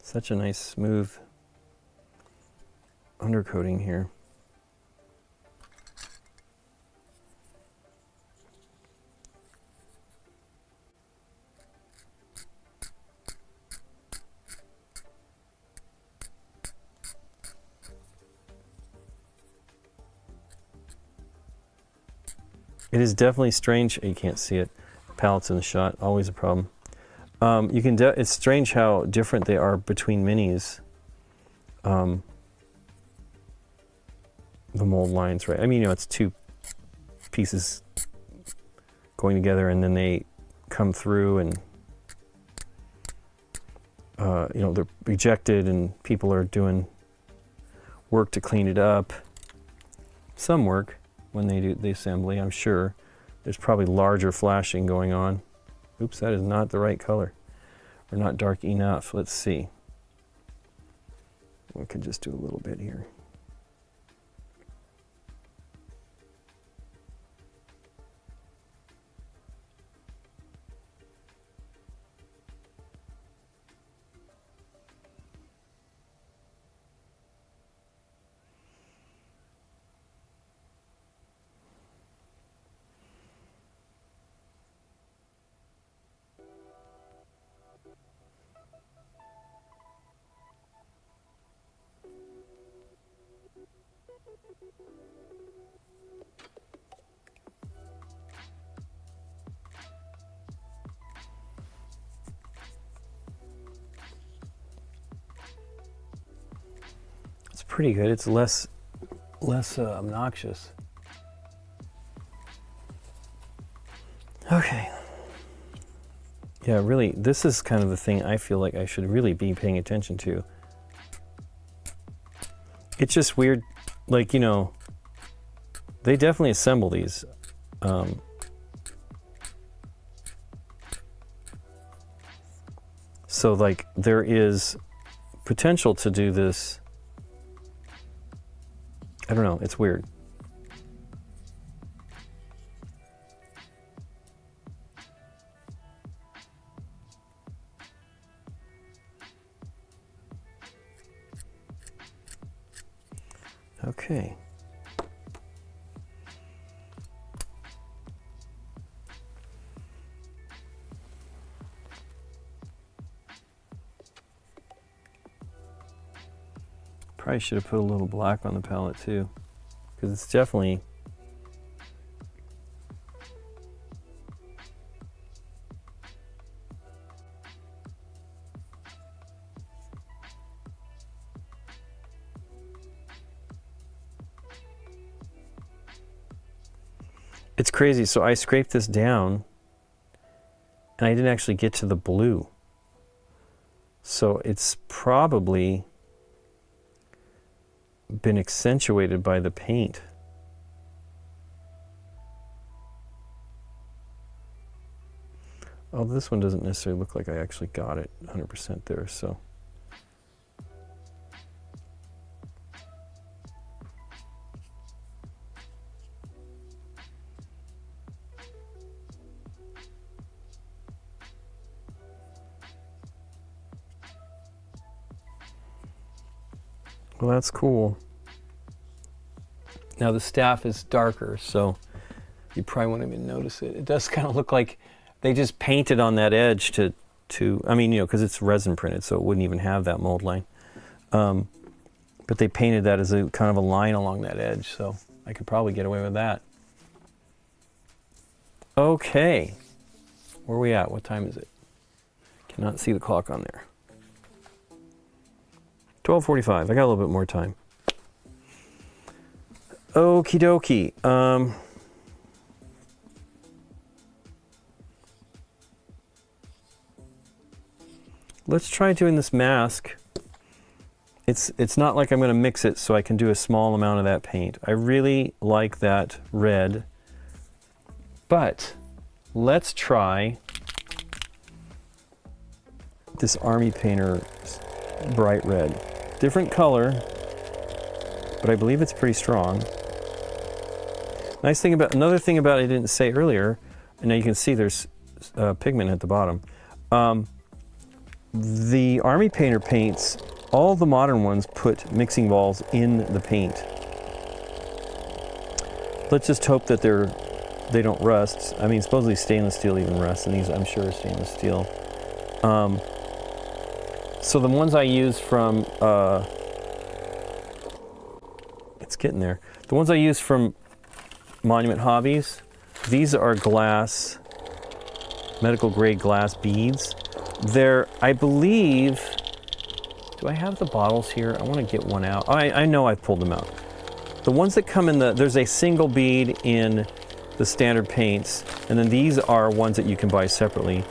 Such a nice smooth undercoating here. It is definitely strange. You can't see it. Palettes in the shot, always a problem. You can. It's strange how different they are between minis. The mold lines, right? I mean, you know, it's two pieces going together, and then they come through, and you know, they're rejected, and people are doing work to clean it up. Some work. When they do the assembly, I'm sure there's probably larger flashing going on. Oops, that is not the right color, or not dark enough. Let's see. We could just do a little bit here. Pretty good. It's less obnoxious. Okay. Yeah, Yeah, really, this is kind of the thing I feel like I should really be paying attention to. It's just weird, like, you know, they definitely assemble these. So, like, there is potential to do this. I don't know, it's weird. Okay. Probably should have put a little black on the palette too, because it's definitely it's crazy. So I scraped this down and I didn't actually get to the blue. So it's probably been accentuated by the paint. Oh, this one doesn't necessarily look like I actually got it 100% there, so. Well, that's cool. Now the staff is darker, so you probably won't even notice it. It does kind of look like they just painted on that edge to I mean, you know, because it's resin printed, so it wouldn't even have that mold line. But they painted that as a kind of a line along that edge, so I could probably get away with that. Okay, where are we at? What time is it? Cannot see the clock on there. 12:45. I got a little bit more time. Okie dokie. Let's try doing this mask. It's not like I'm going to mix it, so I can do a small amount of that paint. I really like that red, but let's try this Army Painter bright red. Different color, but I believe it's pretty strong. Another thing about it I didn't say earlier, and now you can see there's pigment at the bottom. The Army Painter paints, all the modern ones put mixing balls in the paint. Let's just hope that they don't rust. I mean, supposedly stainless steel even rusts, and these I'm sure are stainless steel. So the ones I use from, it's getting there. The ones I use from Monument Hobbies, these are glass, medical grade glass beads. They're, I believe, do I have the bottles here? I want to get one out. I know I pulled them out. The ones that come in there's a single bead in the standard paints, and then these are ones that you can buy separately.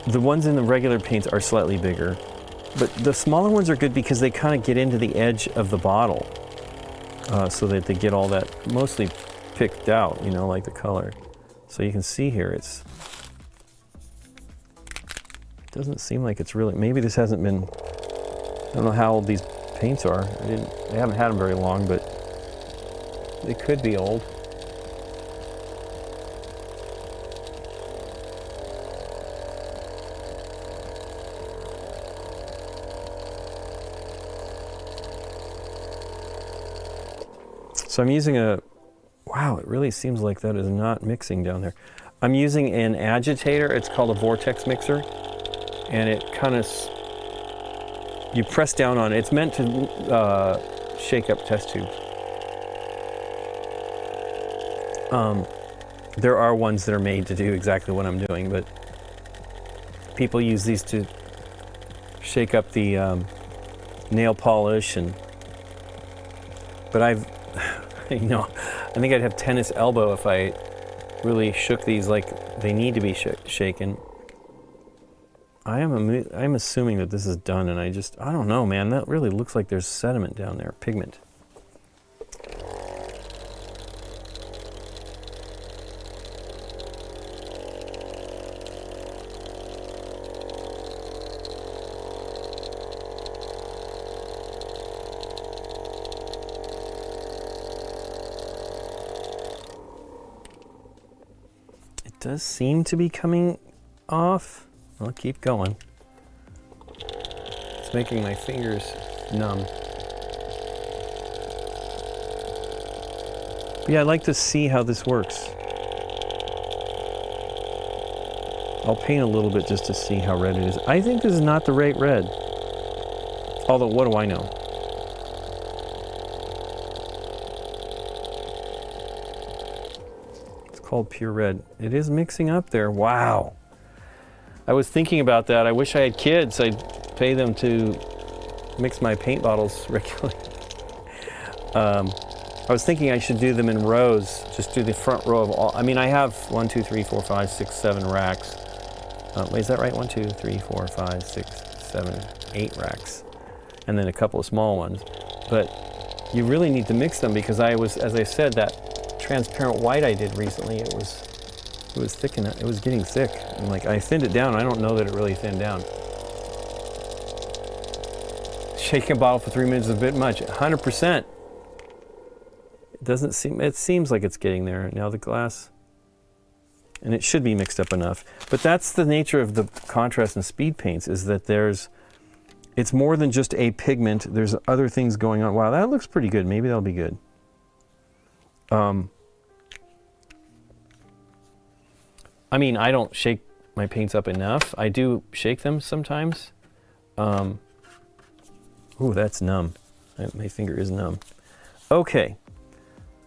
The ones in the regular paints are slightly bigger, but the smaller ones are good because they kind of get into the edge of the bottle, so that they get all that mostly picked out, you know, like the color. So you can see here, it doesn't seem like it's really, maybe this hasn't been, I don't know how old these paints are. I haven't had them very long, but they could be old. So I'm using wow, it really seems like that is not mixing down there. I'm using an agitator. It's called a vortex mixer. And it kind of, you press down on it. It's meant to shake up test tubes. There are ones that are made to do exactly what I'm doing, but people use these to shake up the nail polish, but you know, I think I'd have tennis elbow if I really shook these like they need to be shaken. I'm assuming that this is done, and I don't know, man. That really looks like there's sediment down there, pigment. It does seem to be coming off. I'll keep going. It's making my fingers numb. But yeah, I'd like to see how this works. I'll paint a little bit just to see how red it is. I think this is not the right red. Although, what do I know? It's called pure red. It is mixing up there. Wow. I was thinking about that. I wish I had kids. I'd pay them to mix my paint bottles regularly. I was thinking I should do them in rows. Just do the front row of all. I mean, I have 1, 2, 3, 4, 5, 6, 7 racks. Wait, is that right? 1, 2, 3, 4, 5, 6, 7, 8 racks. And then a couple of small ones. But you really need to mix them because as I said, that transparent white I did recently, it was thick enough. It was getting thick. And like I thinned it down. I don't know that it really thinned down. Shaking a bottle for 3 minutes is a bit much. 100%. It doesn't seem. It seems like it's getting there. Now the glass, and it should be mixed up enough. But that's the nature of the contrast and speed paints. Is that it's more than just a pigment. There's other things going on. Wow, that looks pretty good. Maybe that'll be good. I mean, I don't shake my paints up enough. I do shake them sometimes. Ooh, that's numb. My finger is numb. Okay.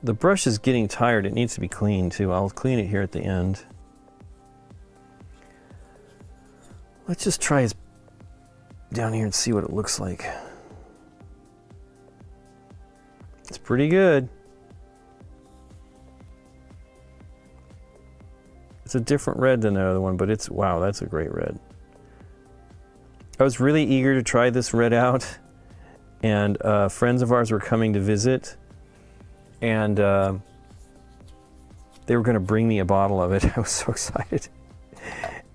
The brush is getting tired. It needs to be cleaned too. I'll clean it here at the end. Let's just try it down here and see what it looks like. It's pretty good. It's a different red than the other one, but wow, that's a great red. I was really eager to try this red out, and friends of ours were coming to visit, and they were going to bring me a bottle of it. I was so excited.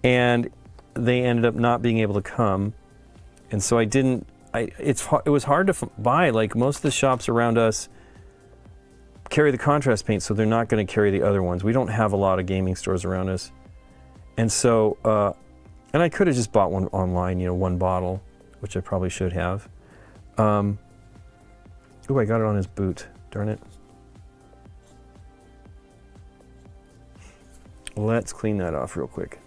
And they ended up not being able to come, and so it was hard to buy. Like most of the shops around us carry the contrast paint, so they're not going to carry the other ones. We don't have a lot of gaming stores around us. And so, and I could have just bought one online, one bottle, which I probably should have. Ooh, I got it on his boot. Darn it. Let's clean that off real quick.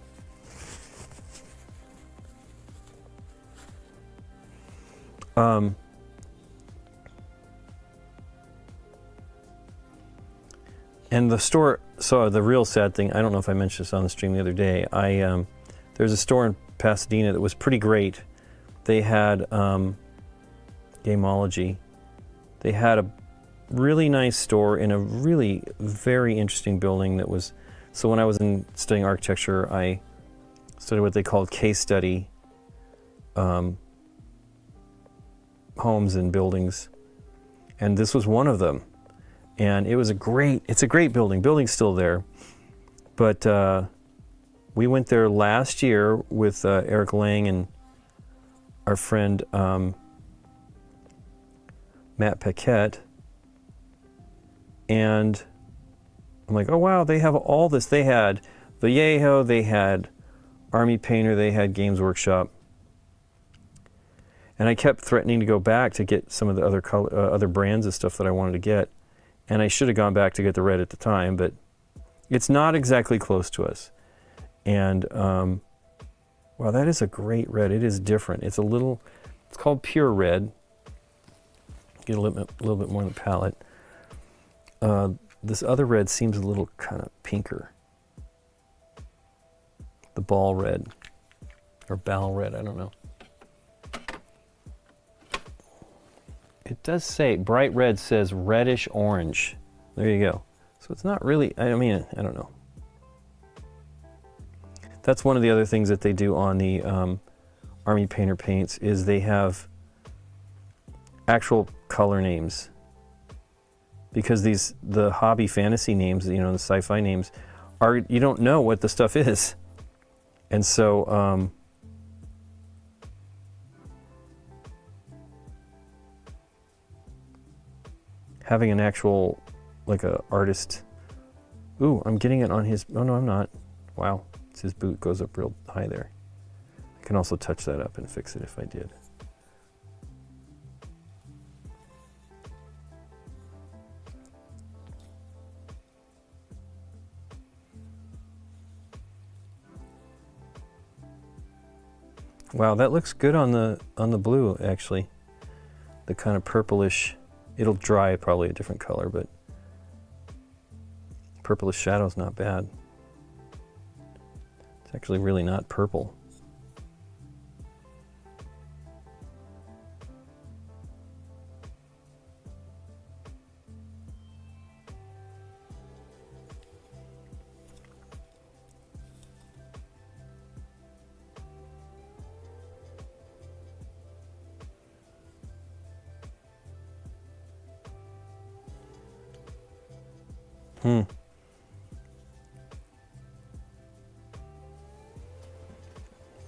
And the store, so the real sad thing, I don't know if I mentioned this on the stream the other day, there's a store in Pasadena that was pretty great. They had Gameology. They had a really nice store in a really very interesting building that was, so when I was studying architecture, I studied what they called case study homes and buildings. And this was one of them. And it's a great building. Building's still there. But we went there last year with Eric Lang and our friend Matt Paquette. And I'm like, oh wow, they have all this. They had Vallejo, they had Army Painter, they had Games Workshop. And I kept threatening to go back to get some of the other brands of stuff that I wanted to get. And I should have gone back to get the red at the time, but it's not exactly close to us. And wow, that is a great red. It is different. It's called pure red. Get a little bit more on the palette. This other red seems a little kind of pinker. The ball red, or ball red, I don't know. It does say, bright red says reddish orange. There you go. So it's not really, I mean, I don't know. That's one of the other things that they do on the Army Painter paints is they have actual color names. Because the hobby fantasy names, you know, the sci-fi names, you don't know what the stuff is. And so having an actual, like a artist, ooh, I'm getting it on his, oh no, I'm not. Wow, it's his boot goes up real high there. I can also touch that up and fix it if I did. Wow, that looks good on the blue actually. The kind of purplish, it'll dry probably a different color, but purplish shadow's not bad. It's actually really not purple.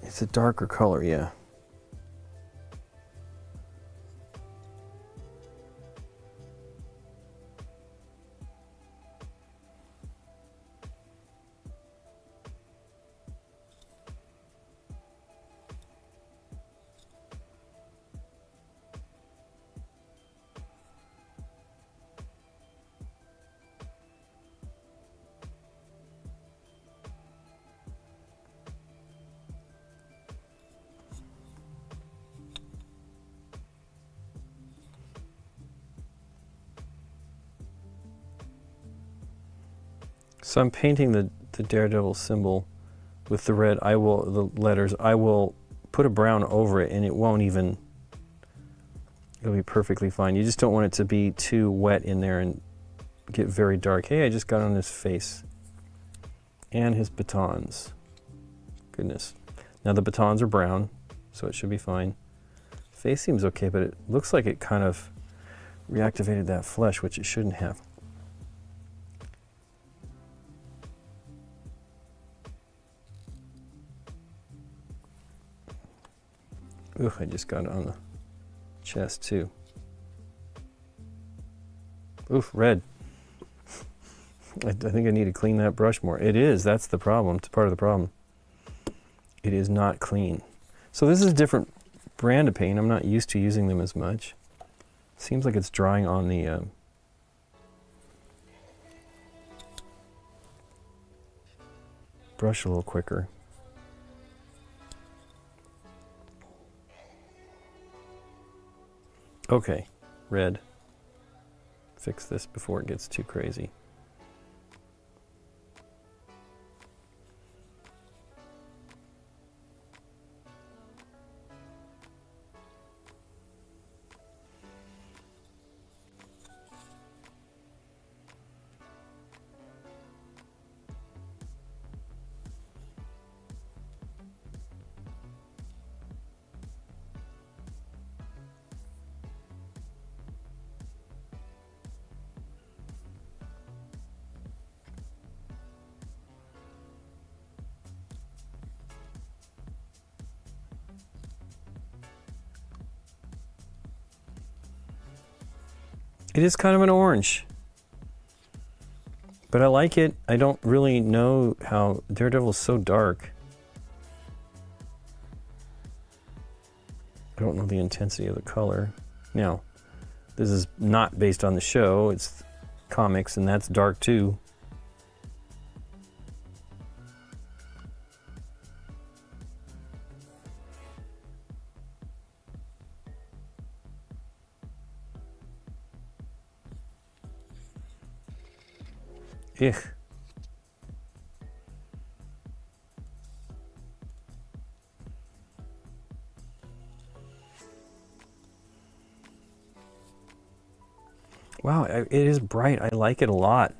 It's a darker color, yeah. So I'm painting the Daredevil symbol with the red. The letters. I will put a brown over it, and it won't even. It'll be perfectly fine. You just don't want it to be too wet in there and get very dark. Hey, I just got on his face and his batons. Goodness. Now the batons are brown, so it should be fine. Face seems okay, but it looks like it kind of reactivated that flesh, which it shouldn't have. Ooh, I just got it on the chest too. Oof, red. I think I need to clean that brush more. It is, that's the problem. It's part of the problem. It is not clean. So this is a different brand of paint. I'm not used to using them as much. Seems like it's drying on the brush a little quicker. Okay, red. Fix this before it gets too crazy. It is kind of an orange, but I like it. I don't really know how Daredevil is so dark. I don't know the intensity of the color. Now, this is not based on the show, it's comics, and that's dark too. Ugh. Wow, it is bright. I like it a lot.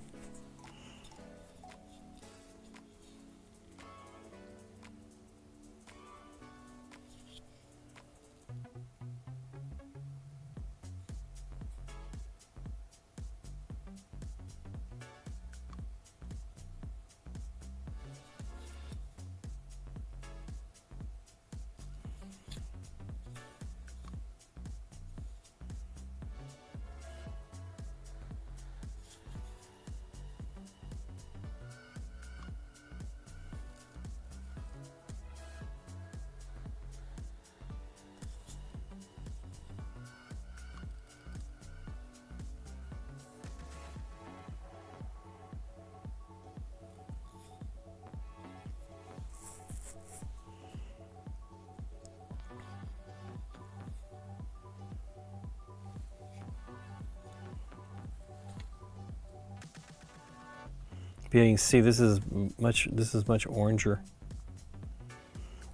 But yeah, you can see this is much oranger.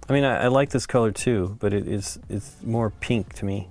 I mean, I like this color too, but it's more pink to me.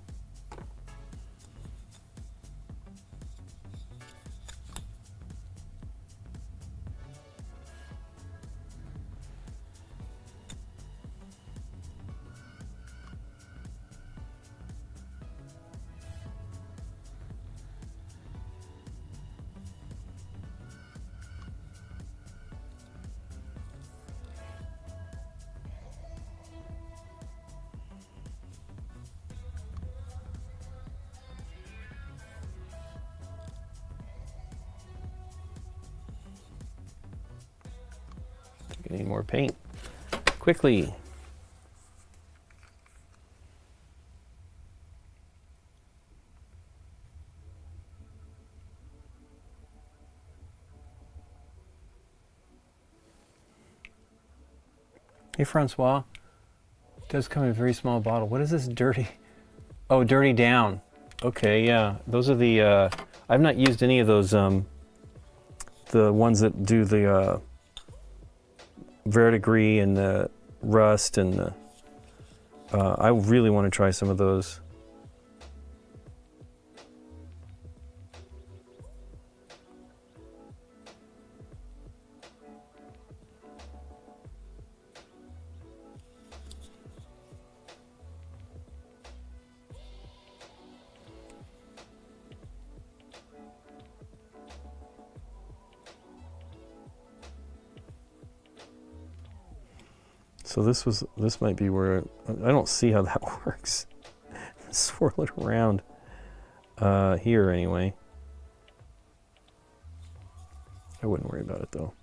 I need more paint. Quickly. Hey, Francois. It does come in a very small bottle. What is this dirty? Oh, dirty down. Okay, yeah. Those are the, I've not used any of those, the ones that do the, verdigris and the rust and the, I really want to try some of those. So this might be where, I don't see how that works. Swirl it around here anyway. I wouldn't worry about it though.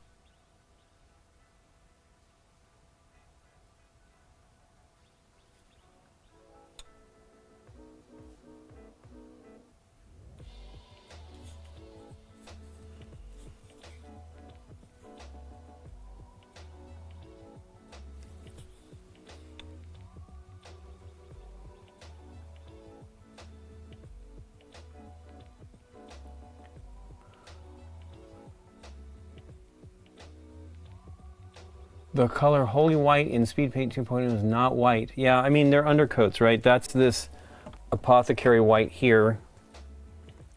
The color Holy White in Speed Paint 2.0 is not white. Yeah, I mean, they're undercoats, right? That's this Apothecary White here,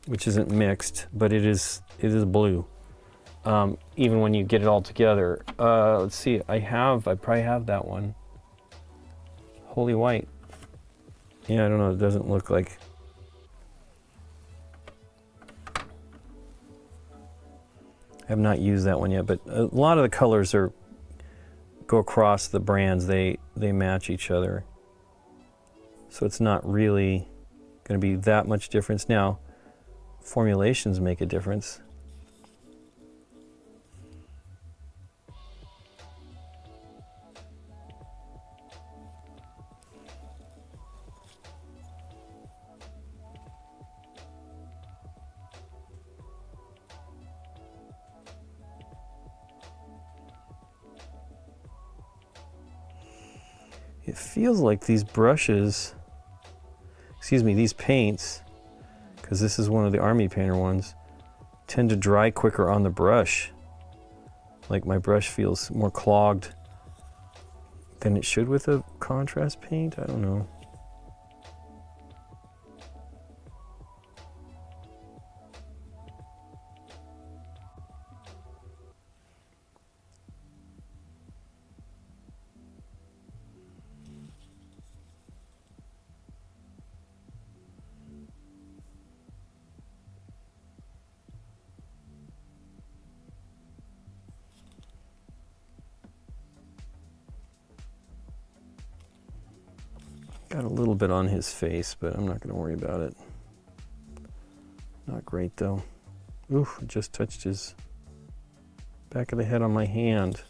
which isn't mixed, but it is blue. Even when you get it all together. Let's see, I probably have that one. Holy White. Yeah, I don't know, it doesn't look like. I have not used that one yet, but a lot of the colors go across the brands, they match each other. So it's not really going to be that much difference. Now, formulations make a difference. It feels like these brushes, these paints, because this is one of the Army Painter ones, tend to dry quicker on the brush. Like my brush feels more clogged than it should with a contrast paint. I don't know. Got a little bit on his face, but I'm not going to worry about it. Not great though. Ooh, just touched his back of the head on my hand.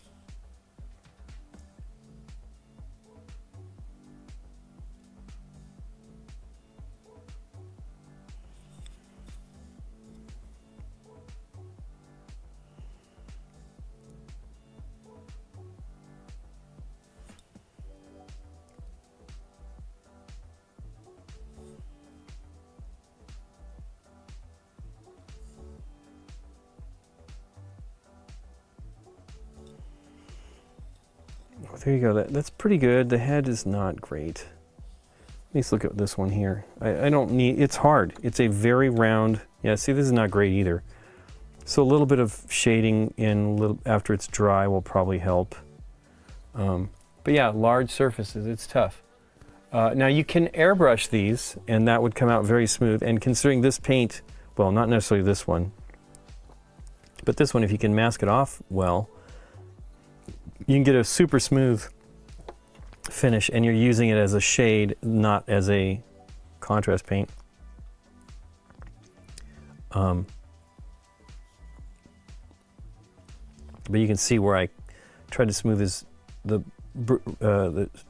there you go. That's pretty good. The head is not great. Let's look at this one here. I don't need, it's hard. It's a very round, yeah, see, this is not great either. So a little bit of shading in after it's dry will probably help. But yeah, large surfaces, it's tough. Now you can airbrush these and that would come out very smooth. And considering this paint, well, not necessarily this one, but this one, if you can mask it off well, you can get a super smooth finish, and you're using it as a shade, not as a contrast paint. But you can see where I tried to smooth the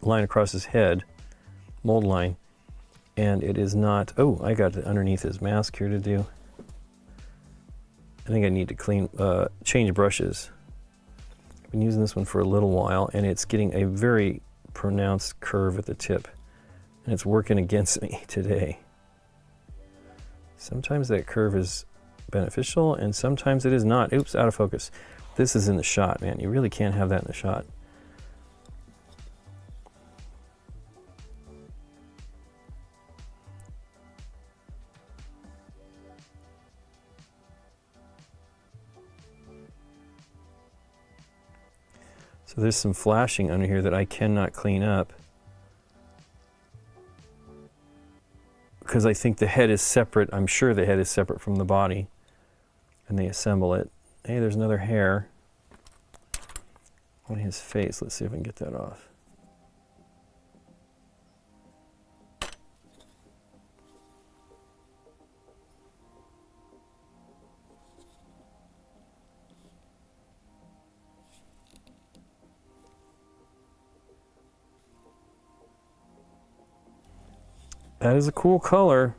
line across his head, mold line, and it is not. Oh, I got it underneath his mask here to do. I think I need to change brushes. I've been using this one for a little while, and it's getting a very pronounced curve at the tip, and it's working against me today. Sometimes that curve is beneficial, and sometimes it is not. Oops, out of focus. This is in the shot, man. You really can't have that in the shot. So there's some flashing under here that I cannot clean up because I think the head is separate. I'm sure the head is separate from the body, and they assemble it. Hey, there's another hair on his face. Let's see if I can get that off. That is a cool color.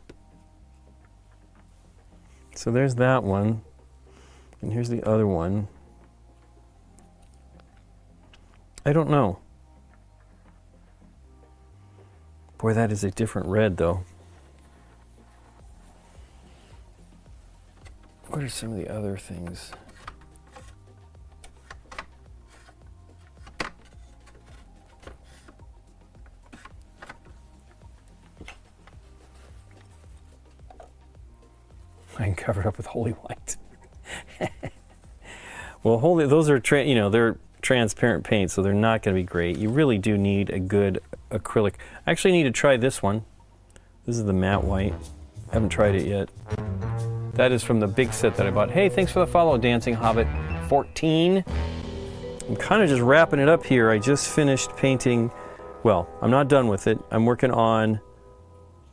So there's that one. And here's the other one. I don't know. Boy, that is a different red, though. What are some of the other things? I can cover it up with Holy White. Well, those are they're transparent paint, so they're not going to be great. You really do need a good acrylic. I actually need to try this one. This is the matte white. I haven't tried it yet. That is from the big set that I bought. Hey, thanks for the follow, Dancing Hobbit 14. I'm kind of just wrapping it up here. I just finished painting. Well, I'm not done with it. I'm working on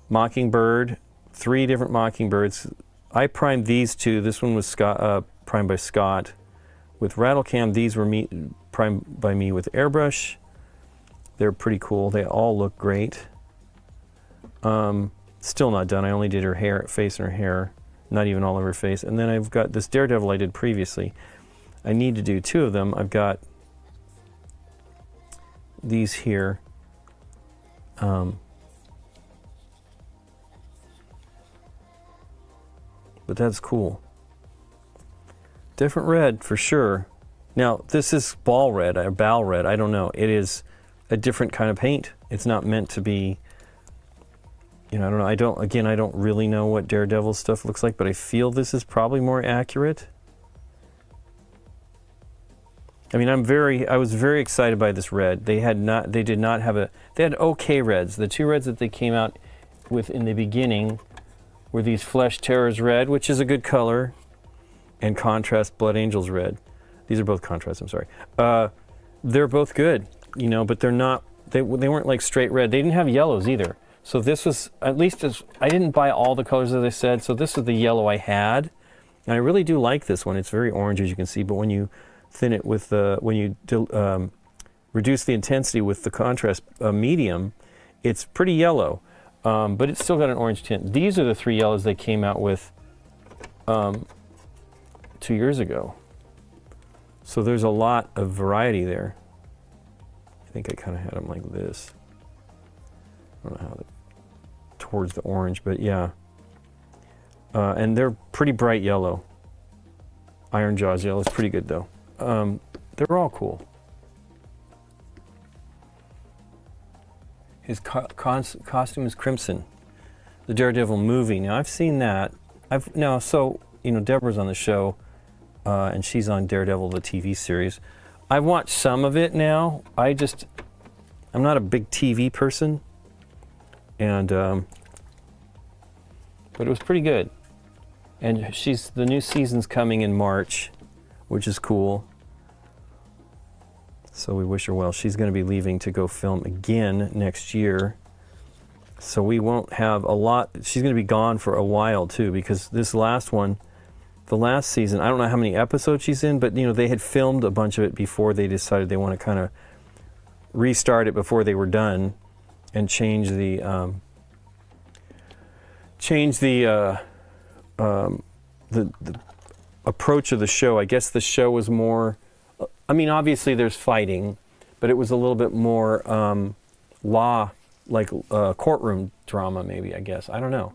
Mockingbird, 3 different Mockingbirds. I primed these 2. This one was primed by Scott with Rattlecam. These were primed by me with airbrush. They're pretty cool. They all look great. Still not done. I only did her face and her hair, not even all of her face. And then I've got this Daredevil I did previously. I need to do 2 of them. I've got these here. But that's cool. Different red for sure. Now this is ball red or ball red. I don't know. It is a different kind of paint. It's not meant to be. I don't know. I don't really know what Daredevil stuff looks like, but I feel this is probably more accurate. I mean, I was very excited by this red. They had okay reds. The 2 reds that they came out with in the beginning were these Flesh Terrors red, which is a good color, and Contrast Blood Angels red. These are both contrast, I'm sorry. They're both good, but they're not, they weren't like straight red. They didn't have yellows either. So this was, at least I didn't buy all the colors as I said, so this is the yellow I had. And I really do like this one. It's very orange, as you can see, but when you thin it with reduce the intensity with the contrast medium, it's pretty yellow. But it's still got an orange tint. These are the 3 yellows they came out with 2 years ago. So there's a lot of variety there. I think I kind of had them like this. I don't know how towards the orange, but yeah. And they're pretty bright yellow. Iron Jaws yellow is pretty good though. They're all cool. His costume is crimson. The Daredevil movie. Now I've seen that. Deborah's on the show, and she's on Daredevil, the TV series. I've watched some of it now. I'm not a big TV person, and but it was pretty good. And the new season's coming in March, which is cool. So we wish her well. She's going to be leaving to go film again next year. So we won't have a lot. She's going to be gone for a while too, because this last one, the last season, I don't know how many episodes she's in, but they had filmed a bunch of it before they decided they want to kind of restart it before they were done and change the approach of the show. I guess the show was more, obviously there's fighting, but it was a little bit more law, like courtroom drama maybe, I guess. I don't know.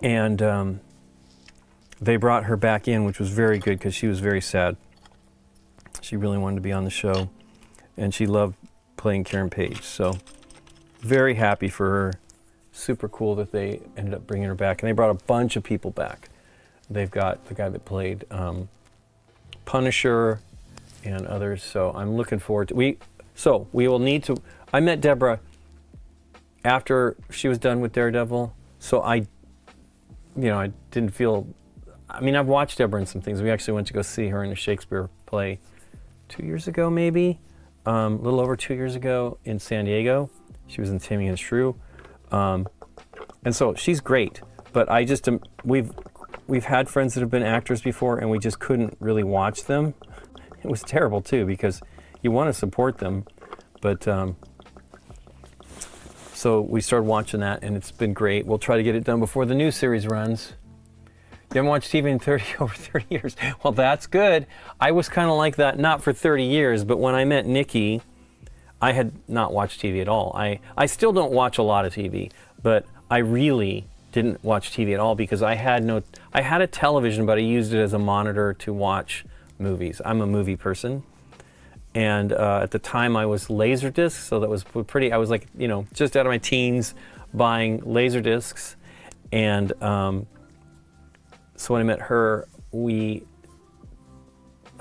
And they brought her back in, which was very good because she was very sad. She really wanted to be on the show, and she loved playing Karen Page. So very happy for her. Super cool that they ended up bringing her back. And they brought a bunch of people back. They've got the guy that played Punisher and others. So I'm looking forward to we will need to. I met Deborah after she was done with Daredevil. So I didn't feel. I've watched Deborah in some things. We actually went to go see her in a Shakespeare play 2 years ago, maybe a little over 2 years ago in San Diego. She was in Taming and Shrew. And so she's great, but I just we've had friends that have been actors before, and we just couldn't really watch them. It was terrible too, because you want to support them, but so we started watching that, and it's been great. We'll try to get it done before the new series runs. You haven't watched TV in over 30 years. Well, that's good. I was kind of like that, not for 30 years, but when I met Nikki, I had not watched TV at all. I still don't watch a lot of TV, but I really didn't watch TV at all because I had a television, but I used it as a monitor to watch movies. I'm a movie person. And at the time I was Laserdisc, so that was pretty, I was like, just out of my teens buying Laserdiscs. And so when I met her, I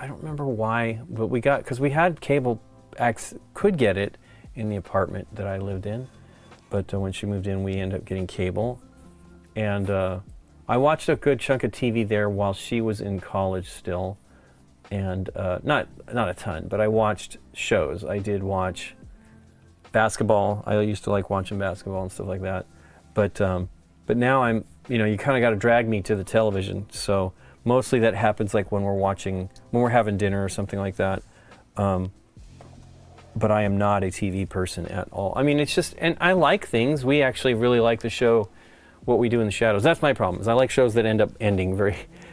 don't remember why, but because we had cable, could get it in the apartment that I lived in, but when she moved in, we ended up getting cable, and I watched a good chunk of TV there while she was in college still, and not a ton, but I watched shows. I did watch basketball. I used to like watching basketball and stuff like that, but now I'm, you kind of got to drag me to the television. So mostly that happens like when we're having dinner or something like that. But I am not a TV person at all. It's just, and I like things. We actually really like the show, What We Do in the Shadows. That's my problem, is I like shows that end up ending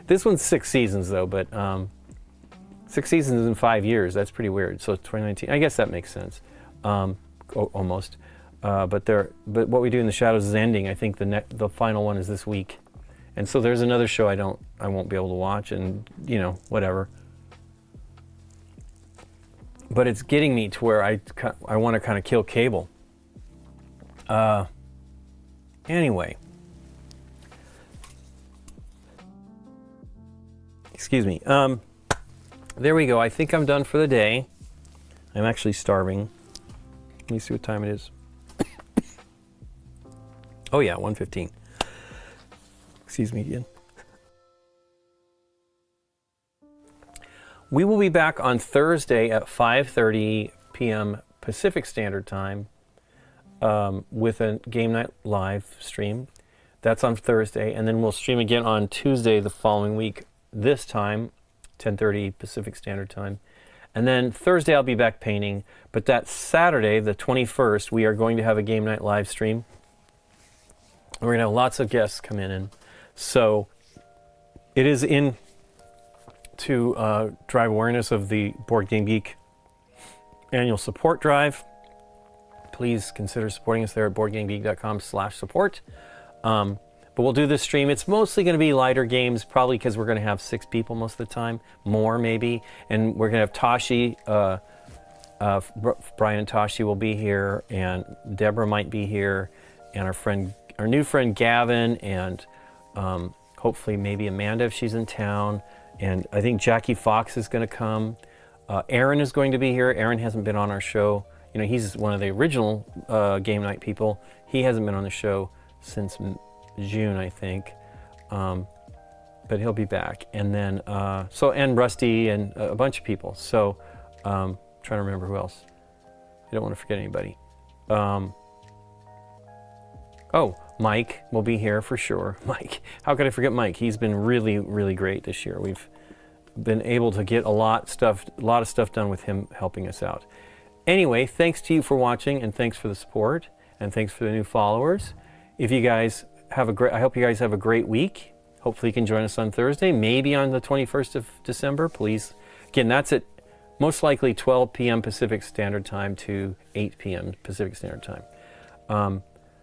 this one's 6 seasons though, but 6 seasons in 5 years, that's pretty weird. So 2019, I guess that makes sense, almost. But What We Do in the Shadows is ending. I think the final one is this week. And so there's another show I won't be able to watch, and whatever. But it's getting me to where I want to kind of kill cable. Anyway. Excuse me. There we go. I think I'm done for the day. I'm actually starving. Let me see what time it is. Oh yeah, 1:15. Excuse me again. We will be back on Thursday at 5:30 p.m. Pacific Standard Time with a GameNight live stream. That's on Thursday, and then we'll stream again on Tuesday the following week, this time, 10:30 Pacific Standard Time. And then Thursday I'll be back painting, but that Saturday, the 21st, we are going to have a GameNight live stream. We're going to have lots of guests come in, and so it is in to drive awareness of the Board Game Geek annual support drive. Please consider supporting us there at boardgamegeek.com/support. But we'll do this stream. It's mostly going to be lighter games, probably because we're going to have 6 people most of the time, more maybe. And we're going to have Tashi Brian and Tashi will be here, and Deborah might be here, and our new friend Gavin, and hopefully maybe Amanda if she's in town, and I think Jackie Fox is going to come. Aaron is going to be here. Aaron hasn't been on our show. You know, he's one of the original Game Night people. He hasn't been on the show since June, I think, but he'll be back. And then, and Rusty and a bunch of people. So, trying to remember who else. I don't want to forget anybody. Oh, Mike will be here for sure. Mike, how could I forget Mike? He's been really, really great this year. We've been able to get a lot of stuff done with him helping us out. Anyway, thanks to you for watching, and thanks for the support, and thanks for the new followers. If you guys have I hope you guys have a great week. Hopefully you can join us on Thursday, maybe on the 21st of December, please. Again, that's at most likely 12 p.m. Pacific Standard Time to 8 p.m. Pacific Standard Time.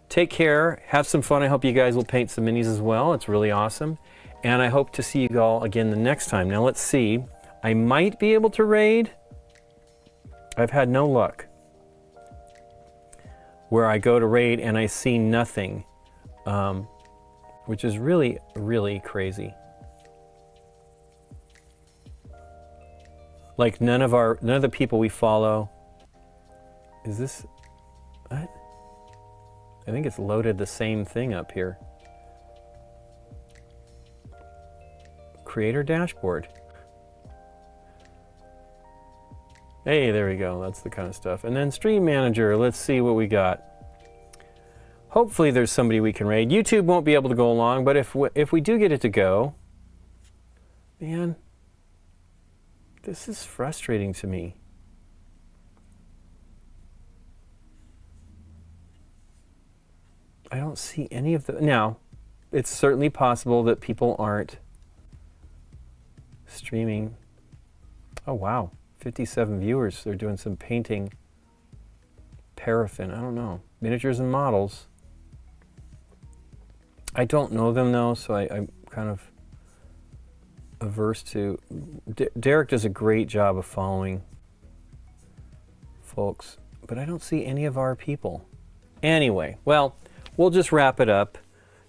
Take care, have some fun. I hope you guys will paint some minis as well. It's really awesome. And I hope to see you all again the next time. Now let's see, I might be able to raid. I've had no luck where I go to raid and I see nothing, which is really, really crazy. Like none of the people we follow. Is this, what? I think it's loaded the same thing up here. Creator dashboard. Hey, there we go. That's the kind of stuff. And then Stream Manager. Let's see what we got. Hopefully there's somebody we can raid. YouTube won't be able to go along, but if we do get it to go, man, this is frustrating to me. I don't see any of the... Now, it's certainly possible that people aren't streaming. Oh, wow. 57 viewers. They're doing some painting. Paraffin. I don't know. Miniatures and models. I don't know them, though, so I'm kind of averse to... Derek does a great job of following folks, but I don't see any of our people. Anyway, well... We'll just wrap it up.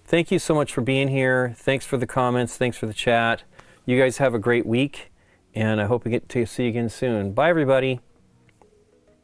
Thank you so much for being here. Thanks for the comments. Thanks for the chat. You guys have a great week, and I hope we get to see you again soon. Bye, everybody.